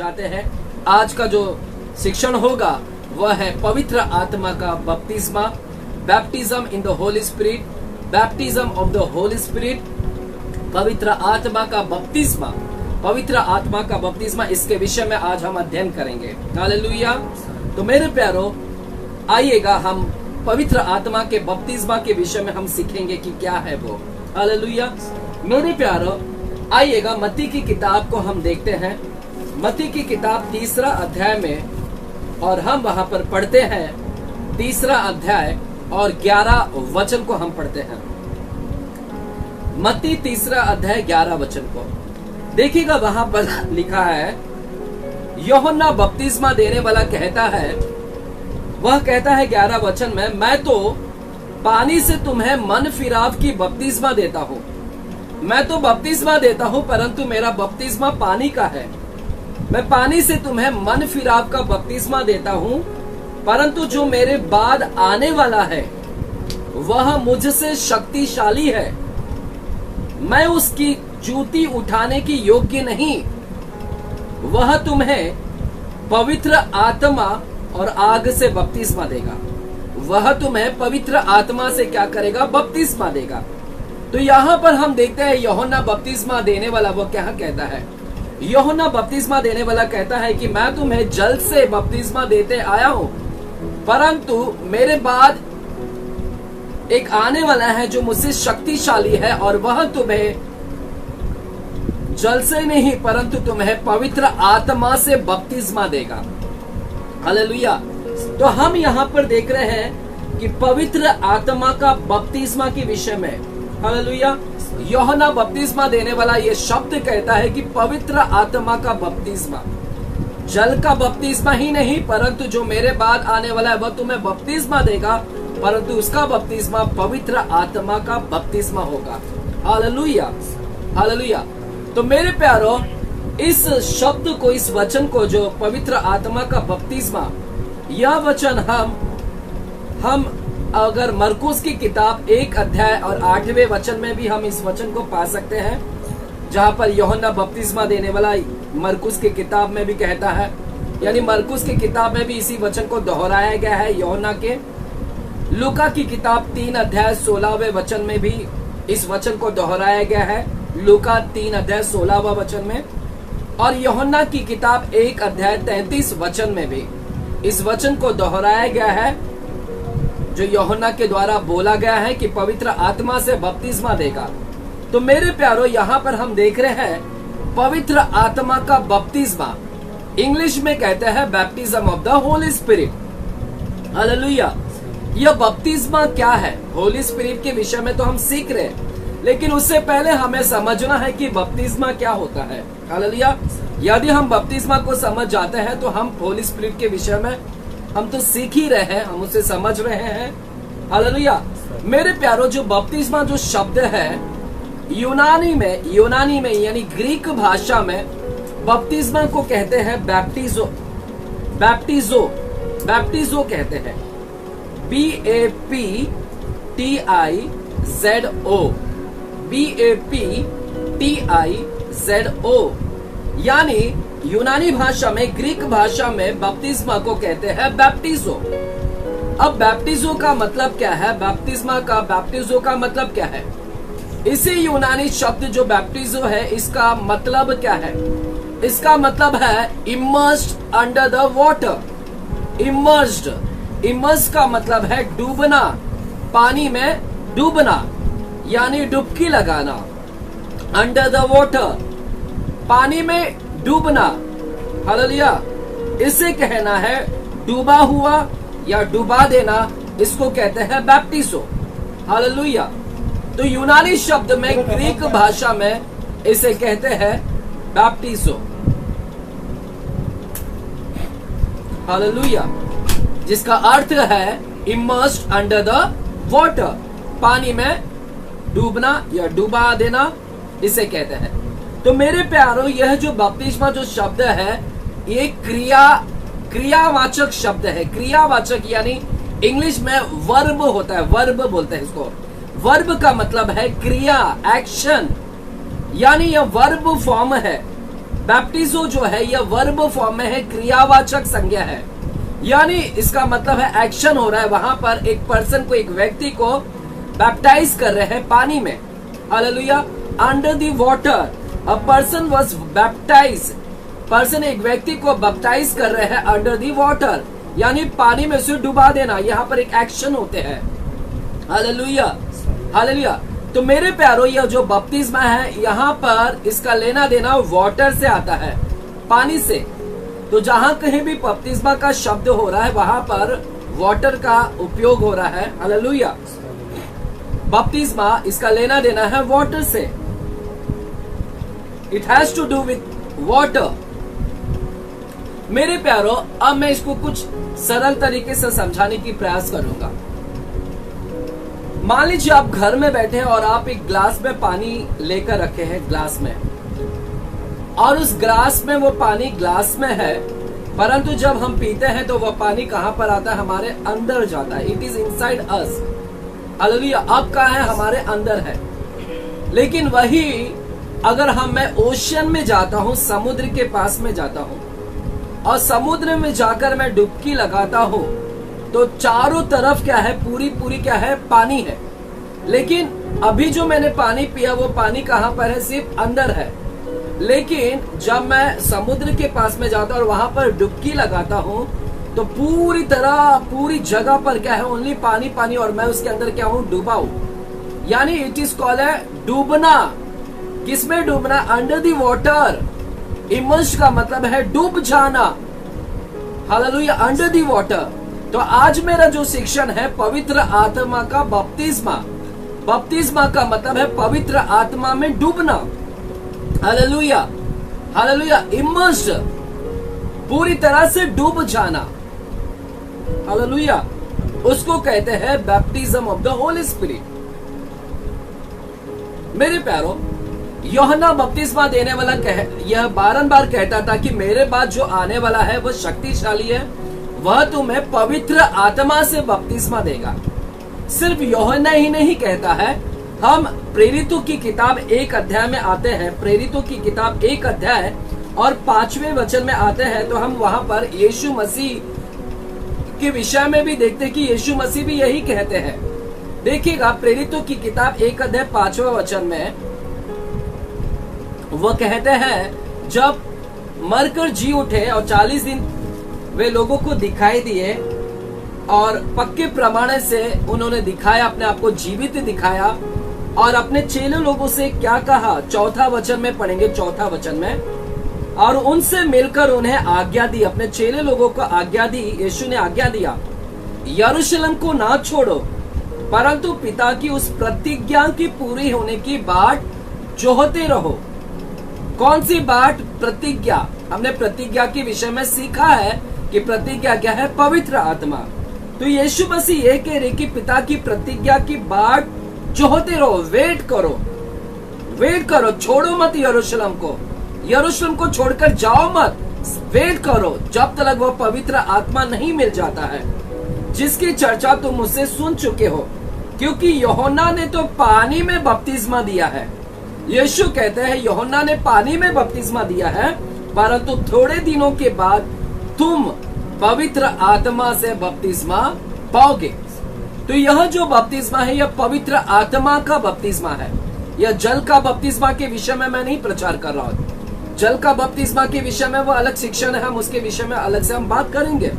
जाते हैं। आज का जो शिक्षण होगा वह है पवित्र आत्मा का बपतिस्मा, baptism in the Holi Spirit, baptism of the Holi Spirit, पवित्र आत्मा का बपतिस्मा, पवित्र आत्मा का बपतिस्मा। इसके विषय में आज हम अध्ययन करेंगे। हालेलुया। तो मेरे प्यारो, आइएगा हम पवित्र आत्मा के बपतिस्मा के विषय में हम सीखेंगे कि क्या है वो। हालेलुया। मेरे प्यारो, आइएगा मत्ती की किताब को हम देखते हैं। मत्ती की किताब 3 अध्याय में, और हम वहां पर पढ़ते हैं 3 अध्याय और 11 वचन को हम पढ़ते हैं। मत्ती 3 अध्याय 11 वचन को देखिएगा। वहां पर लिखा है, यूहन्ना बपतिस्मा देने वाला कहता है, वह कहता है 11 वचन में, मैं तो पानी से तुम्हें मन फिराव की बपतिस्मा देता हूं। मैं तो बपतिस्मा देता हूं, परंतु मेरा बपतिस्मा पानी का है। मैं पानी से तुम्हें मन फिराव का बपतिस्मा देता हूं, परंतु जो मेरे बाद आने वाला है वह मुझसे शक्तिशाली है। मैं उसकी जूती उठाने की योग्य नहीं। वह तुम्हें पवित्र आत्मा और आग से बपतिस्मा देगा। वह तुम्हें पवित्र आत्मा से क्या करेगा? बपतिस्मा देगा। तो यहाँ पर हम देखते हैं यूहन्ना बपतिस्मा देने वाला वो क्या कहता है। यूहन्ना बपतिस्मा देने वाला कहता है कि मैं तुम्हें जल से बपतिस्मा देते आया हूं, परंतु मेरे बाद एक आने वाला है जो मुझसे शक्तिशाली है, और वह तुम्हें जल से नहीं परंतु तुम्हें पवित्र आत्मा से बपतिस्मा देगा। हालेलुया। तो हम यहाँ पर देख रहे हैं कि पवित्र आत्मा का बपतिस्मा के विषय में, हालेलुया, यूहन्ना बपतिस्मा देने वाला ये शब्द कहता है कि पवित्र आत्मा का बपतिस्मा, जल का बपतिस्मा ही नहीं, परंतु जो मेरे बाद आने वाला है वह तुम्हें बपतिस्मा देगा, परंतु उसका बपतिस्मा पवित्र आत्मा का बपतिस्मा होगा। Hallelujah, hallelujah. तो मेरे प्यारो, इस शब्द को, इस वचन को, जो पवित्र आत्मा का बपतिस्मा, यह वचन हम अगर मरकुस की किताब 1 अध्याय और 8वें वचन में भी हम इस वचन को पा सकते हैं, जहां पर यूहन्ना बपतिस्मा देने वाला मरकुस की किताब में भी कहता है, यानी मरकुस की किताब में भी इसी वचन को दोहराया गया है यूहन्ना के। लूका की किताब 3 अध्याय 16वें वचन में भी इस वचन को दोहराया गया है, लूका 3 अध्याय 16वां वचन में। और यूहन्ना की किताब 1 अध्याय 33 वचन में भी इस वचन को दोहराया गया है, जो यूहन्ना के द्वारा बोला गया है कि पवित्र आत्मा से बपतिस्मा देगा। तो मेरे प्यारो, यहाँ पर हम देख रहे हैं पवित्र आत्मा का बपतिस्मा, इंग्लिश में कहते हैं baptism of the Holi spirit. Hallelujah. यह बपतिस्मा क्या है? होली स्पिरिट के विषय में तो हम सीख रहे हैं, लेकिन उससे पहले हमें समझना है कि बपतिस्मा क्या होता है। हालेलुया। यदि हम बपतिस्मा को समझ जाते हैं तो हम होली स्पिरिट के विषय में हम तो सीख ही रहे हैं, हम उसे समझ रहे हैं। हालेलुया। मेरे प्यारो, जो बपतिस्मा जो शब्द है, यूनानी में यानी ग्रीक भाषा में बपतिस्मा को कहते हैं बैप्टिजो। बैप्टिजो कहते हैं, BAPTIZO, यानी यूनानी भाषा में, ग्रीक भाषा में बपतिस्मा को कहते हैं बैप्टिजो। अब बैप्टिजो का मतलब क्या है? बैप्टिजो का मतलब क्या है? इसी यूनानी शब्द जो बैप्टिजो है, इसका मतलब क्या है? इसका मतलब है immersed under the water. Immersed का मतलब है डूबना, पानी में डूबना, यानी डुबकी लगाना। अंडर द वाटर, पानी में डूबना। हालेलुया। इसे कहना है डूबा हुआ या डुबा देना, इसको कहते हैं बैप्टिजो। हालेलुया। तो यूनानी शब्द में, ग्रीक भाषा में इसे कहते हैं बैप्टिजो। हालेलुया। जिसका अर्थ है इमर्स्ड अंडर द वाटर, पानी में डूबना या डुबा देना, इसे कहते हैं। तो मेरे प्यारो, यह जो बपतिस्मा जो शब्द है, ये क्रियावाचक शब्द है। क्रियावाचक यानी इंग्लिश में वर्ब होता है, वर्ब बोलते हैं इसको। वर्ब का मतलब है क्रिया, एक्शन, यानी यह वर्ब फॉर्म है। बैप्टिजो जो है यह वर्ब फॉर्म में है, क्रियावाचक संज्ञा है, यानी इसका मतलब है एक्शन हो रहा है। वहां पर एक पर्सन को, एक व्यक्ति को बैप्टाइज कर रहे हैं पानी में। Hallelujah. Under the water a person was baptise. Person एक व्यक्ति को बैप्टाइज कर रहे हैं अंडर द वाटर, यानी पानी में उसे डुबा देना। यहाँ पर एक एक्शन होते हैं। Hallelujah, hallelujah. तो मेरे प्यारो, यह जो बपतिस्मा है यहाँ पर इसका लेना देना वाटर से आता है, पानी से। तो जहां कहीं भी बपतिस्मा का शब्द हो रहा है वहां पर वाटर का उपयोग हो रहा है। हालेलुया। बपतिस्मा इसका लेना देना है वाटर से। It has to do with water. मेरे प्यारो, अब मैं इसको कुछ सरल तरीके से समझाने की प्रयास करूंगा। मान लीजिए आप घर में बैठे हैं और आप एक ग्लास में पानी लेकर रखे हैं, ग्लास में, और उस ग्लास में वो पानी ग्लास में है, परंतु जब हम पीते हैं तो वह पानी कहां पर आता है? हमारे अंदर जाता है। It is inside us. Hallelujah. अब कहाँ है? हमारे अंदर है। लेकिन वही अगर मैं ओशियन में जाता हूं, समुद्र के पास में जाता हूं, और समुद्र में जाकर मैं डुबकी लगाता हूं, तो चारों तरफ क्या है? पूरी क्या है? पानी है। लेकिन अभी जो मैंने पानी पिया वो पानी कहां पर है? सिर्फ अंदर है। लेकिन जब मैं समुद्र के पास में जाता हूं और वहां पर डुबकी लगाता हूं, तो पूरी जगह पर क्या है? ओनली पानी पानी, और मैं उसके अंदर क्या हूं? डूबा हूं। यानी इट इज कॉल्ड है डूबना। किसमें डूबना? Under the water. इमर्ज का मतलब है डूब जाना। हालेलुया। Under the water. तो आज मेरा जो शिक्षण है पवित्र आत्मा का बपतिस्मा। बपतिस्मा का मतलब है पवित्र आत्मा में डूबना। Hallelujah, hallelujah. इमर्स्ड, पूरी तरह से डूब जाना। हालेलुया। उसको कहते हैं baptism of the Holi Spirit. मेरे प्यारो, यूहन्ना बपतिस्मा देने वाला यह बारंबार कहता था कि मेरे बाद जो आने वाला है वह शक्तिशाली है, वह तुम्हें पवित्र आत्मा से बपतिस्मा देगा। सिर्फ यूहन्ना ही नहीं कहता है। हम प्रेरितों की किताब 1 अध्याय में आते हैं, प्रेरितों की किताब 1 अध्याय और 5वें वचन में आते हैं, तो हम वहां पर यीशु मसीह के विषय में भी देखते हैं कि यीशु मसीह भी यही कहते हैं। देखिएगा प्रेरितों की किताब 1 अध्याय 5वें वचन में वह कहते हैं, जब मरकर जी उठे और 40 दिन वे लोगों को दिखाई दिए और पक्के प्रमाण से उन्होंने दिखाया, अपने आप को जीवित दिखाया, और अपने चेले लोगों से क्या कहा? 4था वचन में पढ़ेंगे, 4था वचन में, और उनसे मिलकर उन्हें आज्ञा दी, अपने चेले लोगों को आज्ञा दी। यीशु ने आज्ञा दिया, यरूशलेम को ना छोड़ो, परंतु पिता की उस प्रतिज्ञा की पूरी होने की बाट जोहते रहो। कौन सी बाट? प्रतिज्ञा। हमने प्रतिज्ञा के विषय में सीखा है कि प्रतिज्ञा क्या है? पवित्र आत्मा। तो यीशु मसीह ये कह रहे कि पिता की प्रतिज्ञा की बाट जोहते रहो, वेट करो, वेट करो, छोड़ो मत यरूशलेम को, यरूशलेम को छोड़कर जाओ मत, वेट करो जब तक वह पवित्र आत्मा नहीं मिल जाता है, जिसकी चर्चा तुम मुझसे सुन चुके हो। क्योंकि यूहन्ना ने तो पानी में बपतिस्मा दिया है। यीशु कहते हैं यूहन्ना ने पानी में बपतिस्मा दिया है, परंतु थोड़े दिनों के बाद तुम पवित्र आत्मा से बपतिस्मा पाओगे। तो यह जो बपतिस्मा है यह पवित्र आत्मा का बपतिस्मा है। यह जल का बपतिस्मा के विषय में मैं नहीं प्रचार कर रहा हूँ। जल का बपतिस्मा के विषय में वह अलग शिक्षण है, हम उसके विषय में अलग से हम बात करेंगे।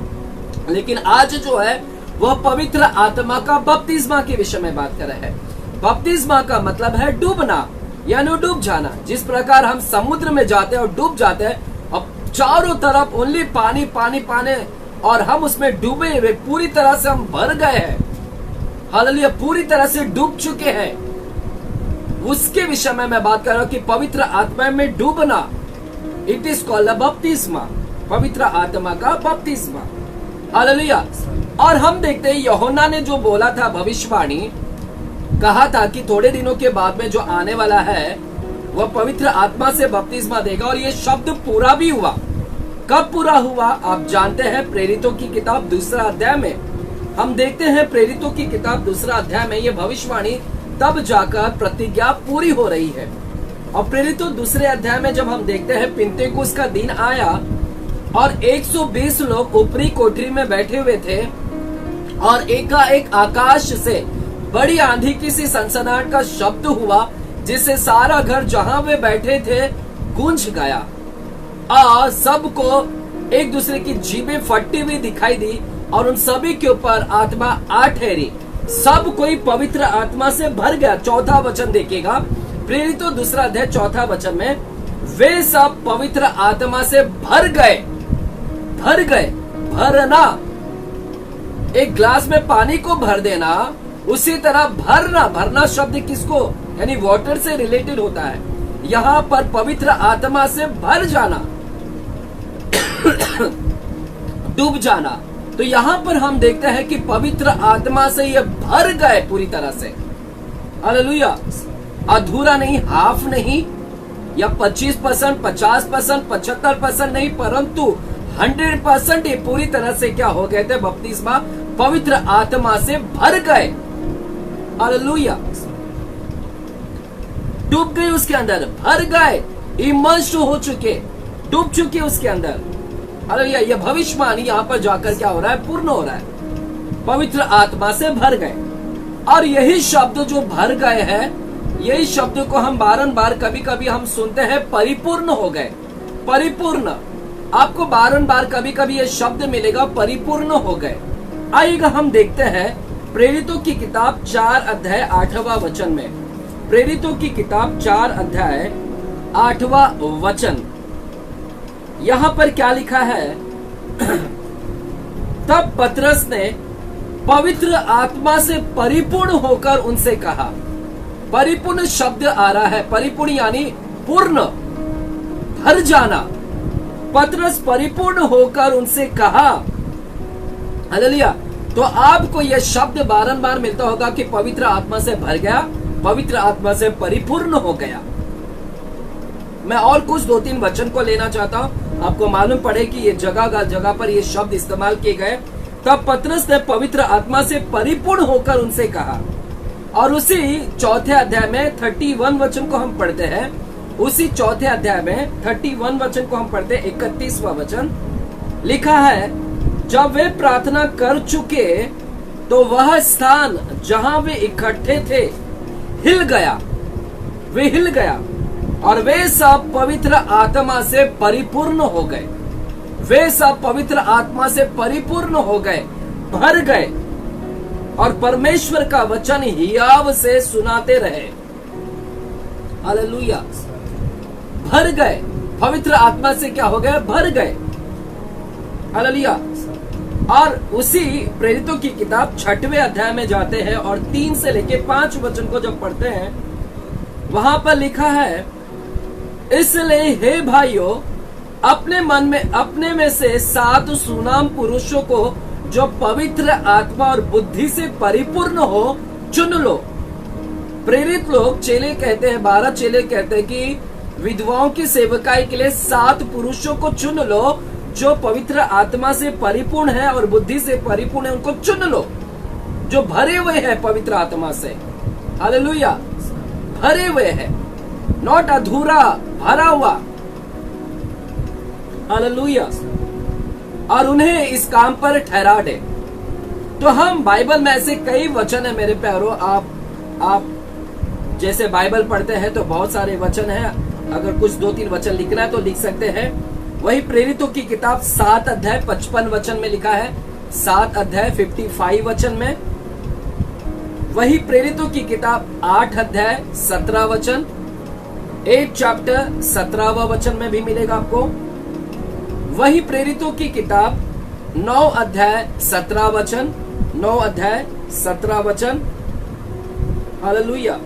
लेकिन आज जो है वह पवित्र आत्मा का बपतिस्मा के विषय में बात कर रहे हैं। बपतिस्मा का मतलब है डूबना, यानी डूब जाना। जिस प्रकार हम समुद्र में जाते हैं और डूब जाते हैं और चारों तरफ ओनली पानी पानी पानी, और हम उसमें डूबे हुए पूरी तरह से हम भर गए हैं। हालेलुया, पूरी तरह से डूब चुके हैं। उसके विषय में मैं बात कर रहा हूं कि पवित्र आत्मा में डूबना। इट इज कॉल्ड बपतिस्मा, पवित्र आत्मा का बपतिस्मा। हालेलुया। और हम देखते हैं यूहन्ना ने जो बोला था, भविष्यवाणी कहा था कि थोड़े दिनों के बाद में जो आने वाला है वह पवित्र आत्मा से बपतिस्मा देगा, और ये शब्द पूरा भी हुआ। कब पूरा हुआ? आप जानते हैं, प्रेरितों की किताब 2 अध्याय में हम देखते हैं। प्रेरितों की किताब 2 अध्याय में ये भविष्यवाणी तब जाकर प्रतिज्ञा पूरी हो रही है। और प्रेरितों दूसरे अध्याय में जब हम देखते हैं पिन्तेकुस्त का दिन आया और 120 लोग ऊपरी कोठरी में बैठे हुए थे और एकाएक आकाश से बड़ी आंधी की सी सनसनाहट का शब्द हुआ जिससे सारा घर जहां वे बैठे थे गूंज गया और सबको एक दूसरे की जीभें फटती हुई दिखाई दी और उन सभी के ऊपर आत्मा आ ठहरी। सब कोई पवित्र आत्मा से भर गया। चौथा वचन देखिएगा, प्रेरितों दूसरा अध्याय चौथा वचन में, वे सब पवित्र आत्मा से भर गए। भर गए, भरना, एक ग्लास में पानी को भर देना, उसी तरह भरना। भरना शब्द किसको, यानी वाटर से रिलेटेड होता है। यहां पर पवित्र आत्मा से भर जाना, डूब जाना। तो यहां पर हम देखते हैं कि पवित्र आत्मा से ये भर गए पूरी तरह से। हालेलुया। अधूरा नहीं, हाफ नहीं, या 25%, 50%, 75% नहीं, परंतु 100% ये पूरी तरह से क्या हो गए थे, बपतिस्मा पवित्र आत्मा से भर गए। हालेलुया। डूब गए उसके अंदर, भर गए, इमर्स्ड हो चुके, डूब चुके उसके अंदर। हालेलुया। ये भविष्यवाणी यहाँ पर जाकर क्या हो रहा है, पूर्ण हो रहा है। पवित्र आत्मा से भर गए। और यही शब्द जो भर गए हैं, यही शब्द को हम बारंबार कभी कभी हम सुनते हैं, परिपूर्ण हो गए। परिपूर्ण, आपको बारंबार कभी कभी ये शब्द मिलेगा, परिपूर्ण हो गए। आइएगा हम देखते हैं प्रेरितों की किताब 4 अध्याय 8वां वचन में। प्रेरितों की किताब 4 अध्याय 8वां वचन, यहां पर क्या लिखा है, तब पतरस ने पवित्र आत्मा से परिपूर्ण होकर उनसे कहा। परिपूर्ण शब्द आ रहा है, परिपूर्ण यानी पूर्ण, भर जाना। पतरस परिपूर्ण होकर उनसे कहा। हालेलुया। तो आपको यह शब्द बारंबार मिलता होगा कि पवित्र आत्मा से भर गया, पवित्र आत्मा से परिपूर्ण हो गया। मैं और कुछ 2-3 वचन को लेना चाहता हूं, आपको मालूम पड़े कि ये जगह पर ये शब्द इस्तेमाल किए गए। तब पतरस ने पवित्र आत्मा से परिपूर्ण होकर उनसे कहा। और उसी चौथे अध्याय में 31 वचन को हम पढ़ते हैं। उसी चौथे अध्याय में 31 वचन को हम पढ़ते हैं। 31वां वचन लिखा है, जब वे प्रार्थना कर चुके तो वह स्थान जहां वे इकट्ठे थे हिल गया। वे हिल गया और वे सब पवित्र आत्मा से परिपूर्ण हो गए। वे सब पवित्र आत्मा से परिपूर्ण हो गए, भर गए और परमेश्वर का वचन हियाव से सुनाते रहे। हालेलुया। भर गए, पवित्र आत्मा से क्या हो गए, भर गए। हालेलुया। और उसी प्रेरितों की किताब 6वें अध्याय में जाते हैं और 3 से लेके 5 वचन को जब पढ़ते हैं, वहां पर लिखा है, इसलिए हे भाइयों, अपने मन में अपने में से 7 सुनाम पुरुषों को जो पवित्र आत्मा और बुद्धि से परिपूर्ण हो चुन लो। प्रेरित लोग, चेले कहते हैं, 12 चेले कहते हैं कि विधवाओं की सेवकाई के लिए 7 पुरुषों को चुन लो जो पवित्र आत्मा से परिपूर्ण है और बुद्धि से परिपूर्ण है। उनको चुन लो जो भरे हुए हैं पवित्र आत्मा से। हालेलुया। भरे हुए हैं, नॉट अधूरा, भरा हुआ। हालेलुया। और उन्हें इस काम पर ठहरा दे। तो हम बाइबल में ऐसे कई वचन है मेरे प्यारों, आप जैसे बाइबल पढ़ते हैं तो बहुत सारे वचन हैं। अगर कुछ 2-3 वचन लिखना है तो लिख सकते हैं। वही प्रेरितों की किताब 7 अध्याय 55 वचन में लिखा है, 7 अध्याय 55 वचन में। वही प्रेरितों की किताब 8 अध्याय 17 वचन, 8 चैप्टर 17वां वचन में भी मिलेगा आपको। वही प्रेरितों की किताब 9 अध्याय 17 वचन, 9 अध्याय 17 वचन। हालेलुया।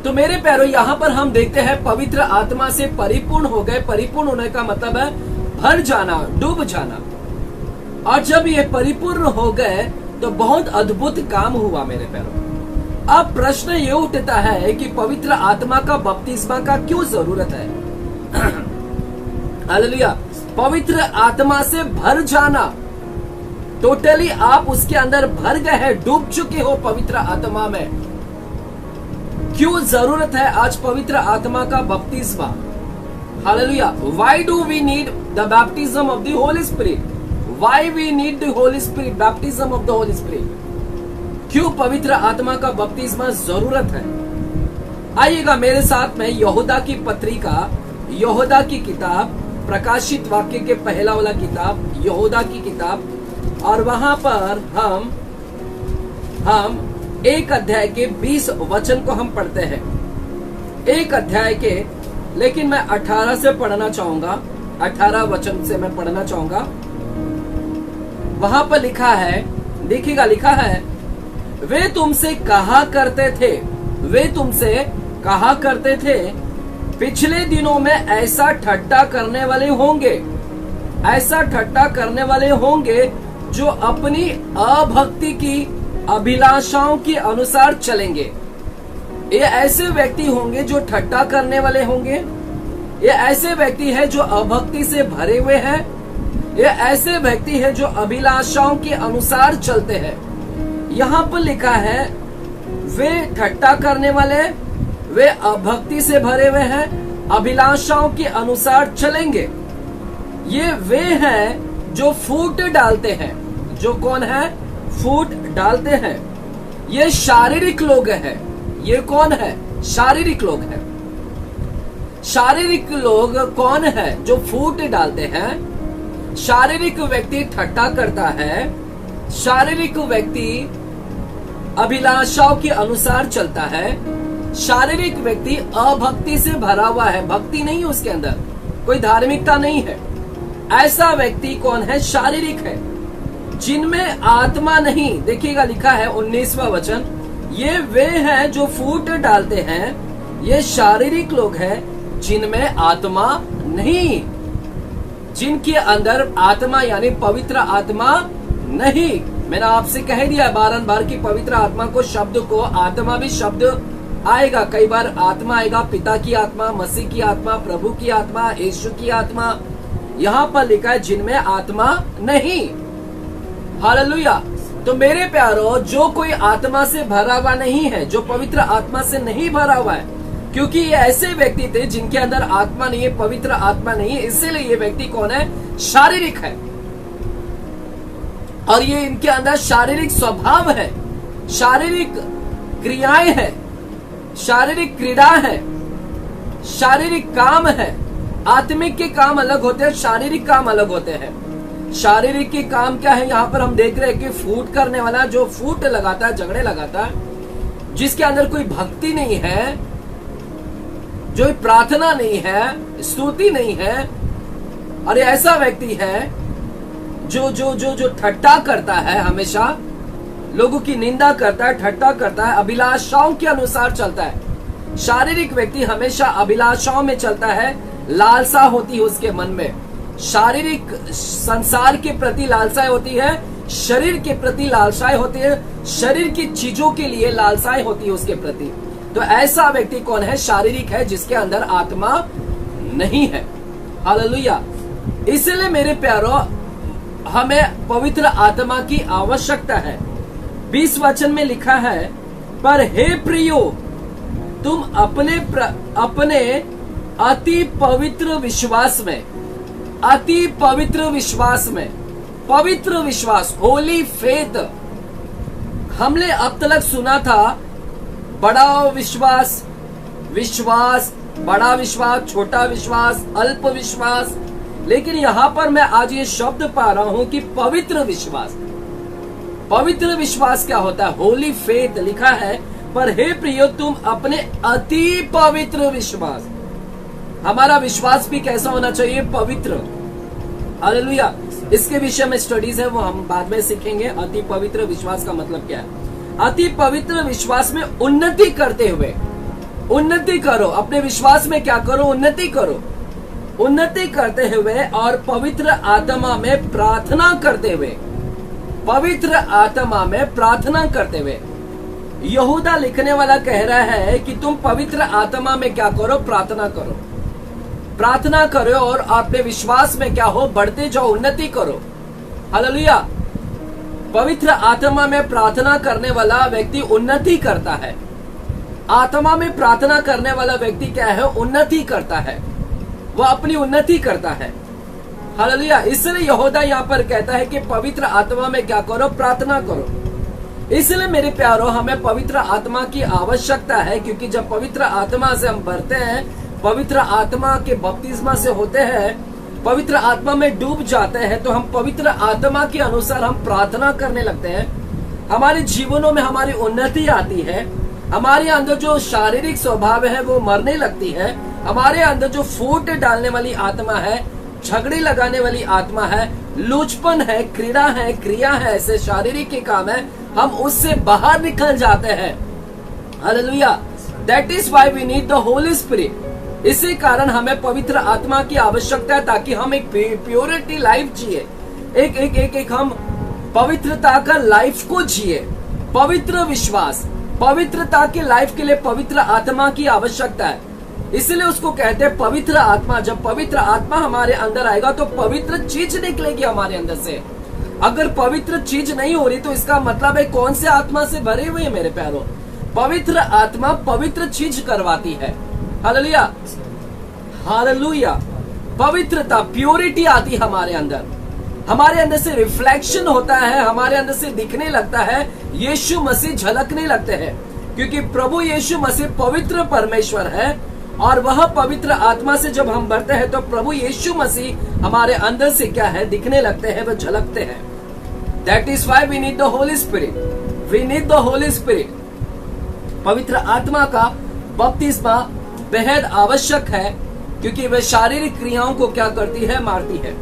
तो मेरे प्यारों, यहाँ पर हम देखते हैं पवित्र आत्मा से परिपूर्ण हो गए। परिपूर्ण होने का मतलब है भर जाना, डूब जाना। और जब ये परिपूर्ण हो गए तो बहुत अद्भुत काम हुआ मेरे प्यारों। अब प्रश्न ये उठता है कि पवित्र आत्मा का बपतिस्मा का क्यों जरूरत है। हालेलुया। पवित्र आत्मा से भर जाना, टोटली आप उसके अंदर भर गए हैं, डूब चुके हो पवित्र आत्मा में। क्यों जरूरत है आज पवित्र आत्मा का बपतिस्मा? Hallelujah. Why do we need the baptism of the Holi Spirit? Why we need the Holi Spirit, baptism of the Holi Spirit? क्यों पवित्र आत्मा का बपतिस्मा जरूरत है? आइएगा मेरे साथ में यहूदा की पत्रिका, यहूदा की किताब, प्रकाशित वाक्य के पहला वाला किताब यहूदा की किताब, और वहां पर हम एक अध्याय के 20 वचन को हम पढ़ते हैं। एक अध्याय के, लेकिन मैं 18 से पढ़ना चाहूंगा, 18 वचन से मैं पढ़ना चाहूंगा। वहां पर लिखा है, देखिएगा, लिखा है, वे तुमसे कहा करते थे, वे तुमसे कहा करते थे, पिछले दिनों में ऐसा ठट्टा करने वाले होंगे, ऐसा ठट्टा करने वाले होंगे जो अपनी अभक्ति की अभिलाषाओं के अनुसार चलेंगे। ये ऐसे व्यक्ति होंगे जो ठट्टा करने वाले होंगे। ये ऐसे व्यक्ति है जो अभक्ति से भरे हुए हैं। ये ऐसे व्यक्ति है जो अभिलाषाओं के अनुसार चलते हैं। यहाँ पर लिखा है, वे ठट्टा करने वाले, वे अभक्ति से भरे हुए हैं, अभिलाषाओं के अनुसार चलेंगे। ये वे हैं जो फूट डालते हैं। जो कौन है? फूट डालते हैं। ये शारीरिक लोग हैं। ये कौन है? शारीरिक लोग हैं। शारीरिक लोग कौन है जो फूट डालते हैं? शारीरिक व्यक्ति ठट्टा करता है। शारीरिक व्यक्ति अभिलाषाओं के अनुसार चलता है। शारीरिक व्यक्ति अभक्ति से भरा हुआ है, भक्ति नहीं है उसके अंदर, कोई धार्मिकता नहीं है। ऐसा व्यक्ति कौन है? शारीरिक है, जिनमें आत्मा नहीं। देखिएगा, लिखा है 19वां वचन, ये वे हैं जो फूट डालते हैं। ये शारीरिक लोग हैं जिनमें आत्मा नहीं, जिनके अंदर आत्मा यानी पवित्र आत्मा नहीं। मैंने आपसे कह दिया बारंबार कि पवित्र आत्मा को, शब्द को, आत्मा भी शब्द आएगा, कई बार आत्मा आएगा, पिता की आत्मा, मसीह की आत्मा, प्रभु की आत्मा, यीशु की आत्मा। यहाँ पर लिखा है जिनमें आत्मा नहीं। हालेलुया। तो मेरे प्यारो, जो कोई आत्मा से भरा हुआ नहीं है, जो पवित्र आत्मा से नहीं भरा हुआ है, क्योंकि ये ऐसे व्यक्ति थे जिनके अंदर आत्मा नहीं है, पवित्र आत्मा नहीं है, इसीलिए ये व्यक्ति कौन है? शारीरिक है। और ये इनके अंदर शारीरिक स्वभाव है, शारीरिक क्रियाएं हैं, शारीरिक क्रीड़ा है, शारीरिक काम है। आत्मिक के काम अलग होते हैं, शारीरिक काम अलग होते हैं। शारीरिक के काम क्या है? यहाँ पर हम देख रहे हैं कि फूट करने वाला, जो फूट लगाता है, झगड़े लगाता है, जिसके अंदर कोई भक्ति नहीं है, जो प्रार्थना नहीं है, स्तुति नहीं है, और ये ऐसा व्यक्ति है जो जो जो जो ठट्टा करता है, हमेशा लोगों की निंदा करता है, ठट्टा करता है, अभिलाषाओं के अनुसार चलता है। शारीरिक व्यक्ति हमेशा अभिलाषाओं में चलता है, लालसा होती है उसके मन में, शारीरिक संसार के प्रति लालसाएं होती है, शरीर के प्रति लालसाएं होती है, शरीर की चीजों के लिए लालसाएं होती है उसके प्रति। तो ऐसा व्यक्ति कौन है? शारीरिक है, जिसके अंदर आत्मा नहीं है। हालेलुया। इसलिए मेरे प्यारो, हमें पवित्र आत्मा की आवश्यकता है। 20 वचन में लिखा है, पर हे प्रियो, तुम अपने अति पवित्र विश्वास में, अति पवित्र विश्वास में, पवित्र विश्वास, होली फेथ, हमने अब तक सुना था बड़ा विश्वास, विश्वास, बड़ा विश्वास, छोटा विश्वास, अल्प विश्वास, लेकिन यहां पर मैं आज ये शब्द पा रहा हूं कि पवित्र विश्वास। पवित्र विश्वास क्या होता है? होली फेथ लिखा है, पर हे प्रियो, तुम अपने अति पवित्र विश्वास। हमारा विश्वास भी कैसा होना चाहिए? पवित्र। हालेलुया। इसके विषय में स्टडीज है, वो हम बाद में सीखेंगे। अति पवित्र विश्वास का मतलब क्या है? अति पवित्र विश्वास में उन्नति करते हुए, उन्नति करो अपने विश्वास में, क्या करो? उन्नति करो, उन्नति करते हुए, और पवित्र आत्मा में प्रार्थना करते हुए, पवित्र आत्मा में प्रार्थना करते हुए। यहूदा लिखने वाला कह रहा है कि तुम पवित्र आत्मा में क्या करो? प्रार्थना करो, प्रार्थना करो, और अपने विश्वास में क्या हो? बढ़ते जाओ, उन्नति करो। हालेलुया। पवित्र आत्मा में प्रार्थना करने वाला व्यक्ति उन्नति करता है। आत्मा में प्रार्थना करने वाला व्यक्ति क्या है, उन्नति करता है, वह अपनी उन्नति करता है। हालेलुया। इसलिए यहोदा यहाँ पर कहता है कि पवित्र आत्मा में क्या करो, प्रार्थना करो। इसलिए मेरे प्यारों, हमें पवित्र आत्मा की आवश्यकता है, क्योंकि जब पवित्र आत्मा से हम भरते हैं, पवित्र आत्मा के बपतिस्मा से होते हैं, पवित्र आत्मा में डूब जाते हैं, तो हम पवित्र आत्मा के अनुसार हम प्रार्थना करने लगते हैं। हमारे जीवनों में हमारी उन्नति आती है, हमारे अंदर जो शारीरिक स्वभाव है वो मरने लगती है, हमारे अंदर जो फूट डालने वाली आत्मा है, झगड़े लगाने वाली आत्मा है, लूचपन है, क्रिया है, ऐसे शारीरिक के काम है, हम उससे बाहर निकल जाते हैं। Hallelujah. That is why we need the Holi Spirit. इसी कारण हमें पवित्र आत्मा की आवश्यकता है, ताकि हम एक प्योरिटी लाइफ जिए, एक हम पवित्रता का लाइफ को जिए। पवित्र विश्वास, पवित्रता की लाइफ के लिए पवित्र आत्मा की आवश्यकता है। इसलिए उसको कहते हैं पवित्र आत्मा। जब पवित्र आत्मा हमारे अंदर आएगा तो पवित्र चीज निकलेगी हमारे अंदर से। अगर पवित्र चीज नहीं हो रही तो इसका मतलब है कौन से आत्मा से भरे हुए हैं मेरे प्यारों। पवित्र आत्मा पवित्र चीज करवाती है। Hallelujah, hallelujah. पवित्रता, प्योरिटी आती है हमारे अंदर, हमारे अंदर से रिफ्लेक्शन होता है, हमारे अंदर से दिखने लगता है, यीशु मसीह झलकने लगते हैं, क्योंकि प्रभु यीशु मसीह पवित्र परमेश्वर है। और वह पवित्र आत्मा से जब हम भरते हैं तो प्रभु यीशु मसीह हमारे अंदर से क्या है, दिखने लगते हैं, वह झलकते हैं। That is why we need the Holi Spirit, we need the Holi Spirit. पवित्र आत्मा का बपतिस्मा बेहद आवश्यक है, क्योंकि वह शारीरिक क्रियाओं को क्या करती है, मारती है।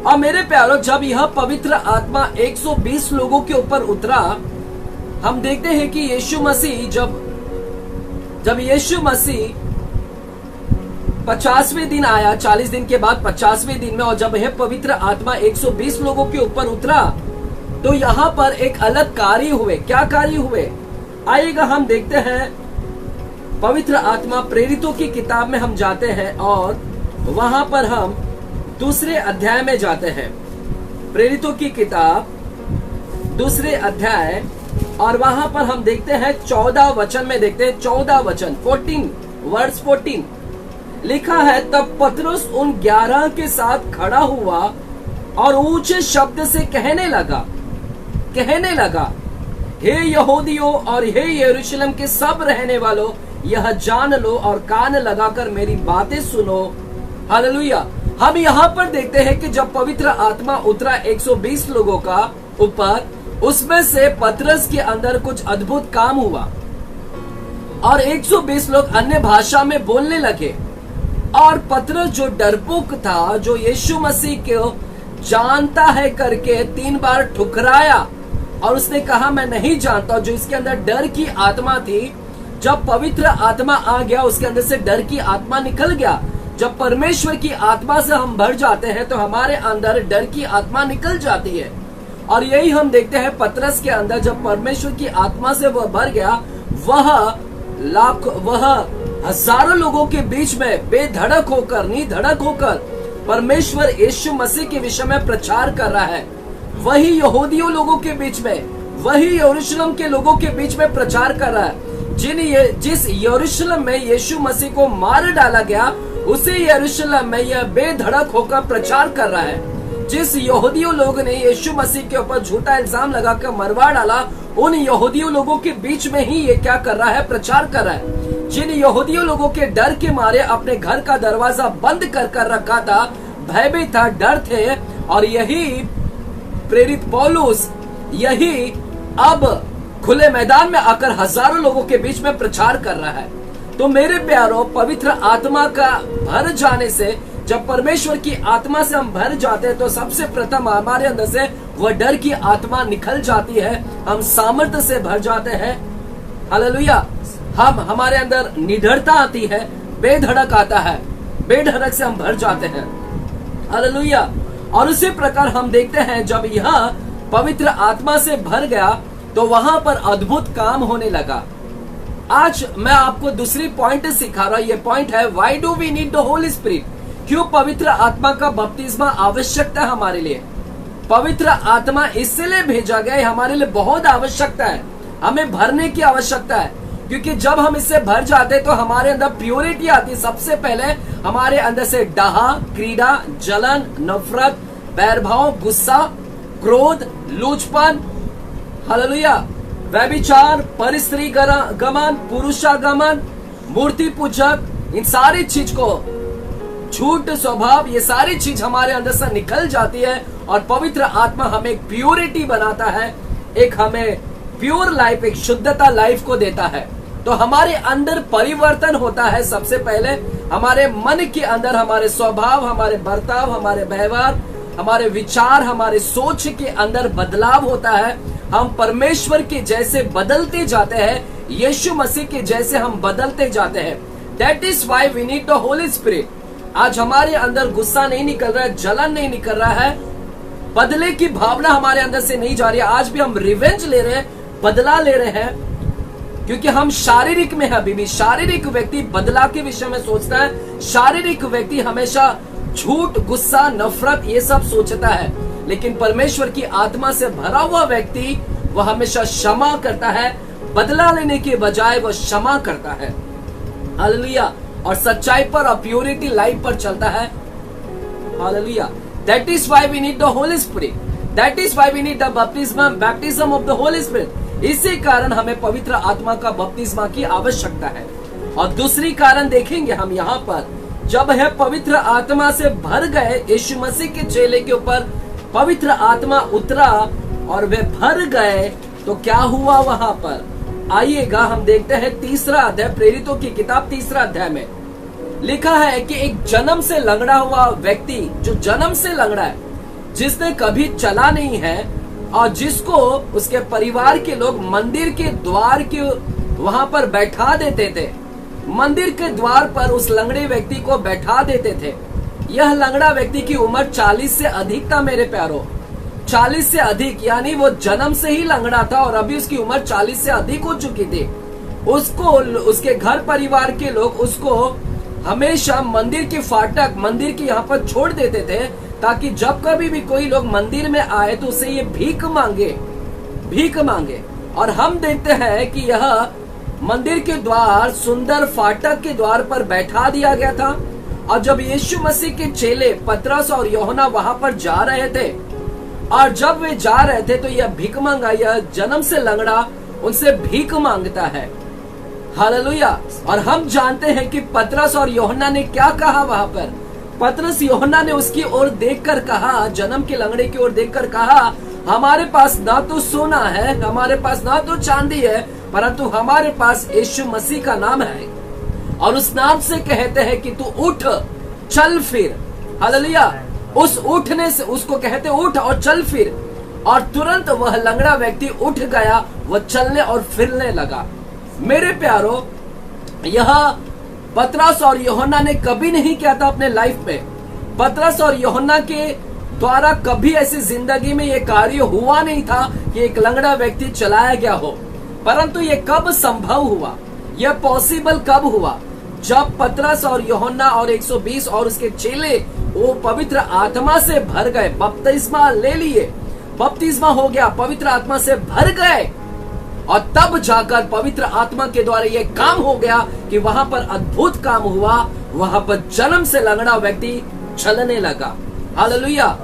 और मेरे प्यारों, जब यह पवित्र आत्मा 120 लोगों के ऊपर उतरा, हम देखते हैं कि यीशु मसीह जब यीशु मसीह 50वें दिन आया, 40 दिन के बाद 50वें दिन में, और जब यह पवित्र आत्मा 120 लोगों के ऊपर उतरा तो यहाँ पर एक अलग कार्य हुए। क्या कार्य हुए, आइएगा हम देखते हैं। पवित्र आत्मा प्रेरितों की किताब में हम जाते हैं और वहां पर हम दूसरे अध्याय में जाते हैं। प्रेरितों की किताब दूसरे अध्याय, और वहां पर हम देखते हैं 14 वचन में देखते हैं, 14 वचन 14 वर्स 14 लिखा है, तब पतरस उन 11 के साथ खड़ा हुआ और ऊंचे शब्द से कहने लगा, हे यहूदियों और हे यरूशलेम के सब रहने वालों, यह जान लो और कान लगाकर मेरी बातें सुनो। हालेलुया। हम यहाँ पर देखते हैं कि जब पवित्र आत्मा उतरा 120 लोगों का ऊपर, उसमें से पतरस के अंदर कुछ अद्भुत काम हुआ और 120 लोग अन्य भाषा में बोलने लगे। और पतरस जो डरपोक था, जो यीशु मसीह को जानता है करके 3 बार ठुकराया और उसने कहा मैं नहीं जानता। जो इसके अंदर डर की आत्मा थी, जब पवित्र आत्मा आ गया उसके अंदर से डर की आत्मा निकल गया। जब परमेश्वर की आत्मा से हम भर जाते हैं तो हमारे अंदर डर की आत्मा निकल जाती है। और यही हम देखते हैं पतरस के अंदर, जब परमेश्वर की आत्मा से वह भर गया, वह हजारों लोगों के बीच में बेधड़क होकर, निधड़क होकर परमेश्वर यीशु मसीह के विषय में प्रचार कर रहा है। वही यहूदियों लोगों के बीच में, वही यरूशलेम के लोगों के बीच में प्रचार कर रहा है। जिस यरूशलेम में यीशु मसीह को मार डाला गया, उसी यरूशलेम में यह बेधड़क होकर प्रचार कर रहा है। जिस यहूदियों लोगों ने यीशु मसीह के ऊपर झूठा इल्जाम लगाकर मरवा डाला, उन यहूदियों लोगों के बीच में ही ये क्या कर रहा है, प्रचार कर रहा है। जिन यहूदियों लोगों के डर के मारे अपने घर का दरवाजा बंद कर रखा था, भयभीत था, डर थे, और यही प्रेरित पौलुस यही अब खुले मैदान में आकर हजारों लोगों के बीच में प्रचार कर रहा है। तो मेरे प्यारों, पवित्र आत्मा का भर जाने से, जब परमेश्वर की आत्मा से हम भर जाते हैं तो सबसे प्रथम हमारे अंदर से वह डर की आत्मा निकल जाती है, हम सामर्थ्य से भर जाते हैं। हालेलुया। हमारे अंदर निडरता आती है, बेधड़क आता है, बेधड़क से हम भर जाते हैं। हालेलुया। और उसी प्रकार हम देखते हैं जब यह पवित्र आत्मा से भर गया तो वहां पर अद्भुत काम होने लगा। आज मैं आपको दूसरी पॉइंट सिखा रहा हूं। ये पॉइंट है, why do we need the Holi Spirit. क्यों पवित्र आत्मा का बपतिस्मा आवश्यकता है हमारे लिए। पवित्र आत्मा इसलिए भेजा गया है, हमारे लिए बहुत आवश्यकता है, हमें भरने की आवश्यकता है। क्योंकि जब हम इससे भर जाते तो हमारे अंदर प्योरिटी आती। सबसे पहले हमारे अंदर से डहा, क्रीड़ा, जलन, नफरत, बैरभाव, गुस्सा, क्रोध, लूचपन, हालेलुया, व्यभिचार, परस्त्री गमन, पुरुषागमन, मूर्ति पूजक, इन सारी चीज को, झूठ स्वभाव, ये सारी चीज हमारे अंदर से निकल जाती है और पवित्र आत्मा हमें एक प्योरिटी बनाता है, एक हमें प्योर लाइफ, एक शुद्धता लाइफ को देता है। तो हमारे अंदर परिवर्तन होता है। सबसे पहले हमारे मन के अंदर हमारे स्वभाव, हमारे बर्ताव, हमारे व्यवहार, हमारे विचार, हमारे सोच के अंदर बदलाव होता है। हम परमेश्वर के जैसे बदलते जाते हैं, यीशु मसीह के जैसे हम बदलते जाते हैं। That is why we need the Holi Spirit. आज हमारे अंदर गुस्सा नहीं निकल रहा है, जलन नहीं निकल रहा है, बदले की भावना हमारे अंदर से नहीं जा रही है। आज भी हम रिवेंज ले रहे हैं, बदला ले रहे हैं, क्योंकि हम शारीरिक में है। अभी भी शारीरिक व्यक्ति बदला के विषय में सोचता है। शारीरिक व्यक्ति हमेशा झूठ, गुस्सा, नफरत ये सब सोचता है, लेकिन परमेश्वर की आत्मा से भरा हुआ व्यक्ति वह हमेशा क्षमा करता है। बदला लेने के बजाय वह क्षमा करता है, हालेलुया, और सच्चाई पर और प्योरिटी लाइफ पर चलता है, hallelujah. That is why we need the Holi Spirit, that is why we need the baptism of the Holi Spirit. इसी कारण हमें पवित्र आत्मा का बपतिस्मा की आवश्यकता है। और दूसरी कारण देखेंगे हम यहाँ पर, जब है पवित्र आत्मा से भर गए, यीशु मसीह के चेले के ऊपर पवित्र आत्मा उतरा और वे भर गए, तो क्या हुआ वहां पर? आइएगा हम देखते हैं तीसरा अध्याय, प्रेरितों की किताब तीसरा अध्याय में लिखा है कि एक जन्म से लंगड़ा हुआ व्यक्ति, जो जन्म से लंगड़ा है, जिसने कभी चला नहीं है और जिसको उसके परिवार के लोग मंदिर के द्वार के वहां पर बैठा देते थे, मंदिर के द्वार पर उस लंगड़े व्यक्ति को बैठा देते थे। यह लंगड़ा व्यक्ति की उम्र 40 से अधिक था मेरे प्यारो, 40 से अधिक, यानी वो जन्म से ही लंगड़ा था और अभी उसकी उम्र 40 से अधिक हो चुकी थी। उसको, उसके घर परिवार के लोग उसको हमेशा मंदिर के फाटक, मंदिर के यहाँ पर छोड़ देते थे, ताकि जब कभी भी कोई लोग मंदिर में आए तो उसे ये भीख मांगे। और हम देखते हैं कि यह मंदिर के द्वार, सुंदर फाटक के द्वार पर बैठा दिया गया था। और जब यीशु मसीह के चेले पतरस और यूहन्ना वहां पर जा रहे थे, और जब वे जा रहे थे तो यह भीख मांगा, यह जन्म से लंगड़ा उनसे भीख मांगता है, हालेलुया। और हम जानते हैं कि पतरस और यूहन्ना ने क्या कहा वहां पर। पतरस यूहन्ना ने उसकी ओर देखकर कहा, जन्म के लंगड़े की ओर देखकर कहा, हमारे पास ना तो सोना है, हमारे पास ना तो चांदी है, परंतु हमारे पास यीशु मसीह का नाम है, और उस नाम से कहते हैं कि तू उठ, चल फिर, हालेलुया। उस उठने से उसको कहते उठ और चल फिर, और तुरंत वह लंगड़ा व्यक्ति उठ गया, वह चलने और फिरने लगा। मेरे प्यारो, यह पतरस और यूहन्ना ने कभी नहीं किया था अपने लाइफ में। पतरस और यूहन्ना के द्वारा कभी ऐसी जिंदगी में यह कार्य हुआ नहीं था कि एक लंगड़ा व्यक्ति चलाया गया हो। परंतु ये कब संभव हुआ, यह पॉसिबल कब हुआ? जब पतरस और यूहन्ना और 120 और उसके चेले वो पवित्र आत्मा से भर गए, बपतिस्मा ले लिए, बपतिस्मा हो गया, पवित्र आत्मा से भर गए, और तब जाकर पवित्र आत्मा के द्वारा ये काम हो गया कि वहां पर अद्भुत काम हुआ। वहां पर जन्म से लंगड़ा व्यक्ति चलने लगा, हालेलुया।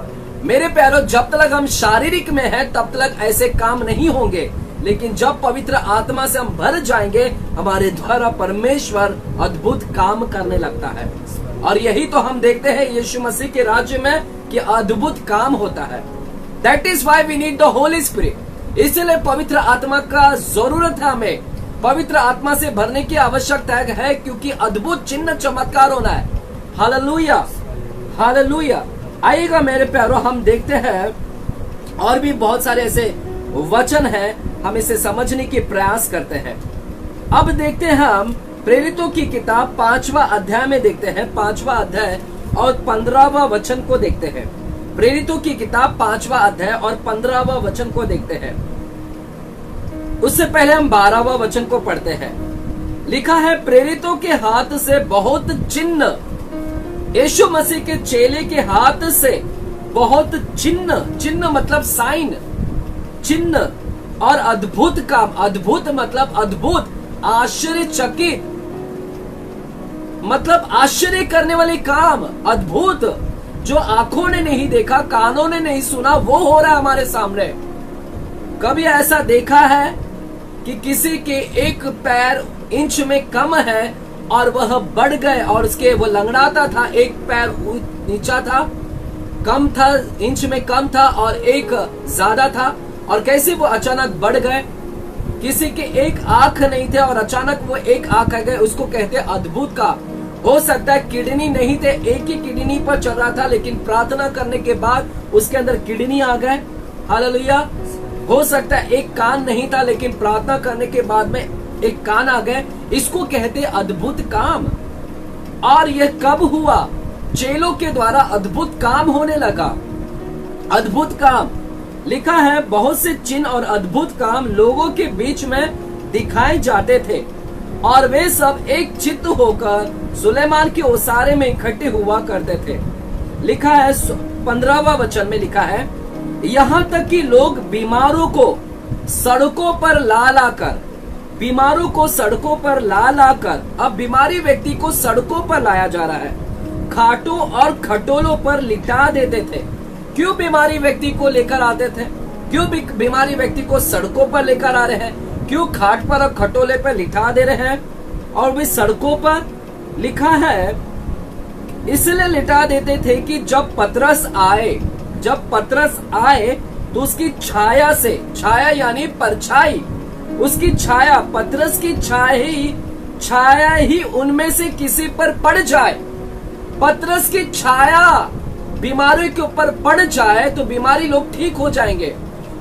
मेरे प्यारो, जब तक हम शारीरिक में हैं तब तक ऐसे काम नहीं होंगे, लेकिन जब पवित्र आत्मा से हम भर जाएंगे, हमारे द्वारा परमेश्वर अद्भुत काम करने लगता है। और यही तो हम देखते हैं यीशु मसीह के राज्य में कि अद्भुत काम होता है। That is why we need the Holi Spirit. इसलिए पवित्र आत्मा का जरूरत है, हमें पवित्र आत्मा से भरने की आवश्यकता है, क्योंकि अद्भुत चिन्ह चमत्कार होना है, हालेलुया, हालेलुया। आइएगा मेरे प्यारो, हम देखते हैं और भी बहुत सारे ऐसे वचन हैं, हम इसे समझने की प्रयास करते हैं। अब देखते हैं हम प्रेरितों की किताब 5वां अध्याय में देखते हैं, 5वां अध्याय और 15वां वचन को देखते हैं। प्रेरितों की किताब 5वां अध्याय और 15वां वचन को देखते हैं। उससे पहले हम 12वां वचन को पढ़ते हैं। लिखा है, प्रेरितों के हाथ से बहुत चिन्ह, यीशु मसीह के चेले के हाथ से बहुत चिन्ह, चिन्ह मतलब साइन, चिन्ह और अद्भुत काम, अद्भुत मतलब अद्भुत, आश्चर्यचकित, मतलब आश्चर्य करने वाले काम, अद्भुत, जो आंखों ने नहीं देखा, कानों ने नहीं सुना, वो हो रहा है हमारे सामने। कभी ऐसा देखा है कि किसी के एक पैर इंच में कम है और वह बढ़ गए, और उसके वो लंगड़ाता था, एक पैर नीचा था, कम था, इंच में कम था और एक ज्यादा था, और कैसे वो अचानक बढ़ गए। किसी के एक आंख नहीं थे और अचानक वो एक आंख आ गए, उसको कहते अद्भुत का। हो सकता है किडनी नहीं थे, एक ही किडनी पर चल रहा था, लेकिन प्रार्थना करने के बाद उसके अंदर किडनी आ गए। हालेलुया। हो सकता है एक कान नहीं था, लेकिन प्रार्थना करने के बाद में एक कान आ गए। इसको कहते अद्भुत काम। और यह कब हुआ? चेलों के द्वारा अद्भुत काम होने लगा। अद्भुत काम लिखा है, बहुत से चिन्ह और अद्भुत काम लोगों के बीच में दिखाए जाते थे, और वे सब एक चित्त होकर सुलेमान के ओसारे में इकट्ठे हुआ करते थे। लिखा है 15वां वचन में लिखा है, यहाँ तक कि लोग बीमारों को सड़कों पर ला लाकर, बीमारों को सड़कों पर ला लाकर, अब बीमारी व्यक्ति को सड़कों पर लाया जा रहा है, खाटों और खटोलों पर लिटा देते थे। क्यों बीमारी व्यक्ति को लेकर आते थे? क्यों बीमारी व्यक्ति को सड़कों पर लेकर आ रहे हैं? क्यों खाट पर और खटोले पर लिटा दे रहे हैं? और वे सड़कों पर, लिखा है इसलिए लिटा देते थे कि जब पतरस आए तो उसकी छाया से, छाया यानी परछाई, उसकी छाया, पतरस की छाया ही उनमें से किसी पर पड़ जाए। पतरस की छाया बीमारी के ऊपर पड़ जाए तो बीमारी लोग ठीक हो जाएंगे।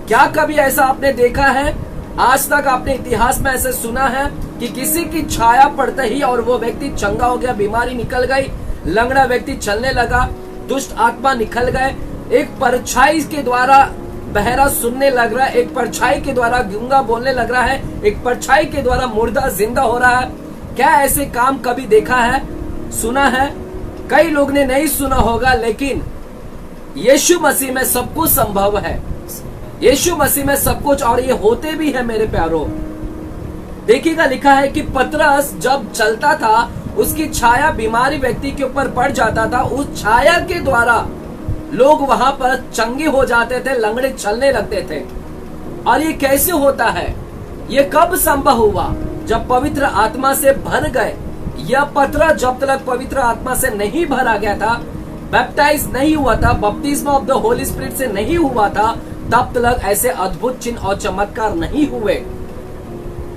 क्या कभी ऐसा आपने देखा है? आज तक आपने इतिहास में ऐसे सुना है कि किसी की छाया पड़ते ही और वो व्यक्ति चंगा हो गया, बीमारी निकल गई, लंगड़ा व्यक्ति चलने लगा, दुष्ट आत्मा निकल गए, एक परछाई के द्वारा बहरा सुनने लग रहा है, एक परछाई के द्वारा गूंगा बोलने लग रहा है, एक परछाई के द्वारा मुर्दा जिंदा हो रहा है। क्या ऐसे काम कभी देखा है, सुना है? कई लोग ने नहीं सुना होगा, लेकिन यीशु मसीह में सब कुछ संभव है। यीशु मसीह में सब कुछ, और ये होते भी है मेरे प्यारों। देखिएगा, लिखा है कि पतरस जब चलता था उसकी छाया बीमारी व्यक्ति के ऊपर पड़ जाता था, उस छाया के द्वारा लोग वहां पर चंगे हो जाते थे, लंगड़े चलने लगते थे। और ये कैसे होता है? ये कब संभव हुआ? जब पवित्र आत्मा से भर गए। यह पतरस जब तक पवित्र आत्मा से नहीं भरा गया था, बैप्टाइज नहीं हुआ था, बपतिस्मा ऑफ द होली स्पिरिट से नहीं हुआ था, तब तक ऐसे अद्भुत चिन्ह और चमत्कार नहीं हुए।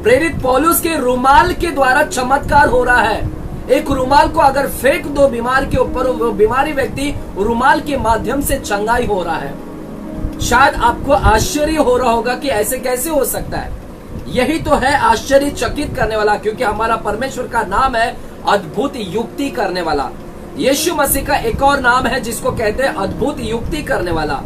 प्रेरित पौलुस के रुमाल के द्वारा चमत्कार हो रहा है। एक रुमाल को अगर फेंक दो बीमार के ऊपर, वो बीमारी व्यक्ति रुमाल के माध्यम से चंगाई हो रहा है। शायद आपको आश्चर्य हो रहा होगा कि ऐसे कैसे हो सकता है। यही तो है आश्चर्यचकित करने वाला, क्योंकि हमारा परमेश्वर का नाम है अद्भुत युक्ति करने वाला। यीशु मसीह का एक और नाम है जिसको कहते हैं अद्भुत युक्ति करने वाला।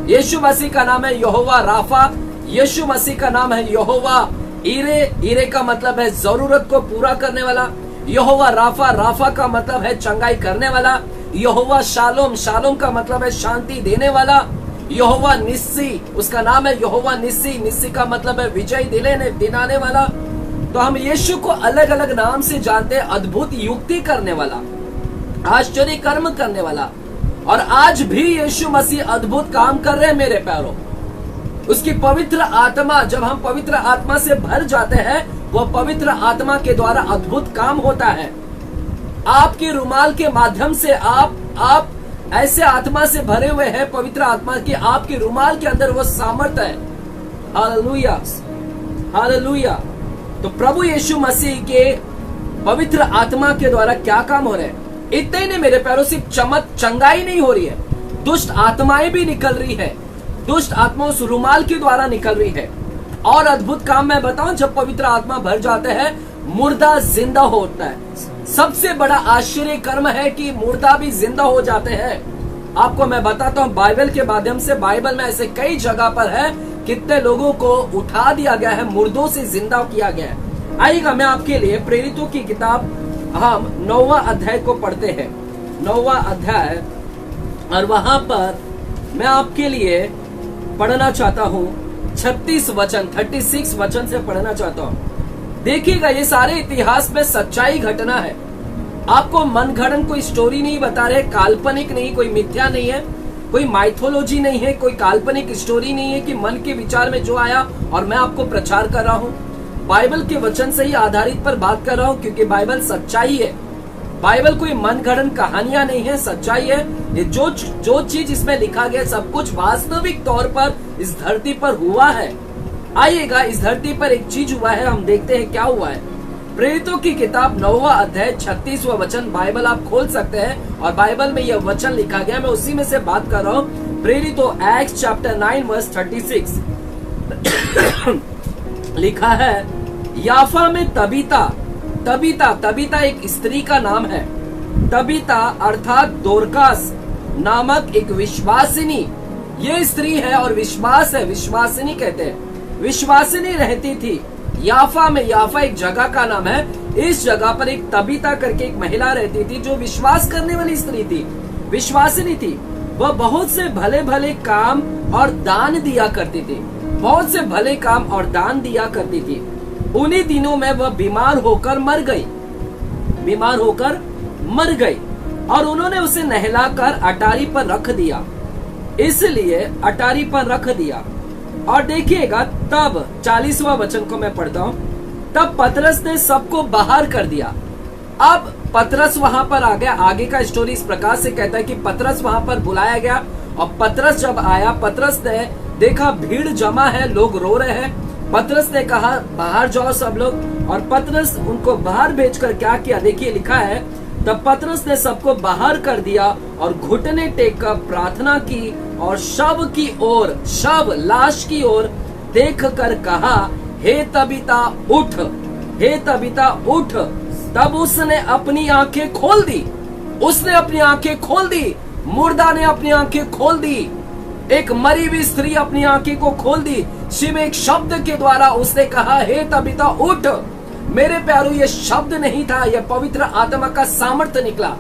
यीशु मसीह का नाम है यहोवा राफा। यीशु मसीह का नाम है यहोवा ईरे। ईरे का मतलब है जरूरत को पूरा करने वाला। यहोवा राफा, राफा का मतलब है चंगाई करने वाला। यहोवा शालोम, शालोम का मतलब है शांति देने वाला। यहोवा निस्सी, उसका नाम है यहोवा निस्सी। निस्सी का मतलब है विजय दिलाने वाला। तो हम यीशु को अलग अलग नाम से जानते हैं, अद्भुत युक्ति करने वाला, आश्चर्य कर्म करने वाला। और आज भी यीशु मसीह अद्भुत काम कर रहे हैं मेरे प्यारों। उसकी पवित्र आत्मा, जब हम पवित्र आत्मा से भर जाते हैं, वह पवित्र आत्मा के द्वारा अद्भुत काम होता है। आपके रुमाल के माध्यम से आप ऐसे आत्मा से भरे हुए हैं, पवित्र आत्मा की, आपके रुमाल के अंदर वो सामर्थ्य है। Hallelujah, hallelujah. तो प्रभु यीशु मसीह के पवित्र आत्मा के द्वारा क्या काम हो रहे हैं? इतने ही नहीं मेरे प्यारों, सिर्फ चंगाई नहीं हो रही है, दुष्ट आत्माएं भी निकल रही है। दुष्ट आत्मा उस रुमाल के द्वारा निकल रही है। और अद्भुत काम मैं बताऊं, जब पवित्र आत्मा भर जाते हैं, मुर्दा जिंदा होता है। सबसे बड़ा आश्चर्य कर्म है कि मुर्दा भी जिंदा हो जाते हैं। आपको मैं बताता हूं बाइबल के माध्यम से, बाइबल में ऐसे कई जगह पर है, कितने लोगों को उठा दिया गया है, मुर्दों से जिंदा किया गया है। आइएगा, मैं आपके लिए प्रेरितों की किताब, हम 9वां अध्याय को पढ़ते हैं। 9वां अध्याय, और वहां पर मैं आपके लिए पढ़ना चाहता हूं 36 वचन से पढ़ना चाहता हूं। देखिएगा ये सारे इतिहास में सच्चाई घटना है। आपको मनगढ़ंत कोई स्टोरी नहीं बता रहे, काल्पनिक नहीं, कोई मिथ्या नहीं है, कोई माइथोलॉजी नहीं है, कोई काल्पनिक स्टोरी नहीं है कि मन के विचार में जो आया और मैं आपको प्रचार कर रहा हूँ। बाइबल के वचन से ही आधारित पर बात कर रहा हूँ, क्योंकि बाइबल सच्चाई है। बाइबल कोई मनगढ़ंत कहानियां नहीं है, सच्चाई है। ये जो चीज इसमें लिखा गया सब कुछ वास्तविक तौर पर इस धरती पर हुआ है। आइएगा, इस धरती पर एक चीज हुआ है, हम देखते हैं क्या हुआ है। प्रेरितों की किताब 9वां अध्याय 36वां वचन, बाइबल आप खोल सकते हैं और बाइबल में यह वचन लिखा गया, मैं उसी में से बात कर रहा हूँ। प्रेरितों एक्ट्स चैप्टर 9 वर्स 36 लिखा है, याफा में तबीता एक स्त्री का नाम है। तबीता अर्थात दोरकास नामक एक विश्वासिनी, ये स्त्री है और विश्वास है, विश्वासिनी कहते हैं, विश्वासिनी रहती थी याफा में। याफा एक जगह का नाम है। इस जगह पर एक तबीता करके एक महिला रहती थी जो विश्वास करने वाली स्त्री थी, विश्वासिनी थी। वह बहुत से भले भले काम और दान दिया करती थी, बहुत से भले काम और दान दिया करती थी। उन्हीं दिनों में वह बीमार होकर मर गई और उन्होंने उसे नहलाकर अटारी पर रख दिया, इसलिए अटारी पर रख दिया। और देखिएगा तब 40वां वचन को मैं पढ़ता हूँ, तब पतरस ने सबको बाहर कर दिया। अब पतरस वहां पर आ गया। आगे का स्टोरी इस प्रकार से कहता है कि पतरस वहां पर बुलाया गया और पतरस जब आया, पतरस ने देखा भीड़ जमा है, लोग रो रहे हैं। पतरस ने कहा बाहर जाओ सब लोग, और पतरस उनको बाहर भेजकर क्या किया, देखिए लिखा है, तब पतरस ने सबको बाहर कर दिया और घुटने टेक कर प्रार्थना की और शव लाश की ओर देख कर कहा, हे तबीता उठ, हे तबीता उठ। तब उसने अपनी आंखें खोल दी, उसने अपनी आंखें खोल दी, मुर्दा ने अपनी आंखें खोल दी, एक मरी हुई स्त्री अपनी आंखें को खोल दी। शिव एक शब्द के द्वारा उसने कहा, हे तबीता उठ। मेरे प्यारों, ये शब्द नहीं था, यह पवित्र आत्मा का सामर्थ्य निकला,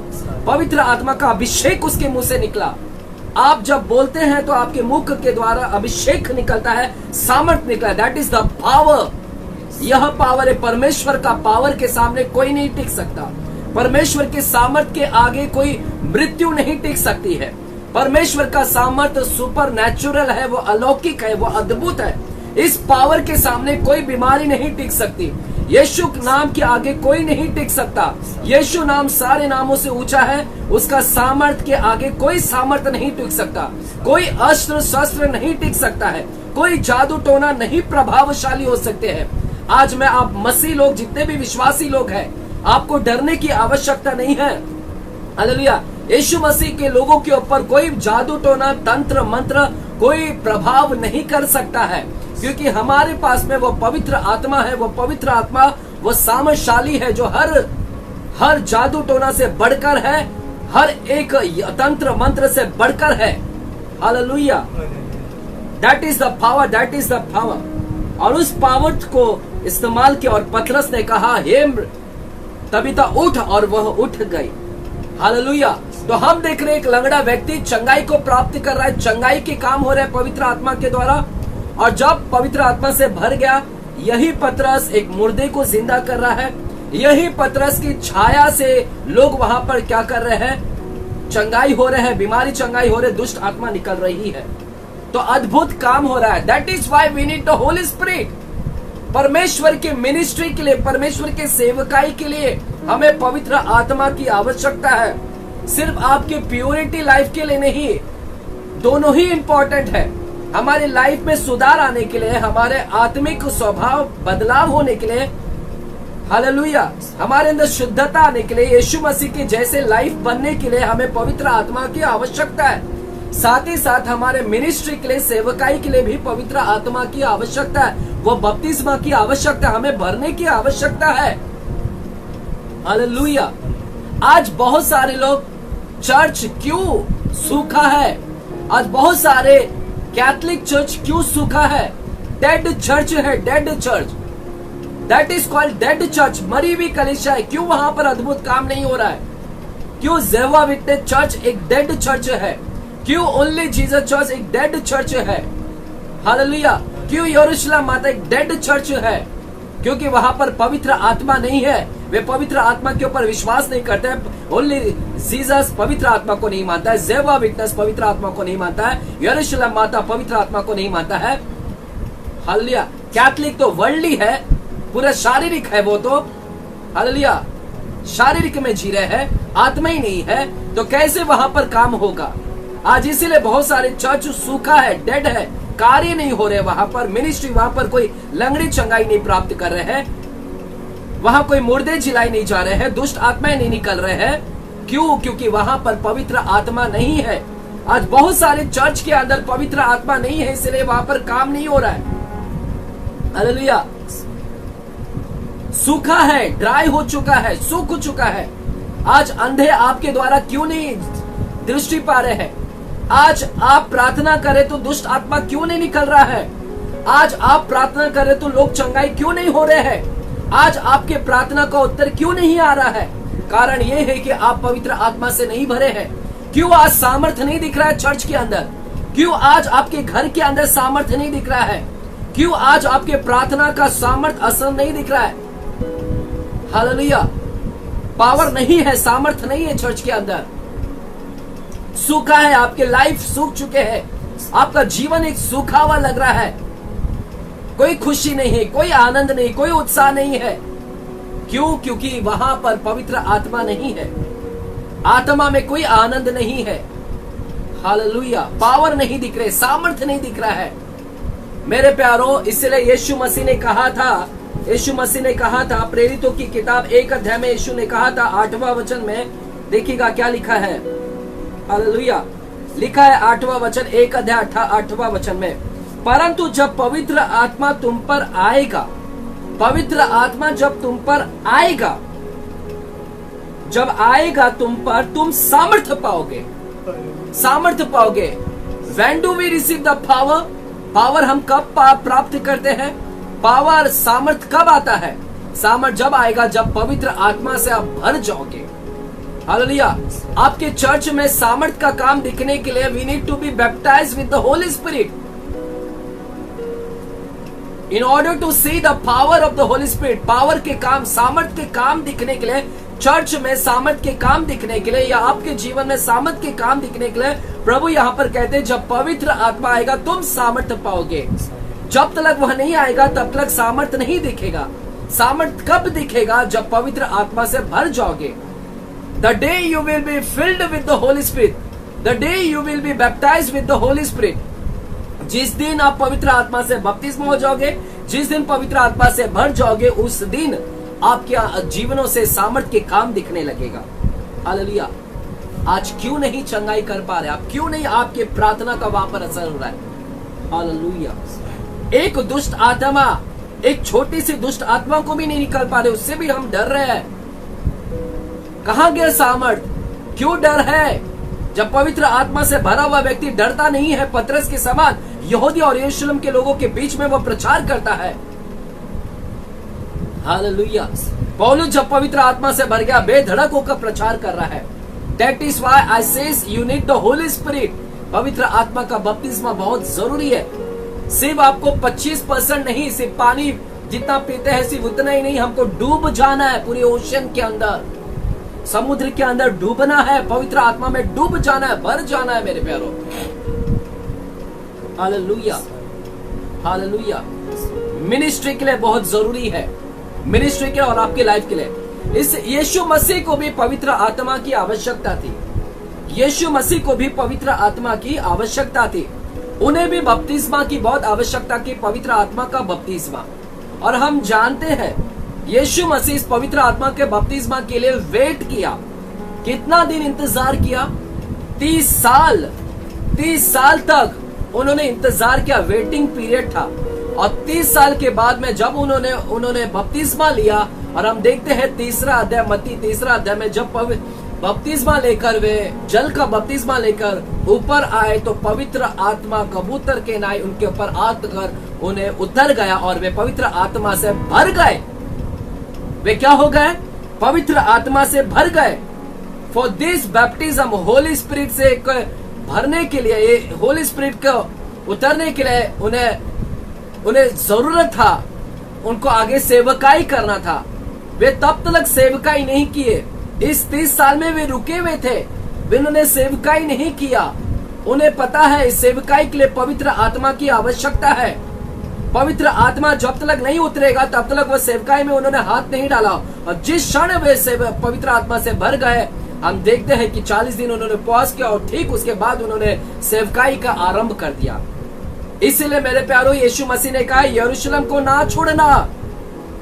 पवित्र आत्मा का अभिषेक उसके मुंह से निकला। आप जब बोलते हैं तो आपके मुख के द्वारा अभिषेक निकलता है, सामर्थ्य निकला। That is the power. यह पावर है, परमेश्वर का पावर के सामने कोई नहीं टिक सकता। परमेश्वर के सामर्थ्य के आगे कोई मृत्यु नहीं टिक सकती है। परमेश्वर का सामर्थ्य सुपर नेचुरल है, वो अलौकिक है, वो अद्भुत है। इस पावर के सामने कोई बीमारी नहीं टिक सकती। यीशु नाम के आगे कोई नहीं टिक सकता। यीशु नाम सारे नामों से ऊंचा है, उसका सामर्थ्य के आगे कोई सामर्थ्य नहीं टिक सकता। कोई अस्त्र शस्त्र नहीं टिक सकता है, कोई जादू टोना नहीं प्रभावशाली हो सकते हैं। आज मैं आप मसीह लोग, जितने भी विश्वासी लोग हैं, आपको डरने की आवश्यकता नहीं है। हालेलुया। यीशु मसीह के लोगों के ऊपर कोई जादू टोना, तंत्र मंत्र कोई प्रभाव नहीं कर सकता है, क्योंकि हमारे पास में वो पवित्र आत्मा है। वो पवित्र आत्मा वो सामर्थशाली है, जो हर जादू टोना से बढ़कर है, हर एक तंत्र मंत्र से बढ़कर है। Hallelujah. That is the power, that is the power. और उस पावर को इस्तेमाल किया और पतरस ने कहा, हे तबीता उठ, और वह उठ गई। हालेलुया। तो हम देख रहे हैं एक लंगड़ा व्यक्ति चंगाई को प्राप्त कर रहा है, चंगाई के काम हो रहे हैं पवित्र आत्मा के द्वारा। और जब पवित्र आत्मा से भर गया, यही पतरस एक मुर्दे को जिंदा कर रहा है। यही पतरस की छाया से लोग वहां पर क्या कर रहे हैं, चंगाई हो रहे हैं, बीमारी चंगाई हो रहे, दुष्ट आत्मा निकल रही है। तो अद्भुत काम हो रहा है। That is why we need the Holi Spirit. परमेश्वर के मिनिस्ट्री के लिए, परमेश्वर के सेवकाई के लिए हमें पवित्र आत्मा की आवश्यकता है। सिर्फ आपके प्योरिटी लाइफ के लिए नहीं, दोनों ही इंपॉर्टेंट है। हमारे लाइफ में सुधार आने के लिए, हमारे आत्मिक स्वभाव बदलाव होने के लिए, हालेलुया, हमारे अंदर शुद्धता आने के लिए, यीशु मसीह के जैसे लाइफ बनने के लिए हमें पवित्र आत्मा की आवश्यकता है। साथ ही साथ हमारे मिनिस्ट्री के लिए, सेवकाई के लिए भी पवित्र आत्मा की आवश्यकता है। वो बपतिस्मा की आवश्यकता, हमें भरने की आवश्यकता है। हालेलुया। आज बहुत सारे लोग, चर्च क्यों सूखा है? आज बहुत सारे कैथोलिक चर्च क्यों सूखा है? डेड चर्च है, dead church. That is called dead church. मरी हुई कलीसिया है। क्यों वहां पर अद्भुत काम नहीं हो रहा है? क्यों जेहोवा विटनेस चर्च एक डेड चर्च है? क्यों ओनली जीसस चर्च एक डेड चर्च है? हालेलुया। क्यों यरूशलेम माता एक डेड चर्च है? क्योंकि वहां पर पवित्र आत्मा नहीं है। वे पवित्र आत्मा के ऊपर विश्वास नहीं करते हैं। ओनली जीसस पवित्र आत्मा को नहीं मानता है। जेवा विटनेस पवित्र आत्मा को नहीं मानता है। यरूशलेम माता पवित्र आत्मा को नहीं मानता है। हालेलुया। कैथलिक तो वर्ल्डली है, पूरा शारीरिक है वो तो। हालेलुया। शारीरिक में जी रहे हैं, आत्मा ही नहीं है, तो कैसे वहां पर काम होगा? आज इसीलिए बहुत सारे चर्च सूखा है, डेड है, कार्य नहीं हो रहे वहां पर, मिनिस्ट्री वहां पर कोई लंगड़ी चंगाई नहीं प्राप्त कर रहे हैं, वहां कोई मुर्दे जिलाई नहीं जा रहे हैं, दुष्ट आत्माएं नहीं निकल रहे हैं। क्यों? क्योंकि वहां पर पवित्र आत्मा नहीं है। आज बहुत सारे चर्च के अंदर पवित्र आत्मा नहीं है, इसलिए वहां पर काम नहीं हो रहा है। हालेलुया। सूखा है, ड्राई हो चुका है, सूख चुका है। आज अंधे आपके द्वारा क्यों नहीं दृष्टि पा रहे हैं? आज आप प्रार्थना करें तो दुष्ट आत्मा क्यों नहीं निकल रहा है? आज आप प्रार्थना करें तो लोग चंगाई क्यों नहीं हो रहे हैं? आज आपके प्रार्थना का उत्तर क्यों नहीं आ रहा है? कारण यह है कि आप पवित्र आत्मा से नहीं भरे हैं। क्यों आज सामर्थ्य नहीं दिख रहा है चर्च के अंदर? क्यों आज आपके घर के अंदर सामर्थ्य नहीं दिख रहा है? क्यों आज आपके प्रार्थना का सामर्थ्य असर नहीं दिख रहा है? हालेलुया। पावर नहीं है, सामर्थ्य नहीं है चर्च के अंदर। सूखा है, आपके लाइफ सूख चुके हैं, आपका जीवन एक सूखा हुआ लग रहा है। कोई खुशी नहीं है, कोई आनंद नहीं, कोई उत्साह नहीं है। क्यों? क्योंकि वहां पर पवित्र आत्मा नहीं है। आत्मा में कोई आनंद नहीं है। हालेलुया। पावर नहीं दिख रहे, सामर्थ्य नहीं दिख रहा है मेरे प्यारों। इसलिए यीशु मसीह ने कहा था प्रेरितों की किताब 1 अध्याय में यीशु ने कहा था 8वां वचन में, देखिएगा क्या लिखा है। हालेलुया। लिखा है 8वां वचन, 1 अध्याय 8वां वचन में, परंतु जब पवित्र आत्मा तुम पर आएगा, पवित्र आत्मा जब तुम पर आएगा, जब आएगा तुम पर, तुम सामर्थ्य पाओगे। सामर्थ्य पाओगे। When do we receive the power? Power हम कब प्राप्त करते हैं? पावर, सामर्थ कब आता है? सामर्थ जब आएगा जब पवित्र आत्मा से आप भर जाओगे। हालेलुया। आपके चर्च में सामर्थ का काम दिखने के लिए we need to be baptized with the Holi Spirit. In order to see the power of the Holi Spirit, power के काम, सामर्थ के काम दिखने के लिए, चर्च में सामर्थ के काम दिखने के लिए, या आपके जीवन में सामर्थ के काम दिखने के लिए, प्रभु यहाँ पर कहते हैं जब पवित्र आत्मा आएगा तुम सामर्थ पाओगे। जब तक वह नहीं आएगा तब तक सामर्थ नहीं दिखेगा। सामर्थ कब दिखेगा? जब पवित्र आत्मा से भर जाओगे। The day you will be filled with the Holi spirit, the day you will be baptized with the Holi spirit, जिस दिन आप पवित्र आत्मा से बपतिस्म हो जाओगे, जिस दिन पवित्र आत्मा से भर जाओगे, उस दिन आपके जीवनों से सामर्थ के काम दिखने लगेगा। हालेलुया। आज क्यों नहीं चंगाई कर पा रहे आप? क्यों नहीं आपके प्रार्थना का वहां पर असर हो रहा है? हालेलुया। एक दुष्ट आत्मा, एक छोटी सी दुष्ट आत्मा को भी नहीं निकल पा रहे, उससे भी हम डर रहे हैं। कहां गया सामर्थ? क्यों डर है? जब पवित्र आत्मा से भरा हुआ व्यक्ति डरता नहीं है, पतरस के समान यहूदी और यरूशलेम के लोगों के बीच में वो प्रचार करता है। हालेलुया। पौलुस जब पवित्र आत्मा से भर गया, बेधड़क होकर प्रचार कर रहा है। That is why I says you need the Holy Spirit। पवित्र आत्मा का बपतिस्मा बहुत जरूरी है। सिर्फ आपको 25% नहीं, सिर्फ पानी जितना पीते हैं सिर्फ उतना ही नहीं, हमको डूब जाना है पूरे ओशन के अंदर, समुद्र के अंदर डूबना है, पवित्र आत्मा में डूब जाना है, भर जाना है मेरे प्यारों। हालेलुया। हालेलुया। मिनिस्ट्री के लिए बहुत जरूरी है, मिनिस्ट्री के और आपकी लाइफ के लिए। इस यीशु मसीह को भी पवित्र आत्मा की आवश्यकता थी। यीशु मसीह को भी पवित्र आत्मा की आवश्यकता थी। उन्हें भी बपतिस्मा की बहुत आवश्यकता की, पवित्र आत्मा का बपतिस्मा। और हम जानते हैं यीशु मसीह इस पवित्र आत्मा के बपतिस्मा के लिए वेट किया। कितना दिन इंतजार किया? 30 साल। 30 साल तक उन्होंने इंतजार किया, वेटिंग पीरियड था। और 30 साल के बाद में जब उन्होंने बपतिस्मा लिया, और हम देखते हैं 3 अध्याय, मत्ती 3 अध्याय में जब बपतिस्मा लेकर वे जल का बपतिस्मा लेकर ऊपर आए, तो पवित्र आत्मा कबूतर के नाई उनके ऊपर आकर उन्हें उतर गया और वे पवित्र आत्मा से भर गए। वे क्या हो गए? पवित्र आत्मा से भर गए। For this baptism, Holi spirit से भरने के लिए, होली स्पिरिट को उतरने के लिए उन्हें जरूरत था उनको आगे सेवकाई करना था। वे तब तक सेवकाई नहीं किए। इस 30 साल में वे रुके हुए थे, उन्होंने सेवकाई नहीं किया। उन्हें पता है इस सेवकाई के लिए पवित्र आत्मा की आवश्यकता है। पवित्र आत्मा जब तक नहीं उतरेगा तब तक वह सेवकाई में उन्होंने हाथ नहीं डाला। और जिस क्षण वे पवित्र आत्मा से भर गए, हम देखते हैं कि 40 दिन उन्होंने उपवास किया और ठीक उसके बाद उन्होंने सेवकाई का आरंभ कर दिया। इसीलिए मेरे प्यारों, यीशु मसीह ने कहा यरूशलेम को ना छोड़ना,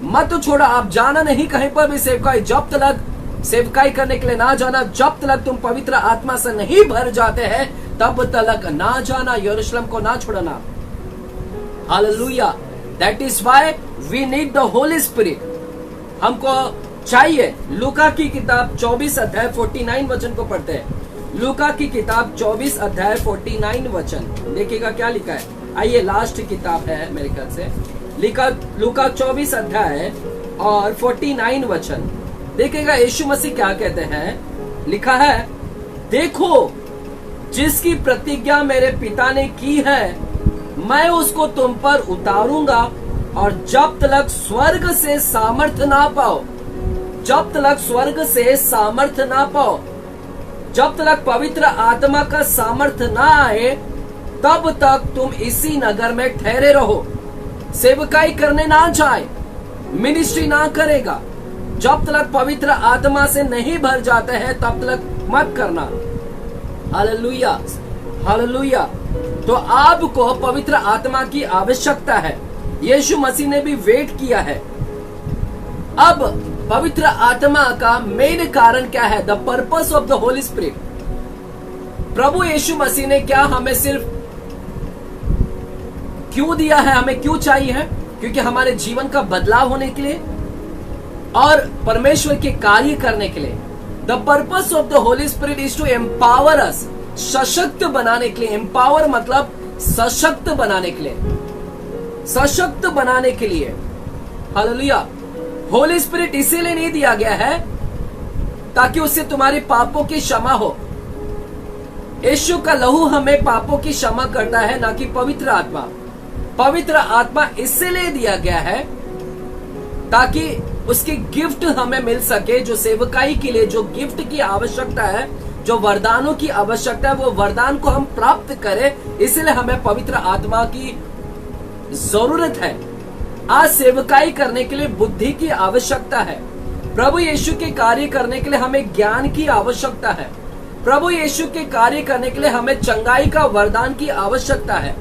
मत छोड़ा। आप जाना नहीं कहीं पर भी सेवकाई, जब तक सेवकाई करने के लिए ना जाना, जब तक तुम पवित्र आत्मा से नहीं भर जाते हैं तब तक ना जाना, यरूशलेम को ना छोड़ना। Hallelujah. That is why we need the Holi Spirit. हमको चाहिए। लूका की किताब 24 अध्याय 49 वचन को पढ़ते हैं। लूका की किताब 24 अध्याय 49 वचन देखिएगा क्या लिखा है। आइए, लास्ट किताब है मेरे ख्याल से, लूका 24 अध्याय और 49 वचन देखिएगा। यीशु मसीह क्या कहते हैं, लिखा है, देखो जिसकी प्रतिज्ञा मेरे पिता ने की है मैं उसको तुम पर उतारूंगा, और जब तक स्वर्ग से सामर्थ ना पाओ, जब तक स्वर्ग से सामर्थ ना पाओ, जब तक पवित्र आत्मा का सामर्थ ना आए तब तक तुम इसी नगर में ठहरे रहो। सेवकाई करने ना जाए, मिनिस्ट्री ना करेगा, जब तक पवित्र आत्मा से नहीं भर जाते हैं तब तक मत करना। Hallelujah, hallelujah. तो आपको पवित्र आत्मा की आवश्यकता है। यीशु मसीह ने भी वेट किया है। अब पवित्र आत्मा का मेन कारण क्या है? The purpose of the Holi spirit. प्रभु यीशु मसीह ने क्या हमें सिर्फ क्यों दिया है, हमें क्यों चाहिए है? क्योंकि हमारे जीवन का बदलाव होने के लिए और परमेश्वर के कार्य करने के लिए। The purpose of the Holi spirit is to empower us, सशक्त बनाने के लिए। एम्पावर मतलब सशक्त बनाने के लिए, सशक्त बनाने के लिए। हालेलुया। होली स्पिरिट इसीलिए नहीं दिया गया है ताकि उससे तुम्हारे पापों की क्षमा हो। यीशु का लहू हमें पापों की क्षमा करता है, ना कि पवित्र आत्मा। पवित्र आत्मा इसलिए दिया गया है ताकि उसकी गिफ्ट हमें मिल सके, जो सेवकाई के लिए जो गिफ्ट की आवश्यकता है, जो वरदानों की आवश्यकता है, वो वरदान को हम प्राप्त करें। इसलिए हमें पवित्र आत्मा की जरूरत है। आज सेवकाई करने के लिए बुद्धि की आवश्यकता है। प्रभु यीशु के कार्य करने के लिए हमें ज्ञान की आवश्यकता है। प्रभु यीशु के कार्य करने के लिए हमें चंगाई का वरदान की आवश्यकता है।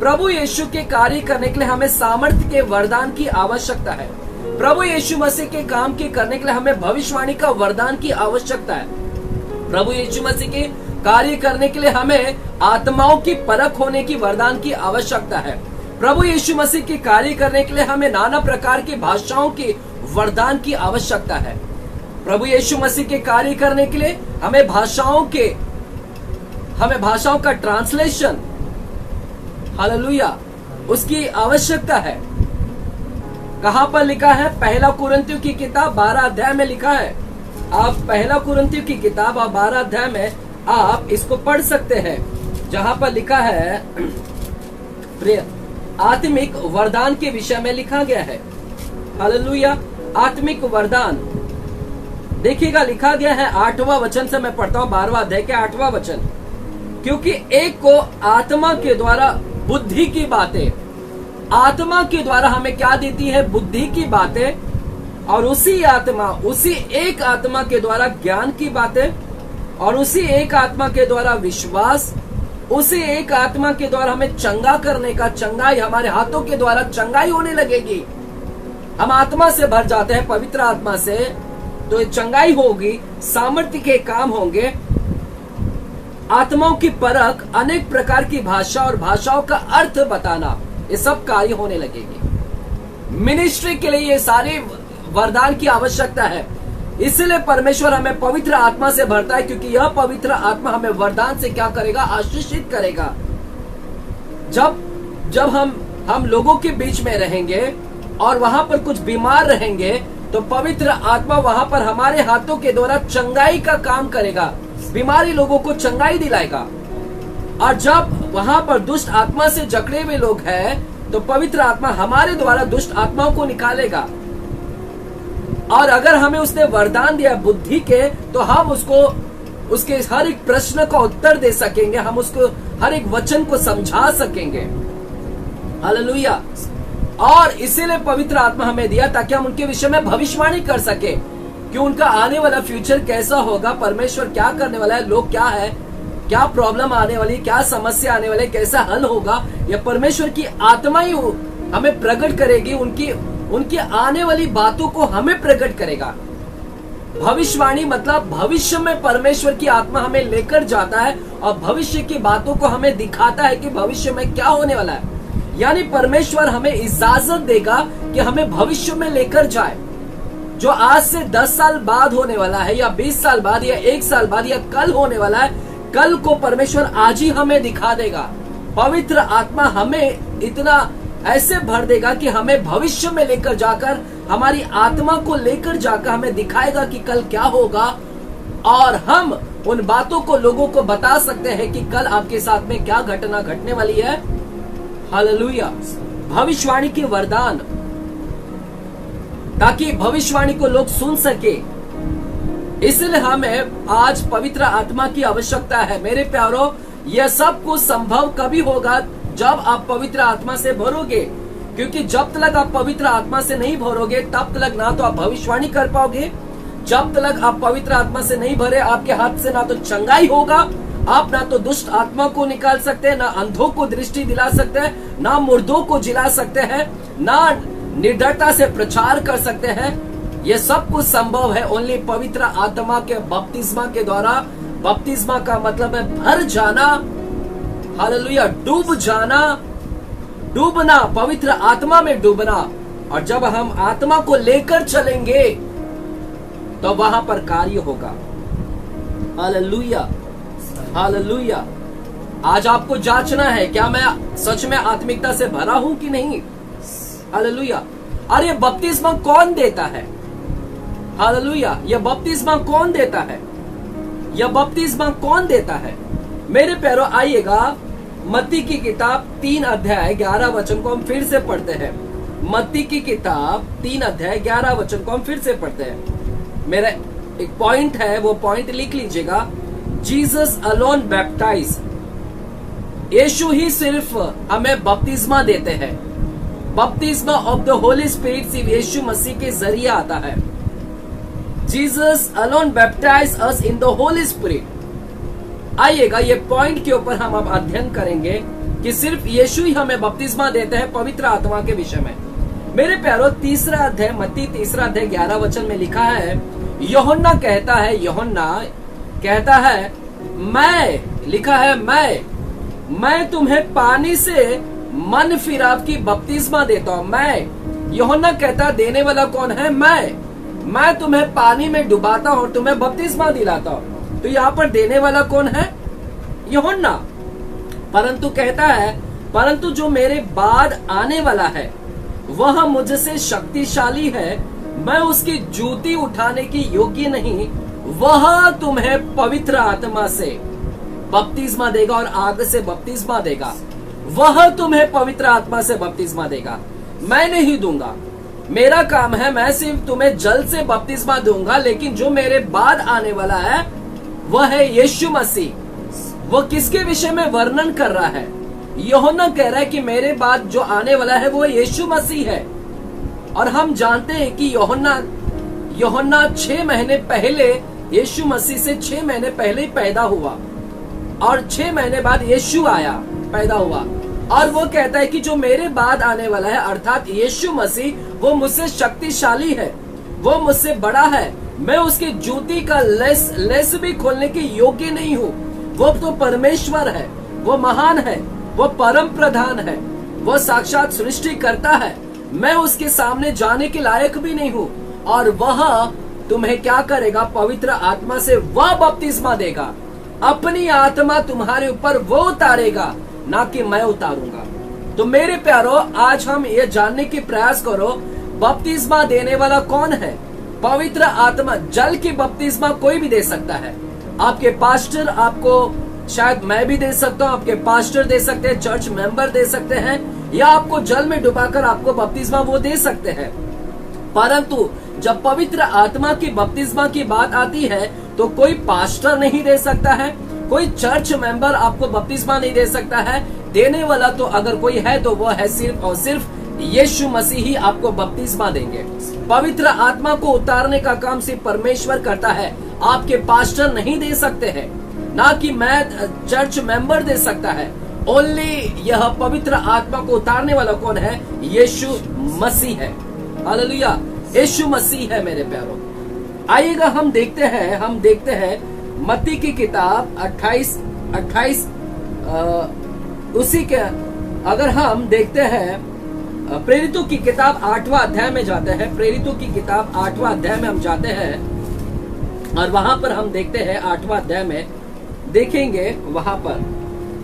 प्रभु यीशु के कार्य करने के लिए हमें सामर्थ्य के वरदान की आवश्यकता है। प्रभु यीशु मसीह के काम के करने के लिए हमें भविष्यवाणी का वरदान की आवश्यकता है। प्रभु यीशु मसीह के कार्य करने के लिए हमें आत्माओं की परख होने की वरदान की आवश्यकता है। प्रभु यीशु मसीह के कार्य करने के लिए हमें नाना प्रकार की भाषाओं के वरदान की आवश्यकता है। प्रभु यीशु मसीह के कार्य करने के लिए हमें भाषाओं का ट्रांसलेशन, हालेलुया, उसकी आवश्यकता है। कहां पर लिखा है? पहला कुरिन्थियों की किताब 12 अध्याय में लिखा है। आप पहला कुरिन्थियों की किताब 12 अध्याय में आप इसको पढ़ सकते हैं, जहां पर लिखा है आत्मिक वरदान के विषय में लिखा गया है। हालेलुया। आत्मिक वरदान देखिएगा, लिखा गया है 8वां वचन से मैं पढ़ता हूं, 12वां अध्याय के 8वां वचन। क्योंकि एक को आत्मा के द्वारा बुद्धि की बातें, आत्मा के द्वारा हमें क्या देती है? बुद्धि की बातें। और उसी एक आत्मा के द्वारा ज्ञान की बातें, और उसी एक आत्मा के द्वारा विश्वास, उसी एक आत्मा के द्वारा हमें चंगा करने का, चंगाई हमारे हाथों के द्वारा चंगाई होने लगेगी। हम आत्मा से भर जाते हैं, पवित्र आत्मा से, तो चंगाई होगी, सामर्थ्य के काम होंगे, आत्माओं की परख, अनेक प्रकार की भाषा और भाषाओं का अर्थ बताना, ये सब कार्य होने लगेगी। मिनिस्ट्री के लिए ये सारे वरदान की आवश्यकता है। इसलिए परमेश्वर हमें पवित्र आत्मा से भरता है, क्योंकि यह पवित्र आत्मा हमें वरदान से क्या करेगा? आशीषित करेगा। जब हम लोगों के बीच में रहेंगे और वहां पर कुछ बीमार रहेंगे, तो पवित्र आत्मा वहां पर हमारे हाथों के द्वारा चंगाई का काम करेगा, बीमारी लोगों को चंगाई दिलाएगा। और जब वहां पर दुष्ट आत्मा से जकड़े हुए लोग हैं, तो पवित्र आत्मा हमारे द्वारा दुष्ट आत्माओं को निकालेगा। और अगर हमें उसने वरदान दिया बुद्धि के, तो हम उसको उसके हर एक प्रश्न का उत्तर दे सकेंगे, हम उसको हर एक वचन को समझा सकेंगे। हालेलुया। और इसीलिए पवित्र आत्मा हमें दिया ताकि हम उनके विषय में भविष्यवाणी कर सके कि उनका आने वाला फ्यूचर कैसा होगा, परमेश्वर क्या करने वाला है, लोग क्या है, क्या प्रॉब्लम आने वाली, क्या समस्या आने वाली, कैसा हल होगा। यह परमेश्वर की आत्मा ही हमें प्रकट करेगी, उनकी आने वाली बातों को हमें प्रकट करेगा। भविष्यवाणी मतलब भविष्य में परमेश्वर की आत्मा हमें लेकर जाता है और भविष्य की बातों को हमें दिखाता है कि भविष्य में क्या होने वाला है। यानी परमेश्वर हमें इजाजत देगा कि हमें भविष्य में लेकर जाए। जो आज से 10 साल बाद होने वाला है या 20 साल बाद या 1 साल बाद या कल होने वाला है, कल को परमेश्वर आज ही हमें दिखा देगा। पवित्र आत्मा हमें इतना ऐसे भर देगा कि हमें भविष्य में लेकर जाकर, हमारी आत्मा को लेकर जाकर हमें दिखाएगा कि कल क्या होगा, और हम उन बातों को लोगों को बता सकते हैं कि कल आपके साथ में क्या घटना घटने वाली है। हालेलुया। भविष्यवाणी के वरदान, ताकि भविष्यवाणी को लोग सुन सके, इसलिए हमें आज पवित्र आत्मा की आवश्यकता है। मेरे प्यारो, यह सब कुछ संभव कभी होगा जब आप पवित्र आत्मा से भरोगे, क्योंकि जब तक आप पवित्र आत्मा से नहीं भरोगे तब तक ना तो आप भविष्यवाणी कर पाओगे, जब तक आप पवित्र आत्मा से नहीं भरे आपके हाथ से ना तो चंगाई होगा, आप ना तो दुष्ट आत्मा को निकाल सकते हैं, ना अंधों को दृष्टि दिला सकते हैं, ना मुर्दों को जिला सकते हैं, ना निर्डरता से प्रचार कर सकते हैं। ये सब कुछ संभव है ओनली पवित्र आत्मा के बपतिस्मा के द्वारा। बपतिस्मा का मतलब है भर जाना, हालेलुया, डूब जाना, डूबना, पवित्र आत्मा में डूबना। और जब हम आत्मा को लेकर चलेंगे तो वहां पर कार्य होगा। Hallelujah, hallelujah. आज आपको जांचना है, क्या मैं सच में आत्मिकता से भरा हूं कि नहीं। हालेलुया। और ये बपतिस्मा कौन देता है। हालेलुया। यह बपतिस्मा कौन देता है, यह बपतिस्मा कौन देता है। मेरे प्यारो, आइएगा मत्ती की किताब 3 अध्याय 11 वचन को हम फिर से पढ़ते हैं। मत्ती की किताब 3 अध्याय 11 वचन को हम फिर से पढ़ते हैं। मेरा एक पॉइंट है, वो पॉइंट लिख लीजिएगा। जीसस अलोन बैप्टाइज, यीशु ही सिर्फ हमें बपतिस्मा देते हैं। बपतिस्मा ऑफ द होली स्पिरिट सिर्फ यीशु मसीह के जरिए आता है। Jesus alone baptise us in the Holi spirit. आइएगा, ये पॉइंट के ऊपर हम अब अध्ययन करेंगे कि सिर्फ यीशु ही हमें बपतिस्मा देते हैं पवित्र आत्मा के विषय में। मेरे प्यारो, 3 अध्याय मत्ती 3 अध्याय 11 वचन में लिखा है, यूहन्ना कहता है मैं, लिखा है मैं तुम्हें पानी से मन फिराव की बपतिस्मा देता हूं। मैं, यूहन्ना कहता, देने वाला कौन है। मैं तुम्हें पानी में डुबाता हूं, तुम्हें बपतिस्मा दिलाता हूं। तो यहाँ पर देने वाला कौन है, यूहन्ना। परंतु कहता है, परंतु जो मेरे बाद आने वाला है वह मुझसे शक्तिशाली है, मैं उसकी जूती उठाने की योग्य नहीं, वह तुम्हें पवित्र आत्मा से बपतिस्मा देगा और आग से बपतिस्मा देगा। वह तुम्हें पवित्र आत्मा से बपतिस्मा देगा, मैं नहीं दूंगा। मेरा काम है, मैं सिर्फ तुम्हें जल से बपतिस्मा दूंगा, लेकिन जो मेरे बाद आने वाला है वह है यीशु मसीह। वो किसके विषय में वर्णन कर रहा है। यूहन्ना कह रहा है कि मेरे बाद जो आने वाला है वो यीशु मसीह है। और हम जानते हैं कि यूहन्ना 6 महीने पहले यीशु मसीह से 6 महीने पहले ही पैदा हुआ और 6 महीने बाद यीशु आया, पैदा हुआ। और वो कहता है कि जो मेरे बाद आने वाला है अर्थात यीशु मसीह, वो मुझसे शक्तिशाली है, वो मुझसे बड़ा है, मैं उसकी जूती का लेस भी खोलने के योग्य नहीं हूँ। वो तो परमेश्वर है, वो महान है, वो परम प्रधान है, वो साक्षात सृष्टि करता है, मैं उसके सामने जाने के लायक भी नहीं हूँ। और वह तुम्हें क्या करेगा, पवित्र आत्मा से वह बपतिस्मा देगा, अपनी आत्मा तुम्हारे ऊपर वो उतारेगा, ना कि मैं उतारूंगा। तो मेरे प्यारो, आज हम ये जानने की प्रयास करो, बपतिस्मा देने वाला कौन है। पवित्र आत्मा, जल की बपतिस्मा कोई भी दे सकता है। आपके पास्टर, आपको शायद मैं भी दे सकता हूँ, आपके पास्टर दे सकते हैं, चर्च मेंबर दे सकते हैं, या आपको जल में डुबाकर आपको बपतिस्मा वो दे सकते हैं। परंतु जब पवित्र आत्मा की बपतिस्मा की बात आती है तो कोई पास्टर नहीं दे सकता है, कोई चर्च मेंबर आपको बपतिस्मा नहीं दे सकता है। देने वाला तो अगर कोई है तो वो है सिर्फ और सिर्फ यीशु मसीह ही आपको बपतिस्मा देंगे। पवित्र आत्मा को उतारने का काम सिर्फ परमेश्वर करता है, आपके पास्टर नहीं दे सकते हैं, ना कि मैं चर्च मेंबर दे सकता है। ओनली यह पवित्र आत्मा को उतारने वाला कौन है? यीशु मसीह है। हालेलुया, यीशु मसीह है मेरे प्यारों। आइएगा हम देखते हैं मत्ती की किताब 28 उसी के अगर हम देखते हैं प्रेरितों की किताब 8वां अध्याय में जाते हैं। प्रेरितों की किताब 8वां अध्याय में हम जाते हैं और वहां पर हम देखते हैं 8वां अध्याय में देखेंगे। वहां पर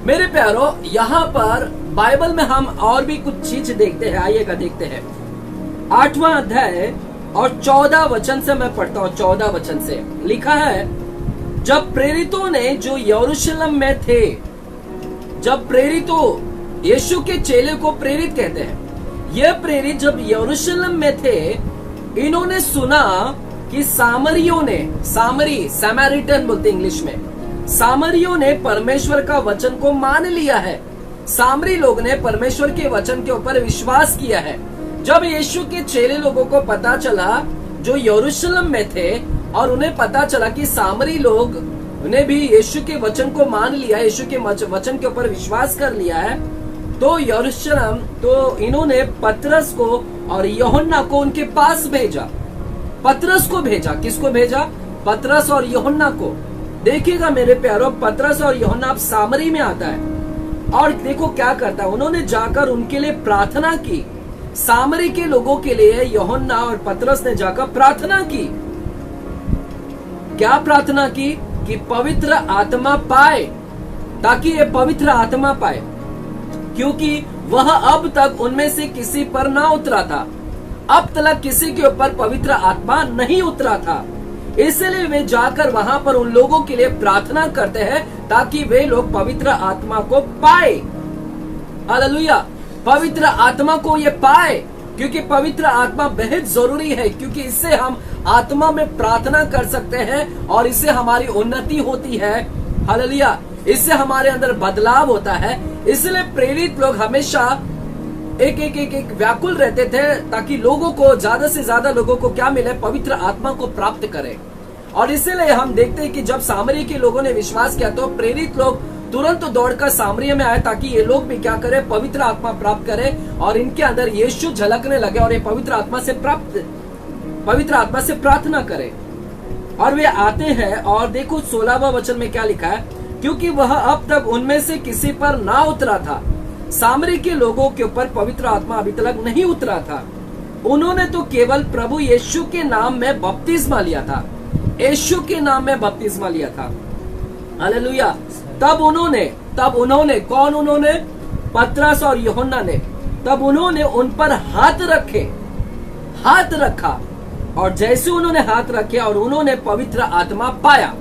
मेरे प्यारों, यहाँ पर बाइबल में हम और भी कुछ चीज देखते हैं। आइएगा देखते हैं 8वां अध्याय और 14 वचन से मैं पढ़ता हूँ। 14 वचन से लिखा है, जब प्रेरितों ने जो यरूशलेम में थे, जब प्रेरितों यीशु के चेले को प्रेरित कहते हैं, ये प्रेरित जब यरूशलेम में थे, इन्होंने सुना कि सामरियों ने, सैमारिटन बोलते इंग्लिश में, सामरियों ने परमेश्वर का वचन को मान लिया है। सामरी लोग ने परमेश्वर के वचन के ऊपर विश्वास किया है। जब यीशु के चेले लोगों को पता चला जो यरूशलेम में थे और उन्हें पता चला कि सामरी लोग ने भी यीशु के वचन को मान लिया, यीशु के वचन के ऊपर विश्वास कर लिया है, तो यरूशलेम तो इन्होंने पतरस को और यूहन्ना को उनके पास भेजा। पतरस को भेजा, किसको भेजा? पतरस और यूहन्ना को। देखिएगा मेरे प्यारों, पतरस और यूहन्ना अब सामरी में आता है और देखो क्या करता है। उन्होंने जाकर उनके लिए प्रार्थना की। सामरी के लोगों के लिए यूहन्ना और पतरस ने जाकर प्रार्थना की। क्या प्रार्थना की? कि पवित्र आत्मा पाए, ताकि ये पवित्र आत्मा पाए, क्योंकि वह अब तक उनमें से किसी पर ना उतरा था। अब तक किसी के ऊपर पवित्र आत्मा नहीं उतरा था। इसलिए वे जाकर वहां पर उन लोगों के लिए प्रार्थना करते हैं ताकि वे लोग पवित्र आत्मा को पाए। हालेलुया, पवित्र आत्मा को ये पाए, क्योंकि पवित्र आत्मा बेहद जरूरी है, क्योंकि इससे हम आत्मा में प्रार्थना कर सकते हैं और इससे हमारी उन्नति होती है। हालेलुया, इससे हमारे अंदर बदलाव होता है। इसलिए प्रेरित लोग हमेशा एक व्याकुल रहते थे ताकि लोगों को, ज्यादा से ज्यादा लोगों को क्या मिले? पवित्र आत्मा को प्राप्त करें। और इसीलिए हम देखते हैं कि जब सामरी के लोगों ने विश्वास किया तो प्रेरित लोग तुरंत दौड़कर सामरिया में आए ताकि ये लोग भी क्या करें? पवित्र आत्मा प्राप्त करें और इनके अंदर यीशु झलकने लगे और ये पवित्र आत्मा से प्रार्थना करें। और वे आते हैं और देखो 16वां वचन में क्या लिखा है, क्योंकि वह अब तक उनमें से किसी पर ना उतरा था। सामरी के लोगों के ऊपर पवित्र आत्मा अभी तक नहीं उतरा था। उन्होंने तो केवल प्रभु यीशु के नाम में बपतिस्मा लिया था। यीशु के नाम में बपतिस्मा लिया था। हालेलुया। तब उन्होंने कौन? उन्होंने पतरस और यूहन्ना ने, तब उन्होंने उन पर हाथ रखा और जैसे उन्होंने हाथ रखे और उन्होंने पवित्र आत्मा पाया।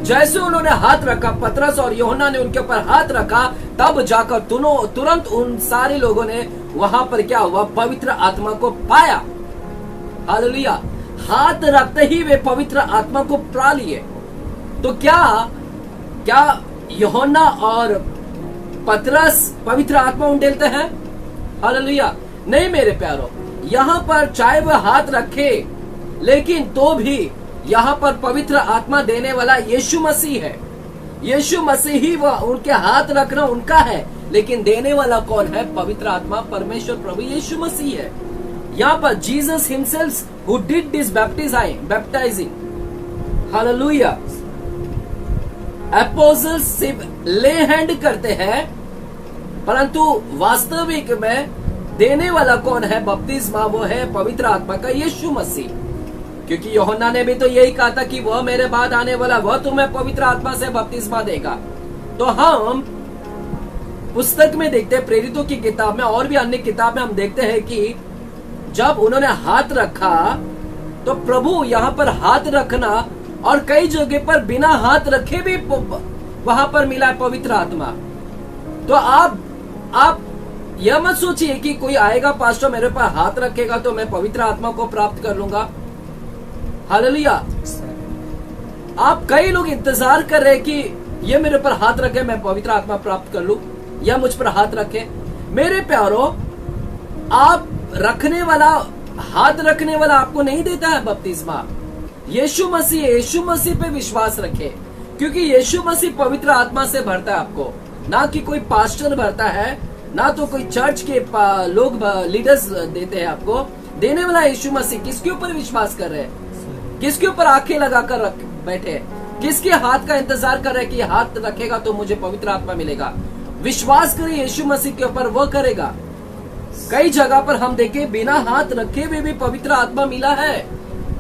जैसे उन्होंने हाथ रखा, पतरस और यूहन्ना ने उनके ऊपर हाथ रखा, तब जाकर तुरंत उन सारे लोगों ने वहां पर क्या हुआ? पवित्र आत्मा को पाया। हालेलुया। हाथ रखते ही वे पवित्र आत्मा को पा लिए। तो क्या यूहन्ना और पतरस पवित्र आत्मा उंडेलते हैं? हालेलुया, नहीं मेरे प्यारों। यहाँ पर चाहे वह हाथ रखे, लेकिन तो भी यहाँ पर पवित्र आत्मा देने वाला यीशु मसीह है। यीशु मसीह ही वह, उनके हाथ रखना उनका है, लेकिन देने वाला कौन है? पवित्र आत्मा, परमेश्वर प्रभु यीशु मसीह है। यहाँ पर Jesus himself who did this baptizing. Hallelujah. Apostles सिर्फ ले हैंड करते हैं, परंतु वास्तविक में देने वाला कौन है? बपतिस्मा वो है पवित्र आत्मा का यीशु मसीह। क्योंकि यूहन्ना ने भी तो यही कहा था कि वह मेरे बाद आने वाला, वह तुम्हें पवित्र आत्मा से बपतिस्मा देगा। तो हम पुस्तक में देखते हैं, प्रेरितों की किताब में और भी अन्य किताब में हम देखते हैं कि जब उन्होंने हाथ रखा तो प्रभु यहाँ पर हाथ रखना, और कई जगह पर बिना हाथ रखे भी वहां पर मिला पवित्र आत्मा। तो आप यह मत सोचिए कि कोई आएगा पास्टर मेरे पर हाथ रखेगा तो मैं पवित्र आत्मा को प्राप्त कर लूंगा। हालेलुया। आप कई लोग इंतजार कर रहे हैं कि ये मेरे पर हाथ रखे मैं पवित्र आत्मा प्राप्त कर लूं, या मुझ पर हाथ रखे। मेरे प्यारो, आप रखने वाला, हाथ रखने वाला आपको नहीं देता है बपतिस्मा। यीशु मसीह पे विश्वास रखे, क्योंकि यीशु मसीह पवित्र आत्मा से भरता है आपको, ना कि कोई पास्टर भरता है, ना तो कोई चर्च के लोग लीडर्स देते हैं आपको। देने वाला यीशु मसीह। किसके ऊपर विश्वास कर रहे हैं? किसके ऊपर आंखें लगाकर बैठे? किसके हाथ का इंतजार कर रहे हैं कि हाथ रखेगा तो मुझे पवित्र आत्मा मिलेगा? विश्वास करिए यीशु मसीह के ऊपर, वो करेगा। कई जगह पर हम देखें बिना हाथ रखे हुए भी पवित्र आत्मा मिला है।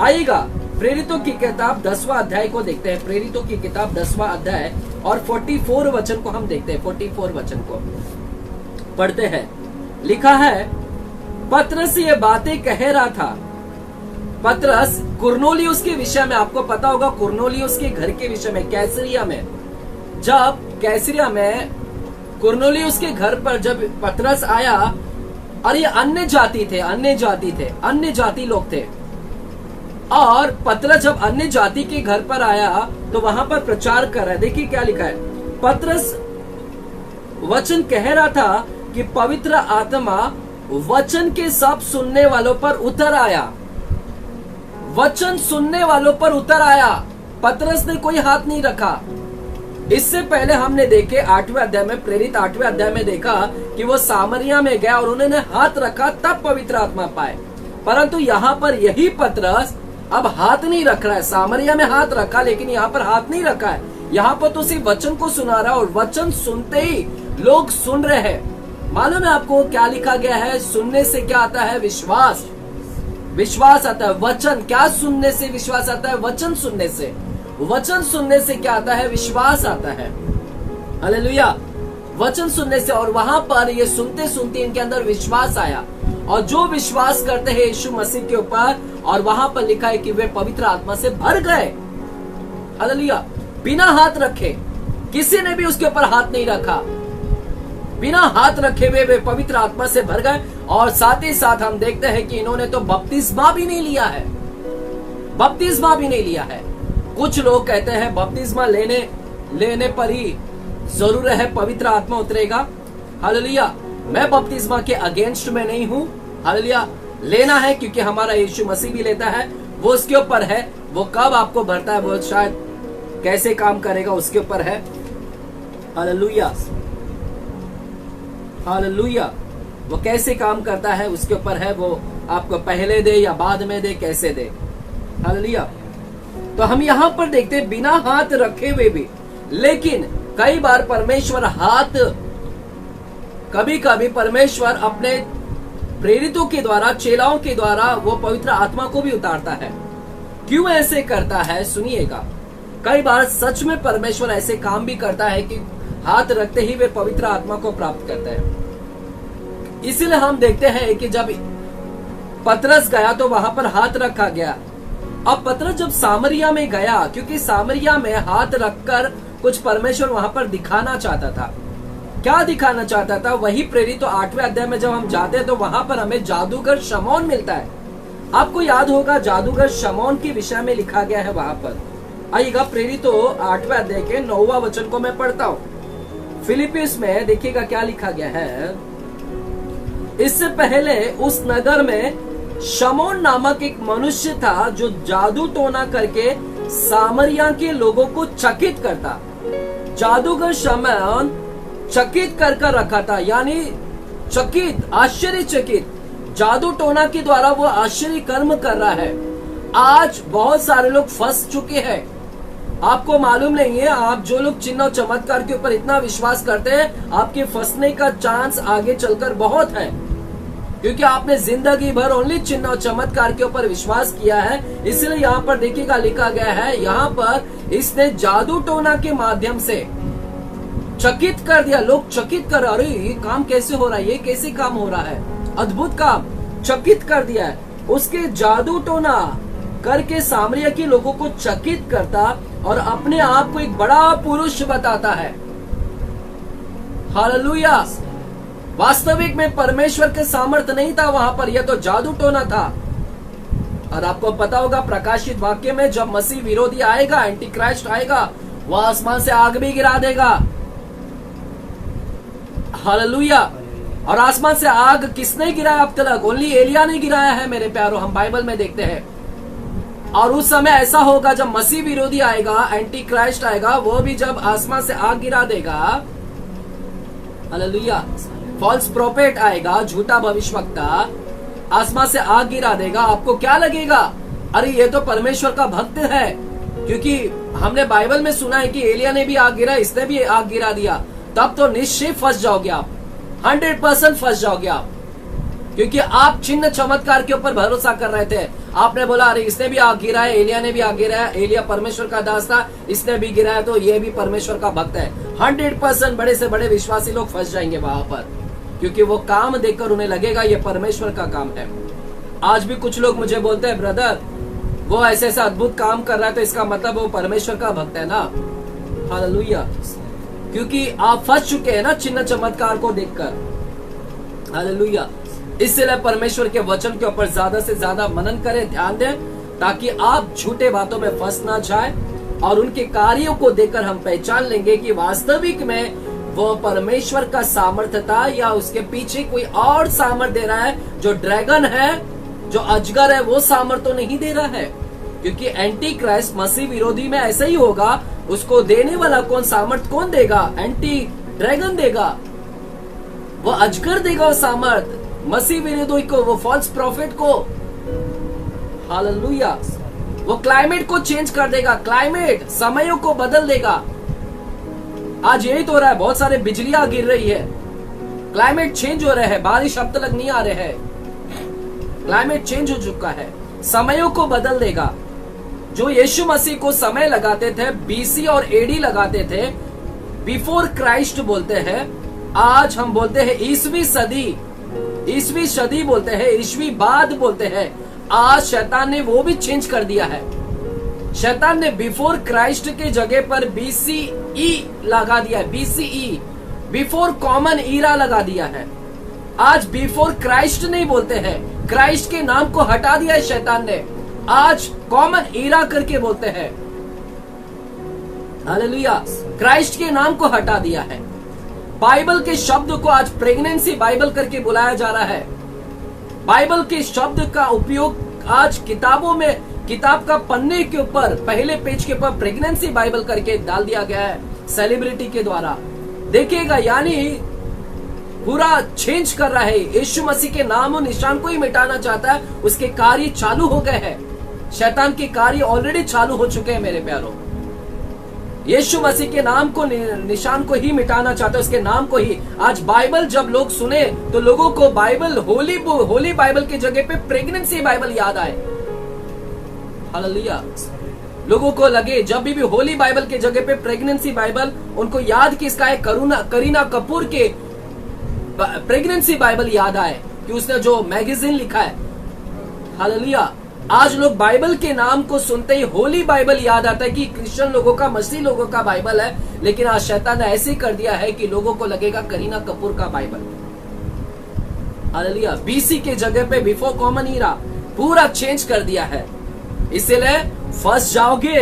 आइएगा प्रेरितों की किताब 10वां अध्याय को देखते हैं। प्रेरितों की किताब 10वां अध्याय और 44 वचन को हम देखते हैं। 44 वचन को पढ़ते हैं। लिखा है, पतरस ये बातें कह रहा था। पतरस कुरनेलियुस के विषय में, आपको पता होगा कुरनेलियुस के घर के विषय में, कैसरिया में, जब कैसरिया में कुरनेलियुस के घर पर जब पतरस आया, और ये अन्य जाति लोग थे, और पतरस जब अन्य जाति के घर पर आया तो वहां पर प्रचार कर रहा है। देखिए क्या लिखा है। पतरस वचन कह रहा था कि पवित्र आत्मा वचन के सब सुनने वालों पर उतर आया। वचन सुनने वालों पर उतर आया। पतरस ने कोई हाथ नहीं रखा। इससे पहले हमने देखे 8वें अध्याय में, प्रेरित 8वें अध्याय में देखा कि वो सामरिया में गया और उन्होंने हाथ रखा, तब पवित्र आत्मा पाए। परंतु यहाँ पर यही पतरस अब हाथ नहीं रख रहा है। सामरिया में हाथ रखा, लेकिन यहाँ पर हाथ नहीं रखा है। यहाँ पर तो सिर्फ वचन को सुना रहा है, और वचन सुनते ही लोग सुन रहे हैं। मालूम है आपको क्या लिखा गया है? सुनने से क्या आता है? विश्वास। विश्वास आता है। वचन क्या? सुनने से विश्वास आता है। वचन सुनने से, वचन सुनने से क्या आता है? विश्वास आता है। हालेलुया। वचन सुनने से, और वहां पर ये सुनते सुनते इनके अंदर विश्वास आया, और जो विश्वास करते हैं यीशु मसीह के ऊपर, और वहां पर लिखा है कि वे पवित्र आत्मा से भर गए। हालेलुया। बिना हाथ रखे, किसी ने भी उसके ऊपर हाथ नहीं रखा, बिना हाथ रखे हुए वे पवित्र आत्मा से भर गए। और साथ ही साथ हम देखते हैं कि इन्होंने तो बपतिस्मा भी नहीं लिया है। बपतिस्मा भी नहीं लिया है। कुछ लोग कहते हैं बपतिस्मा लेने पर ही जरूर है पवित्र आत्मा उतरेगा। हालेलुया। मैं बपतिस्मा के अगेंस्ट में नहीं हूं। हालेलुया। लेना है, क्योंकि हमारा यीशु मसीह भी लेता है। वो उसके ऊपर है, वो कब आपको भरता है, वो शायद कैसे काम करेगा उसके ऊपर है। हालेलुया। हालेलुया। वो कैसे काम करता है उसके ऊपर है। वो आपको पहले दे या बाद में दे, कैसे दे। हालेलुया। तो हम यहाँ पर देखते हैं बिना हाथ रखे हुए भी, लेकिन कई बार परमेश्वर कभी कभी परमेश्वर अपने प्रेरितों के द्वारा, चेलाओं के द्वारा वो पवित्र आत्मा को भी उतारता है। क्यों ऐसे करता है? सुनिएगा। कई बार सच में परमेश्वर ऐसे काम भी करता है कि हाथ रखते ही वे पवित्र आत्मा को प्राप्त करते हैं। इसलिए हम देखते हैं कि जब पतरस गया तो वहां पर हाथ रखा गया। अब पतरस जब सामरिया में गया, क्योंकि सामरिया में हाथ रखकर कुछ परमेश्वर वहां पर दिखाना चाहता था। क्या दिखाना चाहता था? वही प्रेरित 8वें अध्याय में जब हम जाते हैं तो वहां पर हमें जादूगर शमौन मिलता है। आपको याद होगा जादूगर शमौन के विषय में लिखा गया है वहां पर। आइएगा प्रेरित 8वें अध्याय के 9वां वचन को मैं पढ़ता हूँ। फिलिपियंस में देखिएगा क्या लिखा गया है। इससे पहले उस नगर में शमौन नामक एक मनुष्य था जो जादू टोना करके सामरिया के लोगों को चकित करता। जादूगर शमौन चकित कर रखा था, यानी चकित, आश्चर्यचकित, जादू टोना के द्वारा वो आश्चर्य कर्म कर रहा है। आज बहुत सारे लोग फंस चुके हैं। आपको मालूम नहीं है, आप जो लोग चिन्ह और चमत्कार के ऊपर इतना विश्वास करते हैं, आपके फंसने का चांस आगे चलकर बहुत है, क्योंकि आपने जिंदगी भर ओनली चिन्ह और चमत्कार के ऊपर विश्वास किया है। इसलिए यहाँ पर देखिएगा लिखा गया है, यहाँ पर इसने जादू टोना के माध्यम से चकित कर दिया। लोग चकित कर, अरे ये काम कैसे हो रहा है, ये कैसे काम हो रहा है, अद्भुत काम, चकित कर दिया है। उसके जादू टोना करके सामरिया के लोगों को चकित करता और अपने आप को एक बड़ा पुरुष बताता है। हालेलुया। वास्तविक में परमेश्वर के सामर्थ्य नहीं था वहां पर, यह तो जादू टोना था। और आपको पता होगा प्रकाशित वाक्य में जब मसीह विरोधी आएगा, एंटी क्राइस्ट आएगा, वह आसमान से आग भी गिरा देगा। हालेलुया। और आसमान से आग किसने गिराया अब तक? ओनली एलिया ने गिराया है मेरे प्यारो, हम बाइबल में देखते हैं। और उस समय ऐसा होगा जब मसीह विरोधी आएगा, एंटी क्राइस्ट आएगा, वो भी जब आसमान से आग गिरा देगा। हालेलुया। फॉल्स प्रोफेट आएगा, झूठा भविष्यवक्ता आसमान से आग गिरा देगा। आपको क्या लगेगा? अरे ये तो परमेश्वर का भक्त है, क्योंकि हमने बाइबल में सुना है कि एलिया ने भी आग गिरा, इसने भी आग गिरा दिया। तब तो निश्चय फंस जाओगे आप, 100% फंस जाओगे आप, क्योंकि आप चिन्ह चमत्कार के ऊपर भरोसा कर रहे थे। आपने बोला अरे इसने भी आग गिराया, एलिया ने भी आग गिराया, एलिया परमेश्वर का दास था, इसने भी गिराया, तो ये भी परमेश्वर का भक्त है। 100% बड़े से बड़े विश्वासी लोग फंस जाएंगे वहां पर, क्योंकि वो काम देखकर उन्हें लगेगा ये परमेश्वर का काम है। आज भी कुछ लोग मुझे बोलते हैं ब्रदर वो ऐसे ऐसा अद्भुत काम कर रहा है तो इसका मतलब वो परमेश्वर का भक्त है ना। हालेलुया। क्योंकि आप फंस चुके हैं ना चिन्ह चमत्कार को देखकर। हालेलुया। इसलिए परमेश्वर के वचन के ऊपर ज्यादा से ज्यादा मनन करें, ध्यान दें, ताकि आप झूठे बातों में फंस ना जाए। और उनके कार्यों को देखकर हम पहचान लेंगे कि वास्तविक में वो परमेश्वर का सामर्थ्य था या उसके पीछे कोई और सामर्थ दे रहा है। जो ड्रैगन है, जो अजगर है, वो सामर्थ तो नहीं दे रहा है, क्योंकि एंटी क्राइस्ट मसीह विरोधी में ऐसा ही होगा। उसको देने वाला कौन, सामर्थ कौन देगा? एंटी ड्रैगन देगा, वो अजगर देगा वो सामर्थ मसीह विरोधी को, वो फॉल्स प्रॉफिट को। हालेलुया। वो क्लाइमेट को चेंज कर देगा, क्लाइमेट समयों को बदल देगा। आज यही तो हो रहा है, बहुत सारे बिजलियां गिर रही है, क्लाइमेट चेंज हो रहा है, बारिश अब तक नहीं आ रहे हैं, क्लाइमेट चेंज हो चुका है, समयों को बदल देगा। जो यीशु मसीह को समय लगाते थे, बीसी और एडी लगाते थे, बिफोर क्राइस्ट बोलते हैं, आज हम बोलते हैं ईसवी सदी बोलते हैं, ईसवी बाद बोलते हैं। आज शैतान ने वो भी चेंज कर दिया है। शैतान ने बिफोर क्राइस्ट के जगह पर BCE लगा दिया है, BCE, बिफोर कॉमन ईरा लगा दिया है। आज बिफोर क्राइस्ट नहीं बोलते हैं, क्राइस्ट के नाम को हटा दिया है शैतान ने, आज कॉमन ईरा करके बोलते हैं। हालेलुया। क्राइस्ट के नाम को हटा दिया है। बाइबल के शब्द को आज प्रेगनेंसी बाइबल करके बुलाया जा रहा है। बाइबल के शब्द का उपयोग आज किताबों में, किताब का पन्ने के ऊपर, पहले पेज के ऊपर प्रेगनेंसी बाइबल करके डाल दिया गया है सेलिब्रिटी के द्वारा। देखिएगा, यानी पूरा चेंज कर रहा है। यीशु मसीह के नाम और निशान को ही मिटाना चाहता है। उसके कार्य चालू हो गए हैं, शैतान के कार्य ऑलरेडी चालू हो चुके हैं मेरे प्यारों। यीशु मसीह के नाम को, निशान को ही मिटाना चाहता है, उसके नाम को ही। आज बाइबल जब लोग सुने तो लोगों को बाइबल, होली बाइबल की जगह पे प्रेगनेंसी बाइबल याद आए। हालेलुया। लोगों को लगे जब भी होली बाइबल के जगह पे प्रेगनेंसी बाइबल, उनको याद किसका है? करीना कपूर के प्रेगनेंसी बाइबल याद आए कि उसने जो मैगजीन लिखा है। हालेलुया। आज लोग बाइबल के नाम को सुनते ही होली बाइबल याद आता है कि क्रिश्चियन लोगों का, मसीह लोगों का बाइबल है। लेकिन आज शैतान ने ऐसे कर दिया है कि लोगों को लगेगा करीना कपूर का बाइबल। हालेलुया। BC के जगह पे बिफोर कॉमन ईरा पूरा चेंज कर दिया है। इसलिए फंस जाओगे।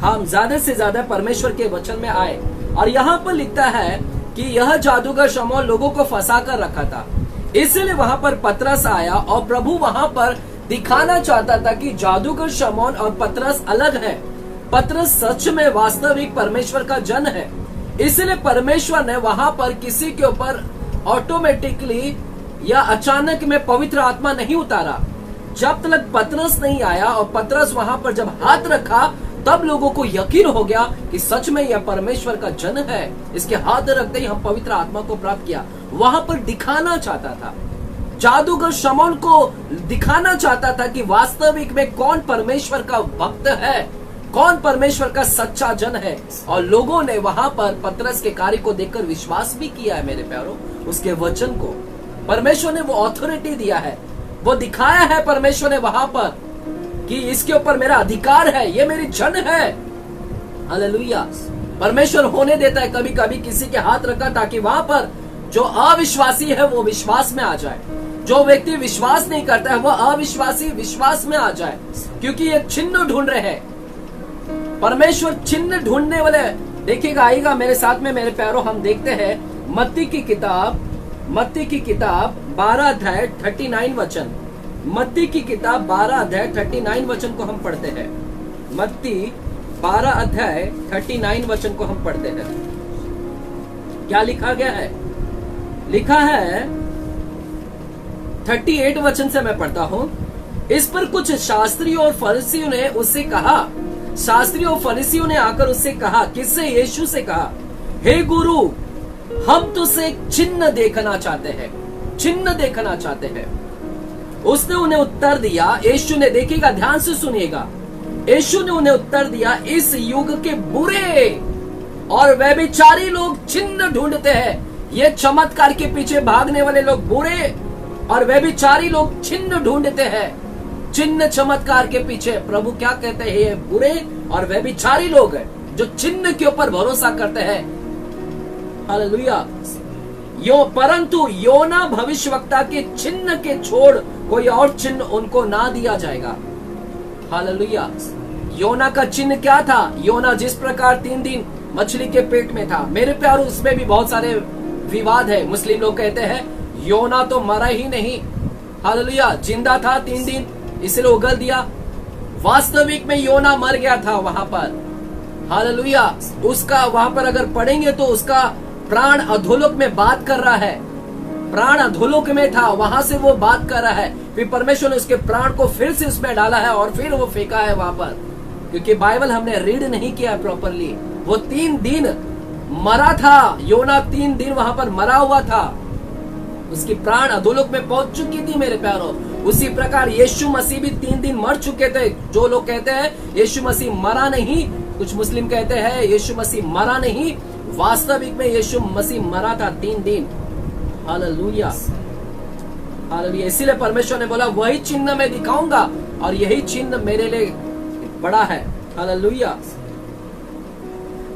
हम ज्यादा से ज्यादा परमेश्वर के वचन में आए। और यहाँ पर लिखता है कि यह जादूगर शमौन लोगों को फंसा कर रखा था, इसलिए वहां पर पतरस आया और प्रभु वहां पर दिखाना चाहता था कि जादूगर शमौन और पतरस अलग है। पतरस सच में वास्तविक परमेश्वर का जन है। इसलिए परमेश्वर ने वहां पर किसी के ऊपर ऑटोमेटिकली या अचानक में पवित्र आत्मा नहीं उतारा। जब तक पतरस नहीं आया और पतरस वहां पर जब हाथ रखा, तब लोगों को यकीन हो गया कि सच में यह परमेश्वर का जन है। इसके हाथ रखते ही हम पवित्र आत्मा को प्राप्त किया। वहां पर दिखाना चाहता था, जादूगर शमौन को दिखाना चाहता था कि वास्तविक में कौन परमेश्वर का भक्त है, कौन परमेश्वर का सच्चा जन है। और लोगों ने वहां पर पतरस के कार्य को देखकर विश्वास भी किया है मेरे प्यारों। उसके वचन को परमेश्वर ने वो ऑथोरिटी दिया है, वो दिखाया है परमेश्वर ने वहां पर कि इसके ऊपर मेरा अधिकार है, ये मेरी जन है। हालेलुया। परमेश्वर होने देता है कभी कभी किसी के हाथ रखा ताकि वहां पर जो अविश्वासी है वो विश्वास में आ जाए, जो व्यक्ति विश्वास नहीं करता है वो अविश्वासी विश्वास में आ जाए, क्योंकि ये चिन्ह ढूंढ रहे हैं। परमेश्वर चिन्ह ढूंढने वाले, देखिएगा, आएगा मेरे साथ में मेरे प्यारों। हम देखते हैं मत्ती की किताब 12 अध्याय 39 वचन। मत्ती की किताब 12 अध्याय 39 वचन को हम पढ़ते हैं। मत्ती 12 अध्याय 39 वचन को हम पढ़ते हैं। क्या लिखा गया है? लिखा है 38 वचन से मैं पढ़ता हूं। इस पर कुछ शास्त्रियों और फरीसियों ने उससे कहा, शास्त्रियों और फरीसियों ने आकर उससे कहा, किससे? यीशु से कहा, हे गुरु, हम तुझसे एक चिन्ह देखना चाहते हैं, चिन्ह देखना चाहते हैं। उसने उन्हें उत्तर दिया, यीशु ने, देखिएगा, ध्यान से सुनिएगा, यीशु ने उन्हें उत्तर दिया, इस युग के बुरे और व्यभिचारी लोग चिन्ह ढूंढते हैं। ये चमत्कार के पीछे भागने वाले लोग बुरे और व्यभिचारी लोग चिन्ह ढूंढते हैं। चिन्ह चमत्कार के पीछे प्रभु क्या कहते हैं? ये बुरे और व्यभिचारी लोग हैं जो चिन्ह के ऊपर भरोसा करते हैं। हालेलुया। परंतु योना भविष्यवक्ता के चिन्ह के छोड़ कोई और चिन्ह उनको ना दिया जाएगा। हालेलुया। योना का चिन्ह क्या था? योना जिस प्रकार 3 दिन मछली के पेट में था, मेरे प्यारों, उसमें भी बहुत सारे विवाद है। मुस्लिम लोग कहते हैं योना तो मरा ही नहीं, हालेलुया, जिंदा था 3 दिन इसलिए उगल दिया। वास्तविक में योना मर गया था वहां पर, हालेलुया। उसका वहां पर अगर पढ़ेंगे तो उसका प्राण अधोलोक में बात कर रहा है, प्राण अधोलोक में था, वहां से वो बात कर रहा है। फिर परमेश्वर ने उसके प्राण को फिर से उसमें डाला है और फिर वो फेंका है वहां पर, क्योंकि बाइबल हमने रीड नहीं किया प्रॉपरली। वो 3 दिन मरा था, योना 3 दिन वहां पर मरा हुआ था, उसकी प्राण अधोलोक में पहुंच चुकी थी मेरे प्यारों। उसी प्रकार यीशु मसीह भी 3 दिन मर चुके थे। जो लोग कहते हैं यीशु मसीह मरा नहीं, कुछ मुस्लिम कहते हैं यीशु मसीह मरा नहीं, वास्तविक में यीशु मसीह मरा था 3 दिन। Hallelujah, hallelujah. इसीलिए परमेश्वर ने बोला वही चिन्ह मैं दिखाऊंगा और यही चिन्ह मेरे लिए बड़ा है। हालेलुया।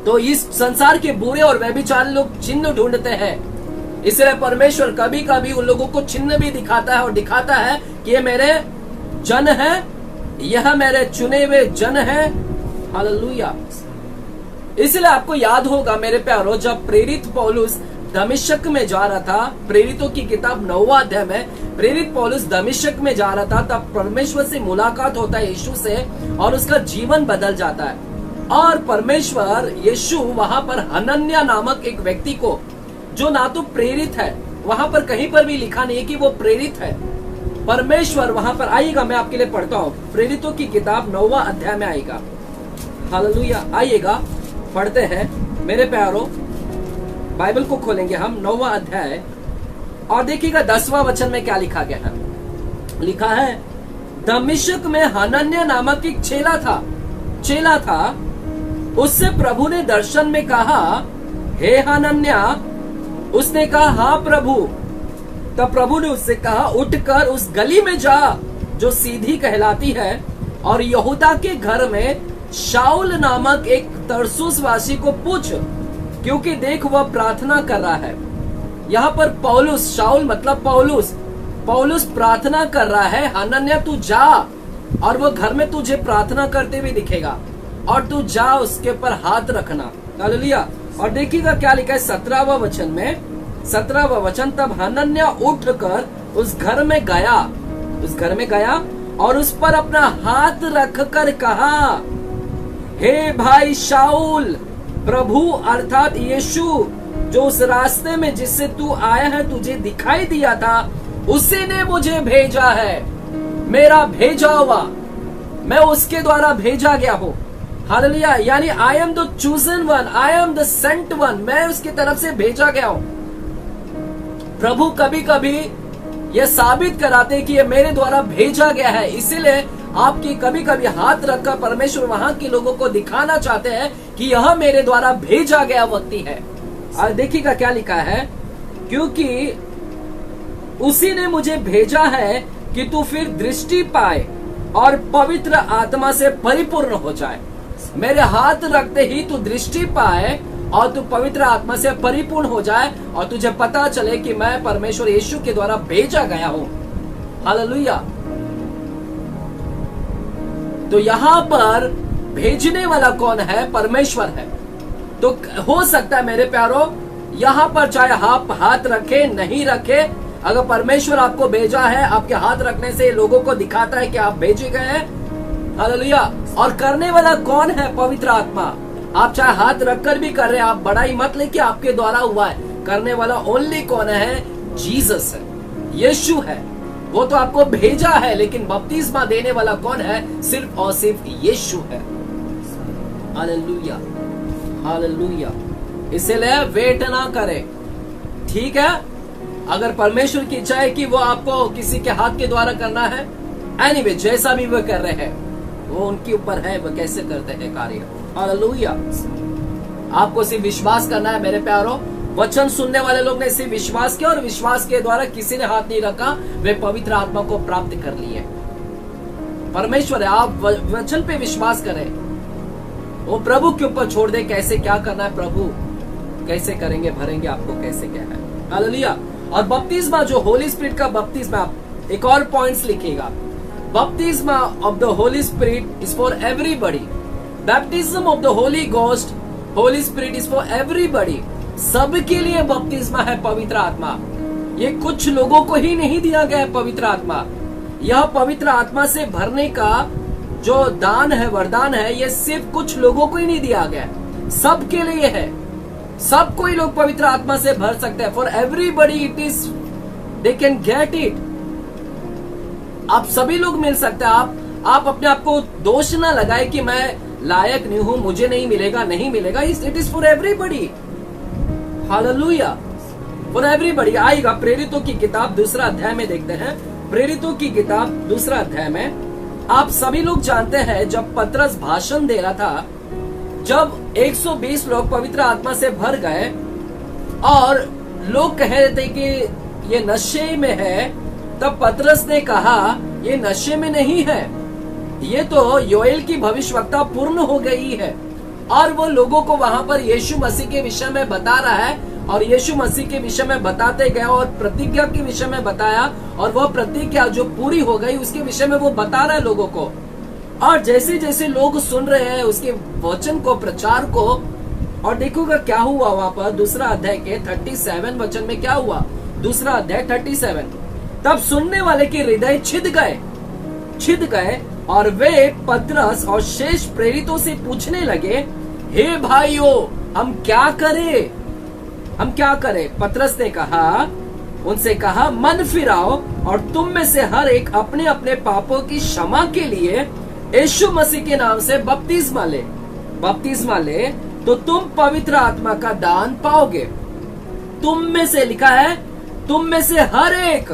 तो इस संसार के बुरे और व्यभिचारी लोग चिन्ह ढूंढते हैं, इसलिए परमेश्वर कभी कभी उन लोगों को चिन्ह भी दिखाता है और दिखाता है कि ये मेरे जन है, यह मेरे चुने हुए जन है। हालेलुया। इसलिए आपको याद होगा मेरे प्यारों, जब प्रेरित पौलुस दमिश्क में जा रहा था, प्रेरितों की किताब 9वां अध्याय में प्रेरित पौलुस दमिश्क में जा रहा था, तब परमेश्वर से मुलाकात होता है यीशु से और उसका जीवन बदल जाता है। और परमेश्वर यीशु वहां पर हनन्या नामक एक व्यक्ति को, जो ना तो प्रेरित है, वहां पर कहीं पर भी लिखा नहीं है कि वो प्रेरित है, परमेश्वर वहां पर आएगा। मैं आपके लिए पढ़ता हूँ, प्रेरितों की किताब 9वां अध्याय में आएगा। हालेलुया। आइएगा, पढ़ते हैं मेरे प्यारों, बाइबल को खोलेंगे हम 9वां अध्याय और देखिएगा 10वां वचन में क्या लिखा गया है। लिखा है, दमिश्क में हनन्या नामक एक चेला था। उससे प्रभु ने दर्शन में कहा, हे हनन्या। उसने कहा, हाँ प्रभु। तब प्रभु ने उससे कहा, उठकर उस गली में जा जो सीधी कहलाती है और यहूदा के घर में शाऊल नामक एक तरसुस वासी को पूछ, क्योंकि देख वह प्रार्थना कर रहा है। यहाँ पर पौलुस, शाऊल मतलब पौलुस प्रार्थना कर रहा है। हनन्या तू जा और वो घर में तुझे प्रार्थना करते हुए दिखेगा और तू जा उसके ऊपर हाथ रखना। हालेलुया। और देखिएगा क्या लिखा है 17वां वचन में, 17वां वचन, तब हनन्या उठकर उस घर में गया और उस पर अपना हाथ रखकर कहा, हे भाई शाऊल, प्रभु अर्थात यीशु जो उस रास्ते में जिससे तू आया है तुझे दिखाई दिया था, उसी ने मुझे भेजा है। मेरा भेजा हुआ, मैं उसके द्वारा भेजा गया हूँ। हालेलुया। यानी I am the chosen one, I am the sent one, मैं उसकी तरफ से भेजा गया हूँ। प्रभु कभी कभी ये साबित कराते कि ये मेरे द्वारा भेजा गया है, इसीलिए आपकी कभी कभी हाथ रखकर परमेश्वर वहां के लोगों को दिखाना चाहते हैं कि यह मेरे द्वारा भेजा गया व्यक्ति है। और देखिएगा क्या लिखा है, क्योंकि उसी ने मुझे भेजा है कि तू फिर दृष्टि पाए और पवित्र आत्मा से परिपूर्ण हो जाए। मेरे हाथ रखते ही तू दृष्टि पाए और तू पवित्र आत्मा से परिपूर्ण हो जाए और तुझे पता चले कि मैं परमेश्वर यीशु के द्वारा भेजा गया हूं। हालेलुया। तो यहां पर भेजने वाला कौन है? परमेश्वर है। तो हो सकता है मेरे प्यारो, यहां पर चाहे आप हाथ रखे नहीं रखे, अगर परमेश्वर आपको भेजा है, आपके हाथ रखने से लोगों को दिखाता है कि आप भेजे गए हैं। हालेलुया। और करने वाला कौन है? पवित्र आत्मा। आप चाहे हाथ रखकर भी कर रहे हैं, आप बड़ाई मत लेके आपके द्वारा हुआ है। करने वाला ओनली कौन है? जीसस है, यीशु है। वो तो आपको भेजा है, लेकिन बपतिस्मा देने वाला कौन है? सिर्फ और सिर्फ यीशु है। Hallelujah, hallelujah. इसलिए वेट ना करें, ठीक है? अगर परमेश्वर की इच्छा है कि वो आपको किसी के हाथ के द्वारा करना है, एनीवे जैसा भी वो कर रहे हैं, वो उनके ऊपर है, वो कैसे करते हैं कार्य। हालेलुया। आपको सिर्फ विश्वास करना है मेरे प्यारो। वचन सुनने वाले लोग ने सिर्फ विश्वास किया और विश्वास के द्वारा किसी ने हाथ नहीं रखा, वे पवित्र आत्मा को प्राप्त कर लिए। परमेश्वर है, आप वचन पे विश्वास करें, वो प्रभु के ऊपर छोड़ दे। कैसे क्या करना है, प्रभु कैसे करेंगे, भरेंगे आपको कैसे क्या है। हालेलुया। और बपतिस्मा जो होली स्पिरिट का बपतिस्मा, एक और पॉइंट्स लिखिएगा। बपतिस्मा of the Holi spirit is for everybody. Baptism of the Holi ghost, Holi spirit is for everybody. सबके लिए बपतिस्मा है पवित्र आत्मा। ये कुछ लोगों को ही नहीं दिया गया है पवित्र आत्मा। यह पवित्र आत्मा से भरने का जो दान है, वरदान है, ये सिर्फ कुछ लोगों को ही नहीं दिया गया, सबके लिए है। सब कोई लोग पवित्र आत्मा से भर सकते हैं। For everybody it is, they can get it. आप सभी लोग मिल सकते हैं। आप अपने आप को दोष ना लगाए कि मैं लायक नहीं हूं, मुझे नहीं मिलेगा, नहीं मिलेगा। It is for everybody. Hallelujah, for everybody. आएगा प्रेरितों की किताब दूसरा अध्याय में देखते हैं। प्रेरितों की किताब दूसरा अध्याय में आप सभी लोग जानते हैं, जब पतरस भाषण दे रहा था, जब 120 लोग पवित्र आत्मा से भर गए और लोग कह रहे थे कि ये नशे में है, तब पतरस ने कहा ये नशे में नहीं है, ये तो योएल की भविष्यवक्ता पूर्ण हो गई है। और वो लोगों को वहां पर यीशु मसीह के विषय में बता रहा है, और यीशु मसीह के विषय में बताते गया और प्रतिज्ञा के विषय में बताया, और वह प्रतिज्ञा जो पूरी हो गई उसके विषय में वो बता रहा है लोगों को। और जैसे जैसे लोग सुन रहे हैं उसके वचन को, प्रचार को, और देखोगा क्या हुआ वहां पर दूसरा अध्याय के 37 वचन में क्या हुआ। दूसरा अध्याय 37, तब सुनने वाले के हृदय छिद गए और वे पतरस और शेष प्रेरितों से पूछने लगे, हे भाइयों, हम क्या करें? पतरस ने उनसे कहा, मन फिराओ और तुम में से हर एक अपने अपने पापों की क्षमा के लिए यीशु मसीह के नाम से बपतिस्मा ले तो तुम पवित्र आत्मा का दान पाओगे। तुम में से लिखा है, तुम में से हर एक,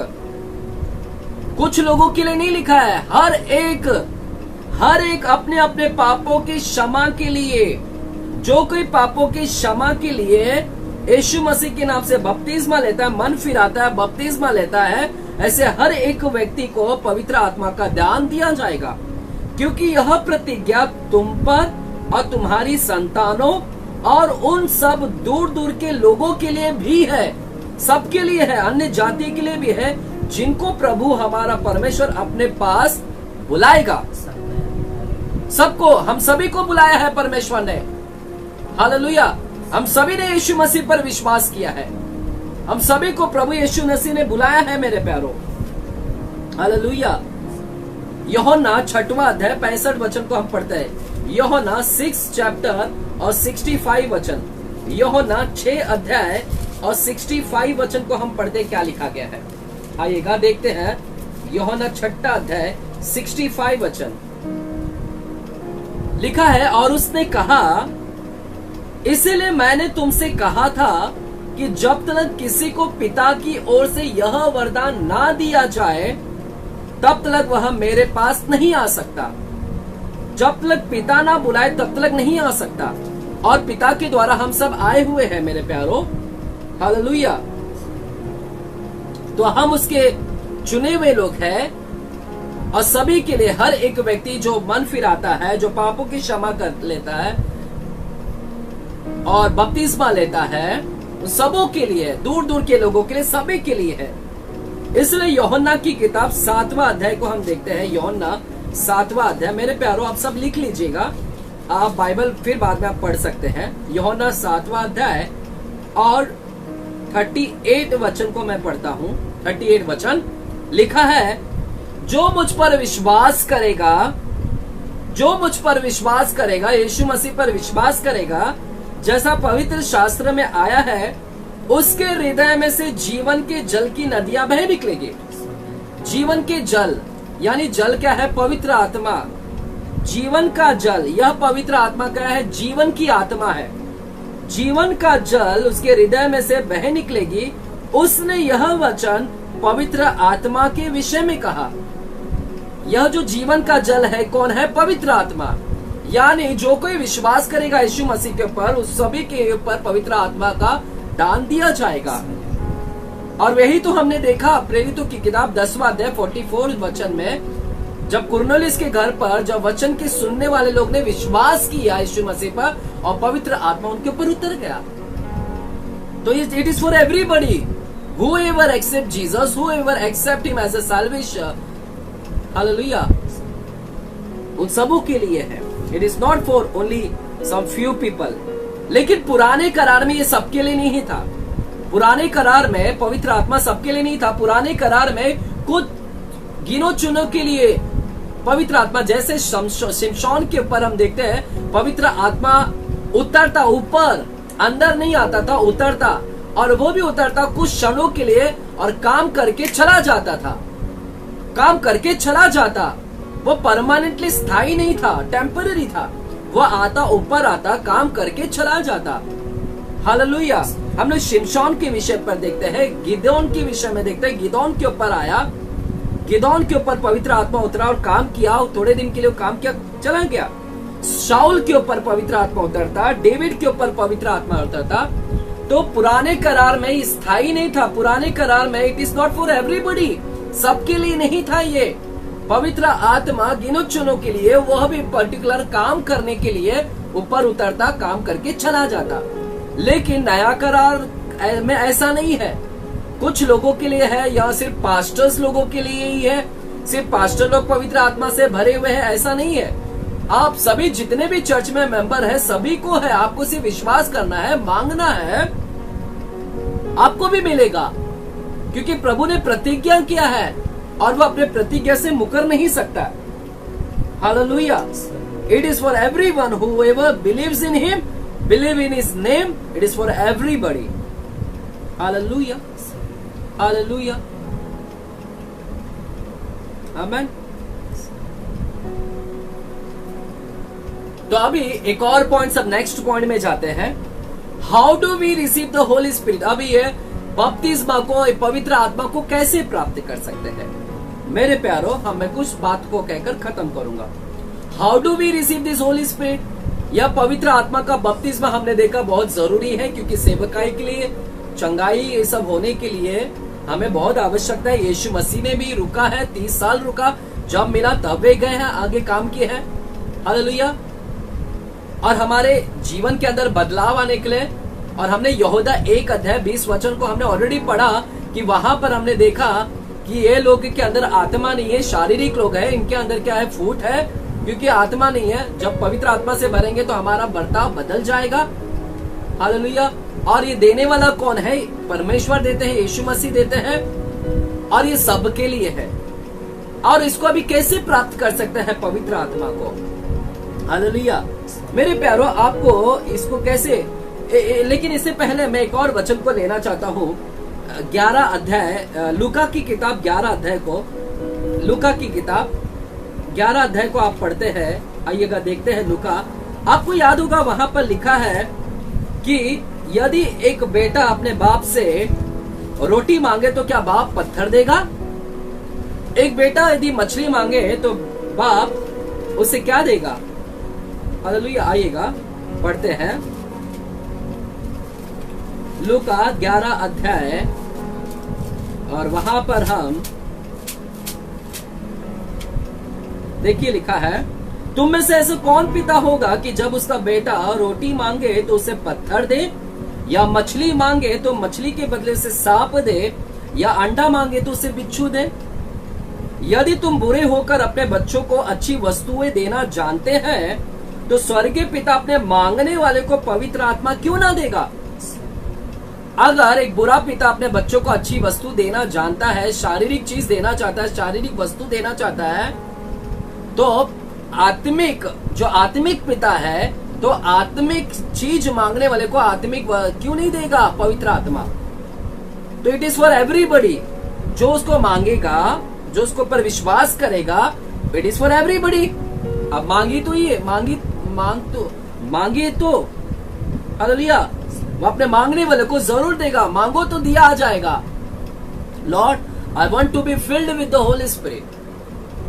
कुछ लोगों के लिए नहीं लिखा है, हर एक अपने अपने पापों की क्षमा के लिए। जो कोई पापों की क्षमा के लिए यीशु मसीह के नाम से बपतिस्मा लेता है, मन फिराता है, बपतिस्मा लेता है, ऐसे हर एक व्यक्ति को पवित्र आत्मा का दान दिया जाएगा। क्योंकि यह प्रतिज्ञा तुम पर और तुम्हारी संतानों और उन सब दूर दूर के लोगों के लिए भी है, सबके लिए है, अन्य जाति के लिए भी है, जिनको प्रभु हमारा परमेश्वर अपने पास बुलाएगा। सबको, हम सभी को बुलाया है परमेश्वर ने। हालेलुया। हम सभी ने यीशु मसीह पर विश्वास किया है, हम सभी को प्रभु यीशु मसीह ने बुलाया है मेरे प्यारो। हालेलुया। यूहन्ना 6वां अध्याय 65 वचन को हम पढ़ते हैं। यूहन्ना 6 चैप्टर और 65 वचन। यूहन्ना 6 अध्याय और 65 वचन को हम पढ़ते, क्या लिखा गया है आइएगा देखते हैं। यूहन्ना 6 अध्याय 65 वचन लिखा है, और उसने कहा, इसलिए मैंने तुमसे कहा था कि जब तक किसी को पिता की ओर से यह वरदान ना दिया जाए तब तक वह मेरे पास नहीं आ सकता। जब तक पिता ना बुलाए तब तक नहीं आ सकता। और पिता के द्वारा हम सब आए हुए हैं मेरे प्यारो। हालेलुया। तो हम उसके चुने हुए लोग हैं, और सभी के लिए हर एक व्यक्ति जो मन फिराता है, जो पापों की क्षमा कर लेता है, और बपतिस्मा लेता है, सबों के लिए, दूर दूर के लोगों के लिए, सभी के लिए है। इसलिए यूहन्ना की किताब 7वां अध्याय को हम देखते हैं। यूहन्ना 7वां अध्याय, मेरे प्यारों आप सब लिख लीजिएगा, आप बाइबल फिर बाद में आप पढ़ सकते हैं। यूहन्ना 7वां अध्याय और 38 वचन को मैं पढ़ता हूँ। 38 वचन लिखा है, जो मुझ पर विश्वास करेगा, जो मुझ पर विश्वास करेगा, यीशु मसीह पर विश्वास करेगा, जैसा पवित्र शास्त्र में आया है, उसके हृदय में से जीवन के जल की नदियां बह निकलेगी। जीवन के जल यानी जल क्या है? पवित्र आत्मा। जीवन का जल, यह पवित्र आत्मा क्या है? जीवन की आत्मा है। जीवन का जल उसके हृदय में से बह निकलेगी। उसने यह वचन पवित्र आत्मा के विषय में कहा। यह जो जीवन का जल है कौन है? पवित्र आत्मा। यानी जो कोई विश्वास करेगा यीशु मसीह के ऊपर, उस सभी के ऊपर पवित्र आत्मा का दान दिया जाएगा। और वही तो हमने देखा प्रेरितों की किताब 10वां अध्याय 44 वचन में, जब कुरनेलियुस के घर पर जब वचन के सुनने वाले लोग ने विश्वास किया यीशु मसीह पर और पवित्र आत्मा उनके ऊपर उतर गया। तो it is for everybody, whoever accept Jesus, whoever accept him as a salvation, hallelujah, उन सबों के लिए है। It is not for only some few people. लेकिन पुराने करार में ये सबके लिए नहीं था। पुराने करार में पवित्र आत्मा सबके लिए नहीं था। पुराने करार में कुछ गिनो चुनो के लिए पवित्र आत्मा, जैसे शिमशोन के ऊपर हम देखते हैं पवित्र आत्मा उतरता, ऊपर, अंदर नहीं आता था, उतरता, और वो भी उतरता कुछ क्षणों के लिए और काम करके चला जाता था। काम करके चला जाता, वो परमानेंटली स्थायी नहीं था, टेम्पररी था। वो आता, ऊपर आता, काम करके चला जाता। हालेलुया। हम लोग शिमशोन के विषय पर देखते हैं, गिदोन के विषय में देखते हैं। गिदोन के ऊपर आया, गिदोन के ऊपर पवित्र आत्मा उतरा और काम किया, थोड़े दिन के लिए काम किया, चला गया। शाऊल के ऊपर पवित्र आत्मा उतरता, डेविड के ऊपर पवित्र आत्मा उतरता। तो पुराने करार में स्थायी नहीं था। पुराने करार में it is not for everybody, सबके लिए नहीं था। ये पवित्र आत्मा गिनो चुनो के लिए, वह भी पर्टिकुलर काम करने के लिए ऊपर उतरता, काम करके चला जाता। लेकिन नया करार में ऐसा नहीं है। कुछ लोगों के लिए है, या सिर्फ पास्टर्स लोगों के लिए ही है, सिर्फ पास्टर लोग पवित्र आत्मा से भरे हुए हैं, ऐसा नहीं है। आप सभी जितने भी चर्च में मेंबर है, सभी को है। आपको सिर्फ विश्वास करना है, मांगना है, आपको भी मिलेगा। क्योंकि प्रभु ने प्रतिज्ञा किया है और वो अपने प्रतिज्ञा से मुकर नहीं सकता। Hallelujah. It is for everyone whoever believes in him, believe in his name. It is for everybody. Hallelujah, hallelujah, amen. तो अभी एक और पॉइंट, सब नेक्स्ट पॉइंट में जाते हैं। How do we receive the Holi Spirit? अभी ये बपतिस्मा को, पवित्र आत्मा को कैसे प्राप्त कर सकते हैं? मेरे प्यारो, मैं कुछ बात को कहकर खत्म करूंगा। How do we receive this Holy Spirit? यह पवित्र आत्मा का बपतिस्मा हमने देखा बहुत जरूरी है, क्योंकि सेवकाई के लिए, चंगाई ये सब होने के लिए हमें बहुत आवश्यकता है। यीशु मसीह ने भी रुका है, 30 साल रुका, जब मिला तब वे गए हैं, आगे काम किए हैं। हालेलुया। और हमारे जीवन के अंदर बदलाव आने के लिए, और हमने यहूदा 1 अध्याय 20 वचन को हमने ऑलरेडी पढ़ा कि वहां पर हमने देखा कि ये लोग के अंदर आत्मा नहीं है, शारीरिक लोग है, इनके अंदर क्या है? फूट है, क्योंकि आत्मा नहीं है। जब पवित्र आत्मा से भरेंगे तो हमारा बर्ताव बदल जाएगा। हालेलुया। और ये देने वाला कौन है? परमेश्वर देते हैं, यीशु मसीह देते हैं, और ये सबके लिए है। और इसको अभी कैसे प्राप्त कर सकते हैं पवित्र आत्मा को? हालेलुया। मेरे प्यारो, आपको इसको कैसे, लेकिन इससे पहले मैं एक और वचन को लेना चाहता हूँ। 11 अध्याय, लूका की किताब 11 अध्याय को, लूका की किताब 11 अध्याय को आप पढ़ते हैं। आइएगा, देखते हैं लूका। आपको याद होगा वहां पर लिखा है कि यदि एक बेटा अपने बाप से रोटी मांगे तो क्या बाप पत्थर देगा? एक बेटा यदि मछली मांगे तो बाप उसे क्या देगा? हालेलुया। आइएगा, पढ़ते हैं लूका 11 अध्याय, और वहां पर हम देखिए लिखा है, तुम में से ऐसा कौन पिता होगा कि जब उसका बेटा रोटी मांगे तो उसे पत्थर दे, या मछली मांगे तो मछली के बदले से सांप दे, या अंडा मांगे तो उसे बिच्छू दे? यदि तुम बुरे होकर अपने बच्चों को अच्छी वस्तुएं देना जानते हैं, तो स्वर्गीय पिता अपने मांगने वाले को पवित्र आत्मा क्यों ना देगा? अगर एक बुरा पिता अपने बच्चों को अच्छी वस्तु देना जानता है, शारीरिक चीज देना चाहता है, शारीरिक वस्तु देना चाहता है, तो आत्मिक पिता है, तो आत्मिक चीज मांगने वाले को आत्मिक क्यों नहीं देगा पवित्र आत्मा? तो इट इज फॉर एवरीबडी। जो उसको मांगेगा, जो उसको पर विश्वास करेगा, इट इज फॉर एवरीबडी। अब मांगी तो हालेलुया, वो अपने मांगने वाले को जरूर देगा। मांगो तो दिया आ जाएगा। Lord, I want to be filled with the Holi Spirit.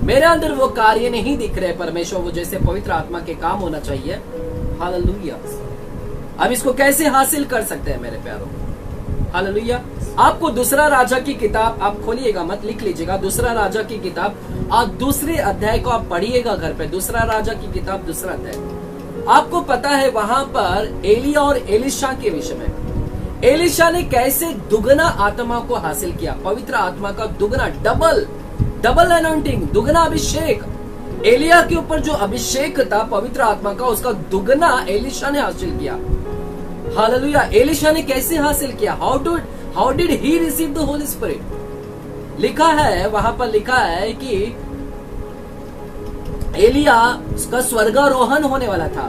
मेरे अंदर वो कार्य नहीं दिख रहे परमेश्वर, वो जैसे पवित्र आत्मा के काम होना चाहिए। हालेलुया। अब इसको कैसे हासिल कर सकते हैं मेरे प्यारों? हालेलुया। आपको दूसरा राजा की किताब, आप खोलिएगा मत, लिख लीजिएगा, दूसरा राजा की किताब, आप दूसरे अध्याय को आप पढ़िएगा घर पे। दूसरा राजा की किताब दूसरा अध्याय। आपको पता है वहां पर एलिया और एलिशा के विषय में, एलिशा ने कैसे दुगना आत्मा को हासिल किया, पवित्र आत्मा का दुगना, डबल अनॉइंटिंग, दुगना अभिषेक। एलिया के ऊपर जो अभिषेक था पवित्र आत्मा का, उसका दुगना एलिशा ने हासिल किया। हालेलुया। एलिशा ने कैसे हासिल किया? How did he receive the Holi spirit? लिखा है, वहां पर लिखा है कि एलिया का स्वर्गारोहण होने वाला था,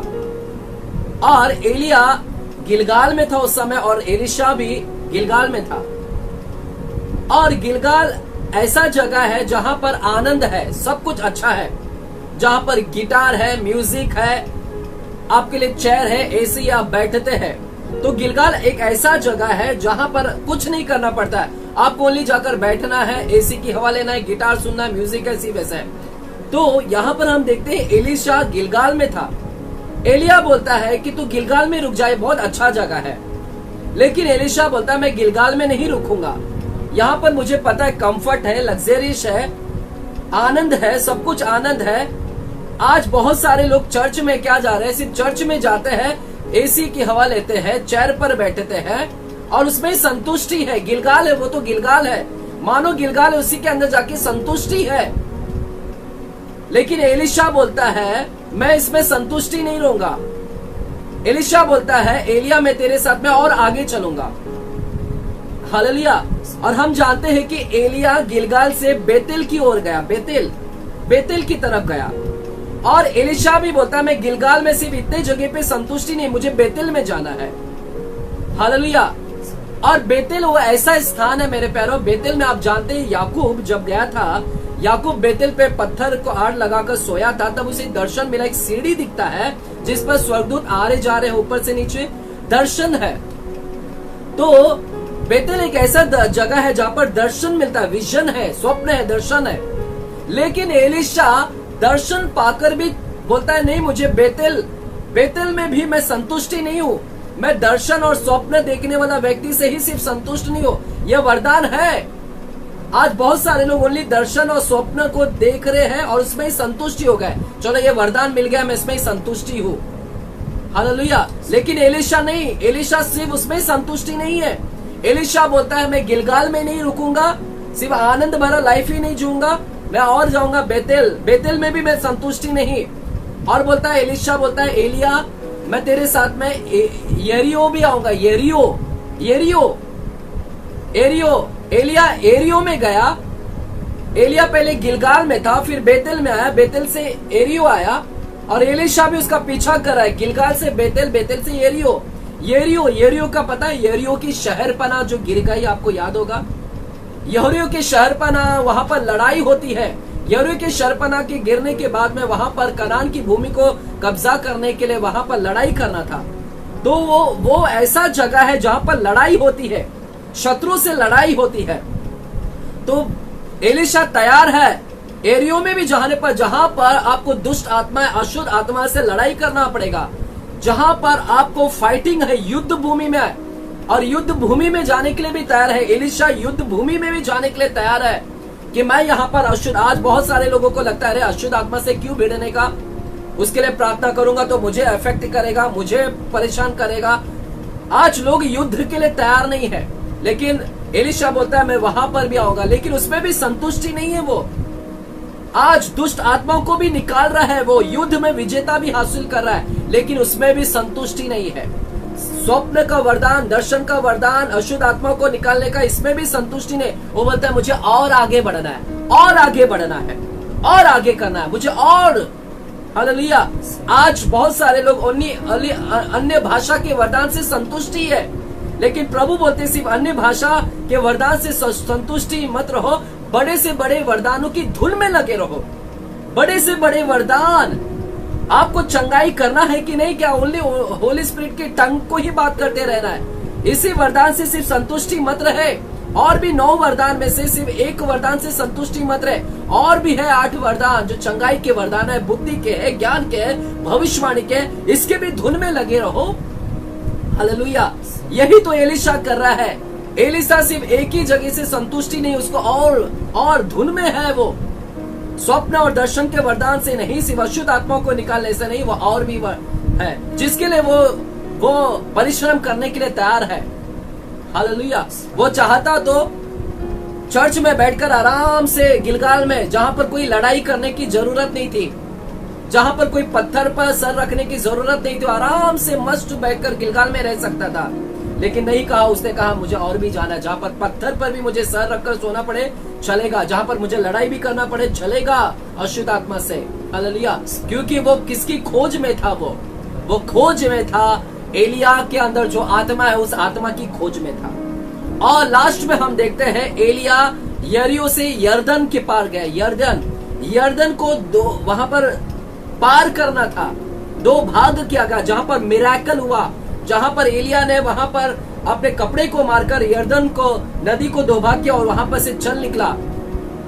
और एलिया गिलगाल में था उस समय, और एलिशा भी गिलगाल में था। और गिलगाल ऐसा जगह है जहां पर आनंद है, सब कुछ अच्छा है, जहां पर गिटार है, म्यूजिक है, आपके लिए चेयर है, एसी, आप बैठते हैं। तो गिलगाल एक ऐसा जगह है जहां पर कुछ नहीं करना पड़ता है, आपको ओनली जाकर बैठना है, एसी की हवा लेना है, गिटार सुनना है, म्यूजिक ऐसी वैसा है। तो यहाँ पर हम देखते हैं एलिशा गिलगाल में था। एलिया बोलता है कि तू गिलगाल में रुक जाए, बहुत अच्छा जगह है। लेकिन एलिशा बोलता है मैं गिलगाल में नहीं रुकूंगा, यहाँ पर मुझे पता है कंफर्ट है, लग्जरियस है, आनंद है, सब कुछ आनंद है। आज बहुत सारे लोग चर्च में क्या जा रहे हैं, सिर्फ चर्च में जाते हैं, एसी की हवा लेते हैं, चेयर पर बैठते हैं, और उसमें संतुष्टि है। गिलगाल है, वो तो गिलगाल है, मानो गिलगाल है, उसी के अंदर जाके संतुष्टि है। लेकिन एलिशा बोलता है मैं इसमें संतुष्टि नहीं रहूंगा। एलिशा बोलता है एलिया मैं तेरे साथ में और आगे चलूंगा। हालेलुया। और हम जानते हैं कि एलिया गिलगाल से बेतेल की ओर गया, बेतेल की तरफ गया। और एलिशा भी बोलता है मैं गिलगाल में सिर्फ इतने जगह पे संतुष्टि नहीं, मुझे बेतेल में जाना है। हालेलुया। और बेतेल वो ऐसा स्थान है मेरे प्यारों, बेतेल में आप जानते हैं याकूब जब गया था, याकूब बेतेल पे पत्थर को आड़ लगाकर सोया था, तब उसे दर्शन मिला, एक सीढ़ी दिखता है जिस पर स्वर्गदूत आ रहे जा रहे हैं, ऊपर से नीचे दर्शन है। तो बेतेल एक ऐसा जगह है जहां पर दर्शन मिलता है, विजन है, स्वप्न है, दर्शन है। लेकिन एलिशा दर्शन पाकर भी बोलता है नहीं, मुझे बेतेल में भी मैं संतुष्टि नहीं हूँ, मैं दर्शन और स्वप्न देखने वाला व्यक्ति से ही सिर्फ संतुष्ट नहीं हूँ, यह वरदान है। आज बहुत सारे लोग ओनली दर्शन और स्वप्न को देख रहे हैं और उसमें ही संतुष्टि हो गए, चलो ये वरदान मिल गया, मैं इसमें ही संतुष्टि हूँ। हालेलुया। लेकिन एलिशा नहीं, एलिशा सिर्फ उसमें संतुष्टि नहीं है। एलिशा बोलता है मैं गिलगाल में नहीं रुकूंगा, सिर्फ आनंद भरा लाइफ ही नहीं जीऊंगा, मैं और जाऊंगा बेतेल में भी मैं संतुष्टि नहीं। और बोलता है एलिशा बोलता है एलिया मैं तेरे साथ में यरीहो भी आऊंगा, एलिया एरियो में गया। एलिया पहले गिलगाल में था, फिर बेतेल में आया, बेतेल से एरियो आया, और एलिशा भी उसका पीछा कर रहा है, गिलगाल से बेतेल, बेतेल से यरीहो का पता है, यरीहो की शहरपना जो गिर गई, आपको याद होगा। यरीहो के शहरपना, वहां पर लड़ाई होती है। यरीहो के शहरपना के गिरने के बाद में वहां पर कनान की भूमि को कब्जा करने के लिए वहां पर लड़ाई करना था। तो वो ऐसा जगह है जहां पर लड़ाई होती है, शत्रु से लड़ाई होती है। तो एलिशा तैयार है एरियो में भी जाने पर, जहां पर आपको दुष्ट आत्मा, अशुद्ध आत्मा से लड़ाई करना पड़ेगा, जहां पर आपको फाइटिंग है, युद्ध भूमि में है, और युद्ध भूमि में जाने के लिए भी तैयार है। एलिशा युद्ध भूमि में भी जाने के लिए तैयार है कि मैं यहाँ पर अशुद्ध, आज बहुत सारे लोगों को लगता है अरे अशुद्ध आत्मा से क्यों भिड़ने का, उसके लिए प्रार्थना करूंगा तो मुझे अफेक्ट करेगा, मुझे परेशान करेगा। आज लोग युद्ध के लिए तैयार नहीं है, लेकिन एलिशा बोलता है मैं वहां पर भी आऊंगा, लेकिन उसमें भी संतुष्टि नहीं है। वो आज दुष्ट आत्माओं को भी निकाल रहा है, वो युद्ध में विजेता भी हासिल कर रहा है, लेकिन उसमें भी संतुष्टि नहीं है। स्वप्न का वरदान, दर्शन का वरदान, अशुद्ध आत्माओं को निकालने का, इसमें भी संतुष्टि नहीं। वो बोलता है मुझे और आगे बढ़ना है, और आगे बढ़ना है, और आगे करना है मुझे, और हालेलुया। आज बहुत सारे लोग अन्य भाषा के वरदान से संतुष्टि है, लेकिन प्रभु बोलते सिर्फ अन्य भाषा के वरदान से संतुष्टि मत रहो, बड़े से बड़े वरदानों की धुन में लगे रहो। बड़े से बड़े वरदान, आपको चंगाई करना है कि नहीं, क्या ओनली होली स्पिरिट के टंग को ही बात करते रहना है? इसी वरदान से सिर्फ संतुष्टि मत रहे, और भी 9 वरदान में से सिर्फ एक वरदान से संतुष्टि मत रहे, और भी है 8 वरदान जो चंगाई के वरदान है, बुद्धि के है, ज्ञान के है, भविष्यवाणी के, इसके भी धुन में लगे रहो। हालेलुया। यही तो एलिशा कर रहा है। एलिशा सिर्फ एक ही जगह से संतुष्टि नहीं, उसको और धुन में है। वो स्वप्न और दर्शन के वरदान से नहीं, सिर्फ अशुद्ध आत्माओं को निकालने से नहीं, वो और भी है जिसके लिए वो परिश्रम करने के लिए तैयार है। हालेलुया। वो चाहता तो चर्च में बैठकर आराम से गिलगाल में, जहां पर कोई लड़ाई करने की जरूरत नहीं थी, जहां पर कोई पत्थर पर सर रखने की जरूरत नहीं थी, आराम से मस्त बैठकर गिलगाल में रह सकता था, लेकिन नहीं कहा। उसने कहा मुझे और भी जाना, जहां पर पत्थर पर भी मुझे सर रखकर सोना पड़े चलेगा, जहां पर मुझे लड़ाई भी करना पड़े चलेगा अशुद्ध आत्मा से। हालेलुया। क्योंकि वो किसकी खोज में था? वो खोज में था, एलिया के अंदर जो आत्मा है उस आत्मा की खोज में था। और लास्ट में हम देखते हैं एलिया यरीहो से यरदन के पार गए। यरदन को वहां पर पार करना था, 2 भाग किया गया, जहां पर मिरेकल हुआ, जहां पर एलिया ने वहां पर अपने कपड़े को मारकर यरदन को, नदी को 2 भाग किया और वहां पर से चल निकला।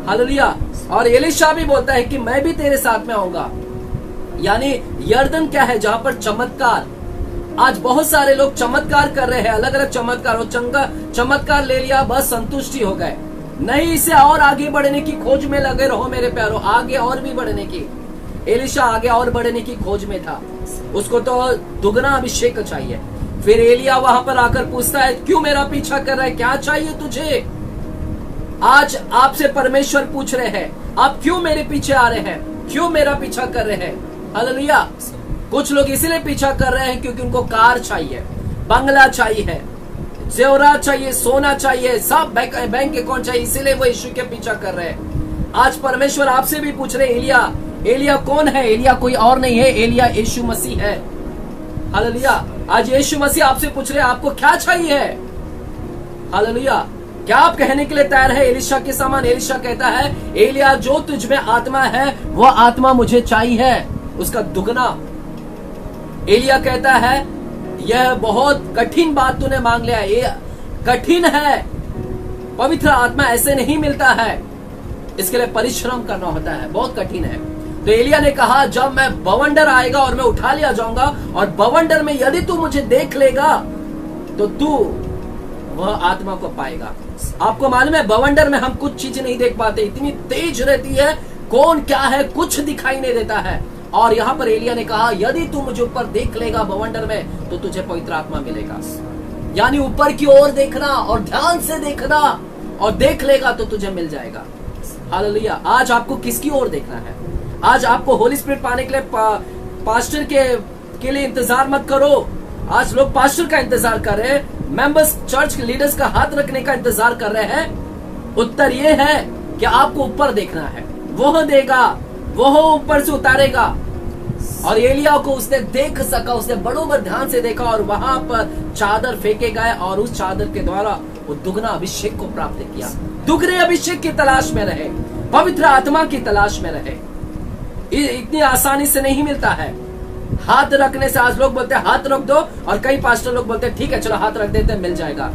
हालेलुया। और एलिशा भी बोलता है कि मैं भी तेरे साथ में आऊंगा। यानी यरदन क्या है? जहां पर चमत्कार। आज बहुत सारे लोग चमत्कार कर रहे हैं, अलग अलग चमत्कार, और चमत्कार ले लिया, बस संतुष्टि हो गए। नहीं, इसे और आगे बढ़ने की खोज में लगे रहो मेरे प्यारों, आगे और भी बढ़ने की। एलिशा आगे और बढ़ने की खोज में था, उसको तो दुगना अभिषेक चाहिए। फिर एलिया वहां पर आकर पूछता है क्यों मेरा पीछा कर रहा है, क्या चाहिए तुझे? आज आपसे परमेश्वर पूछ रहे हैं, आप क्यों मेरे पीछे आ रहे हैं, क्यों मेरा पीछा कर रहे हैं? हालेलुया। कुछ लोग इसीलिए पीछा कर रहे हैं क्योंकि उनको कार चाहिए, बंगला चाहिए, जेवरात चाहिए, सोना चाहिए, सब बैंक अकाउंट चाहिए, इसीलिए वो यीशु के पीछा कर रहे हैं। आज परमेश्वर आपसे भी पूछ रहे, एलिया कौन है? एलिया कोई और नहीं है, एलिया यीशु मसीह है। हालेलुया। आज यीशु मसीह आपसे पूछ रहे आपको क्या चाहिए? हालेलुया। क्या आप कहने के लिए तैयार है एलिशा के समान? एलिशा कहता है एलिया जो तुझ में आत्मा है वह आत्मा मुझे चाहिए, उसका दुगना। एलिया कहता है यह बहुत कठिन बात तूने मांग लिया, ये कठिन है, पवित्र आत्मा ऐसे नहीं मिलता है, इसके लिए परिश्रम करना होता है, बहुत कठिन है। तो एलिया ने कहा जब मैं बवंडर आएगा और मैं उठा लिया जाऊंगा, और बवंडर में यदि तू मुझे देख लेगा तो तू वह आत्मा को पाएगा। आपको मालूम है बवंडर में हम कुछ चीजें नहीं देख पाते, इतनी तेज रहती है, कौन क्या है कुछ दिखाई नहीं देता है। और यहाँ पर एलिया ने कहा यदि तू मुझे ऊपर देख लेगा बवंडर में तो तुझे पवित्र आत्मा मिलेगा। यानी ऊपर की ओर देखना और ध्यान से देखना, और देख लेगा तो तुझे मिल जाएगा। हालेलुया। आज आपको किसकी ओर देखना है? आज आपको होली स्पिरिट पाने के लिए पास्टर के लिए इंतजार मत करो। आज लोग पास्टर का इंतजार कर रहे हैं, मेंबर्स चर्च लीडर्स का हाथ रखने का इंतजार कर रहे हैं। उत्तर ये है कि आपको ऊपर देखना है, वह देगा, वह ऊपर से उतारेगा। और एलिया को उसने देख सका, उसने बड़ोबर ध्यान से देखा और वहां पर चादर फेंके गए और उस चादर के द्वारा वो दुगना अभिषेक को प्राप्त किया। दुगने अभिषेक की तलाश में रहे, पवित्र आत्मा की तलाश में रहे। इतनी आसानी से नहीं मिलता है। हाथ रखने से आज लोग बोलते हैं हाथ रख दो, और कई पास्टर लोग बोलते हैं ठीक है चलो हाथ रख देते हैं मिल जाएगा।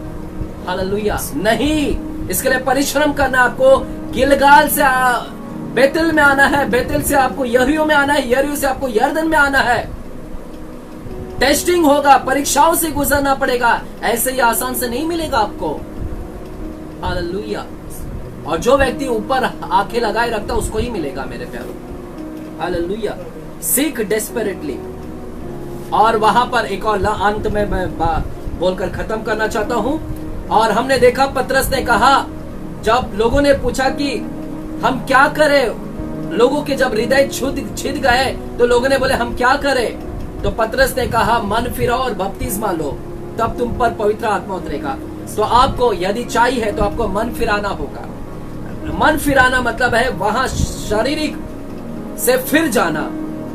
हालेलुया। नहीं, इसके लिए परिश्रम करना। आपको गिलगाल से बेतेल में आना है, बेतेल से आपको यरीहो में आना है, यरीहो से आपको यरदन में आना है। टेस्टिंग होगा, परीक्षाओं से गुजरना पड़ेगा, ऐसे ही आसान से नहीं मिलेगा आपको। हालेलुया। और जो व्यक्ति ऊपर आंखें लगाए रखता उसको ही मिलेगा मेरे प्यारों। हालेलुया। Seek desperately. और वहां पर एक और अंत में मैं बोलकर खत्म करना चाहता हूं। और हमने देखा पतरस ने कहा, जब लोगों ने पूछा कि हम क्या करें, लोगों के जब हृदय छिद गए तो लोगों ने बोले हम क्या करें, तो पतरस ने कहा मन फिराओ और बपतिस्मा लो, तब तुम पर पवित्र आत्मा उतरेगा। तो आपको यदि चाहिए तो आपको मन फिराना होगा। मन फिराना मतलब है वहां शारीरिक से फिर जाना,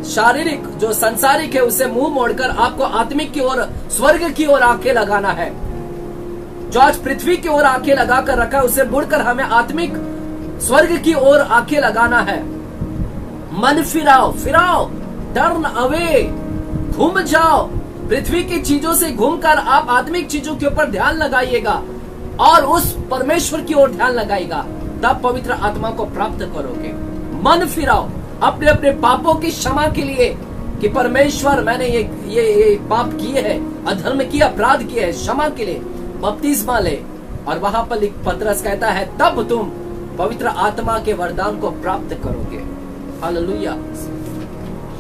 शारीरिक जो संसारिक है उससे मुंह मोड़कर आपको आत्मिक की ओर, स्वर्ग की ओर आंखें लगाना है। जो आज पृथ्वी की ओर आंखें लगाकर रखा है उससे मुड़कर हमें आत्मिक स्वर्ग की ओर आंखें लगाना है। मन फिराओ, टर्न अवे, घूम जाओ। पृथ्वी की चीजों से घूमकर आप आत्मिक चीजों के ऊपर ध्यान लगाइएगा और उस परमेश्वर की ओर ध्यान लगाइएगा, तब पवित्र आत्मा को प्राप्त करोगे। मन फिराओ अपने अपने पापों की क्षमा के लिए कि परमेश्वर मैंने ये पाप किए हैं, अधर्म किया, अपराध किए हैं, क्षमा के लिए बपतिस्मा ले। और वहां पर पतरस कहता है तब तुम पवित्र आत्मा के वरदान को प्राप्त करोगे। Hallelujah,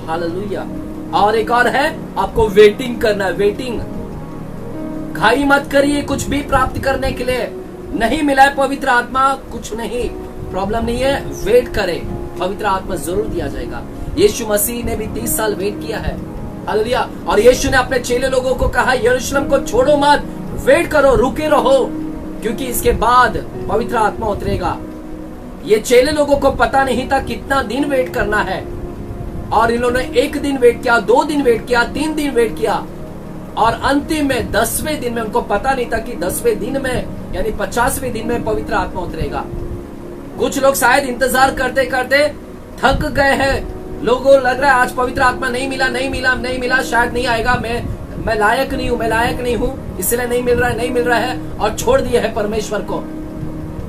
hallelujah. और एक और है, आपको वेटिंग करना है, वेटिंग। घाई मत करिए कुछ भी प्राप्त करने के लिए। नहीं मिला है पवित्र आत्मा, कुछ नहीं, प्रॉब्लम नहीं है, वेट करें, पवित्र आत्मा जरूर दिया जाएगा। यीशु मसीह ने भी 30 साल वेट किया है। हालेलुया। और यीशु ने अपने चेले लोगों को कहा यरूशलेम को छोड़ो मत, वेट करो, रुके रहो, क्योंकि इसके बाद पवित्र आत्मा उतरेगा। ये चेले लोगों को पता नहीं था कितना दिन वेट करना है, और इन्होंने 1 दिन वेट किया, 2 दिन वेट किया, 3 दिन वेट किया, और अंतिम में 10वें दिन में उनको पता नहीं था कि 10वें दिन में यानी 50वें दिन में पवित्र आत्मा उतरेगा। कुछ लोग शायद इंतजार करते करते थक गए हैं, लोगों लग रहा है आज पवित्र आत्मा नहीं मिला, शायद नहीं आएगा, मैं लायक नहीं हूँ, इसलिए नहीं मिल रहा है, और छोड़ दिए है परमेश्वर को,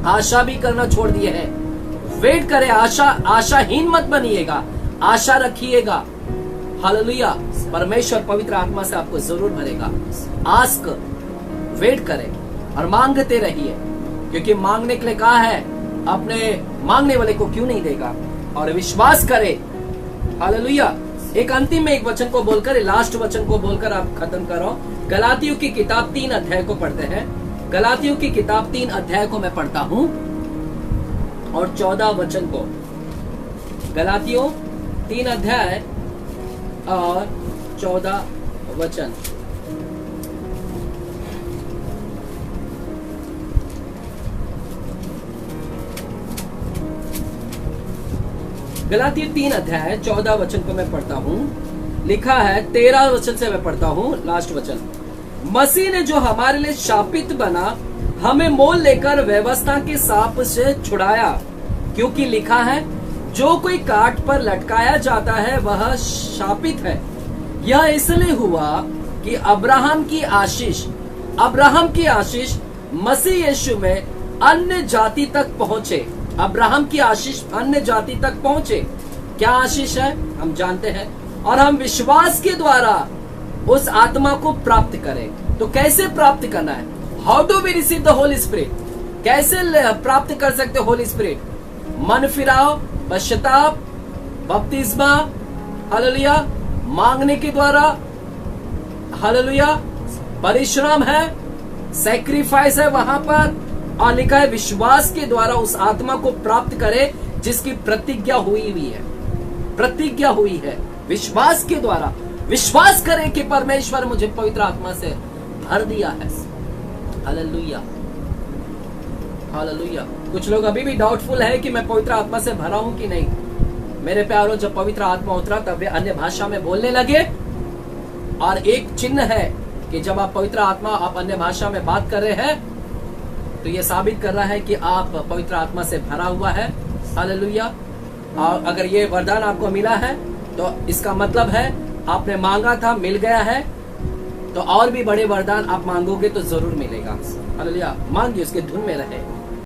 आशा भी करना छोड़ दिए है। वेट करें, आशाहीन मत बनिएगा, आशा रखिएगा। हालेलुया। परमेश्वर पवित्र आत्मा से आपको जरूर भरेगा। आस्क, वेट करें और मांगते रहिए, क्योंकि मांगने के लिए कहा है, अपने मांगने वाले को क्यों नहीं देगा। और विश्वास करें। हालेलुया। एक अंतिम में एक वचन को बोलकर, लास्ट वचन को बोलकर आप खत्म करो। गलातियों की किताब 3 अध्याय को पढ़ते हैं। गलातियों की किताब 3 अध्याय को मैं पढ़ता हूं और 14 वचन को। गलातियों 3 अध्याय और 14 वचन। गलातियों 3 अध्याय 14 वचन को मैं पढ़ता हूँ। लिखा है, 13 वचन से मैं पढ़ता हूँ, लास्ट वचन। मसीह ने जो हमारे लिए शापित बना, हमें मोल लेकर व्यवस्था के सांप से छुड़ाया, क्योंकि लिखा है जो कोई काट पर लटकाया जाता है वह शापित है। यह इसलिए हुआ कि अब्राहम की आशीष मसीह यीशु में अन्य जाति तक पहुंचे। अब्राहम की आशीष अन्य जाति तक पहुंचे। क्या आशीष है हम जानते हैं, और हम विश्वास के द्वारा उस आत्मा को प्राप्त करें। तो कैसे प्राप्त करना है? How do we receive the Holi Spirit? कैसे प्राप्त कर सकते होली स्पिरिट? मन फिराओ, पश्चाताप, बपतिस्मा, हालेलुया, मांगने के द्वारा, हालेलुया, परिश्रम है, सैक्रिफाइस है वहां पर, और लिखा है विश्वास के द्वारा उस आत्मा को प्राप्त करे जिसकी प्रतिज्ञा हुई है। विश्वास के द्वारा, विश्वास करें कि परमेश्वर मुझे पवित्र आत्मा से भर दिया है। Hallelujah, hallelujah. कुछ लोग अभी भी डाउटफुल है कि मैं पवित्र आत्मा से भरा हूं कि नहीं। मेरे प्यारों, जब पवित्र आत्मा उतरा तब वे अन्य भाषा में बोलने लगे, और एक चिन्ह है कि जब आप पवित्र आत्मा, आप अन्य भाषा में बात कर रहे हैं, तो ये साबित कर रहा है कि आप पवित्र आत्मा से भरा हुआ है। हालेलुया। और अगर ये वरदान आपको मिला है तो इसका मतलब है आपने मांगा था, मिल गया है, तो और भी बड़े वरदान आप मांगोगे तो जरूर मिलेगा। हालेलुया। मांगिए, उसके धुन में रहे।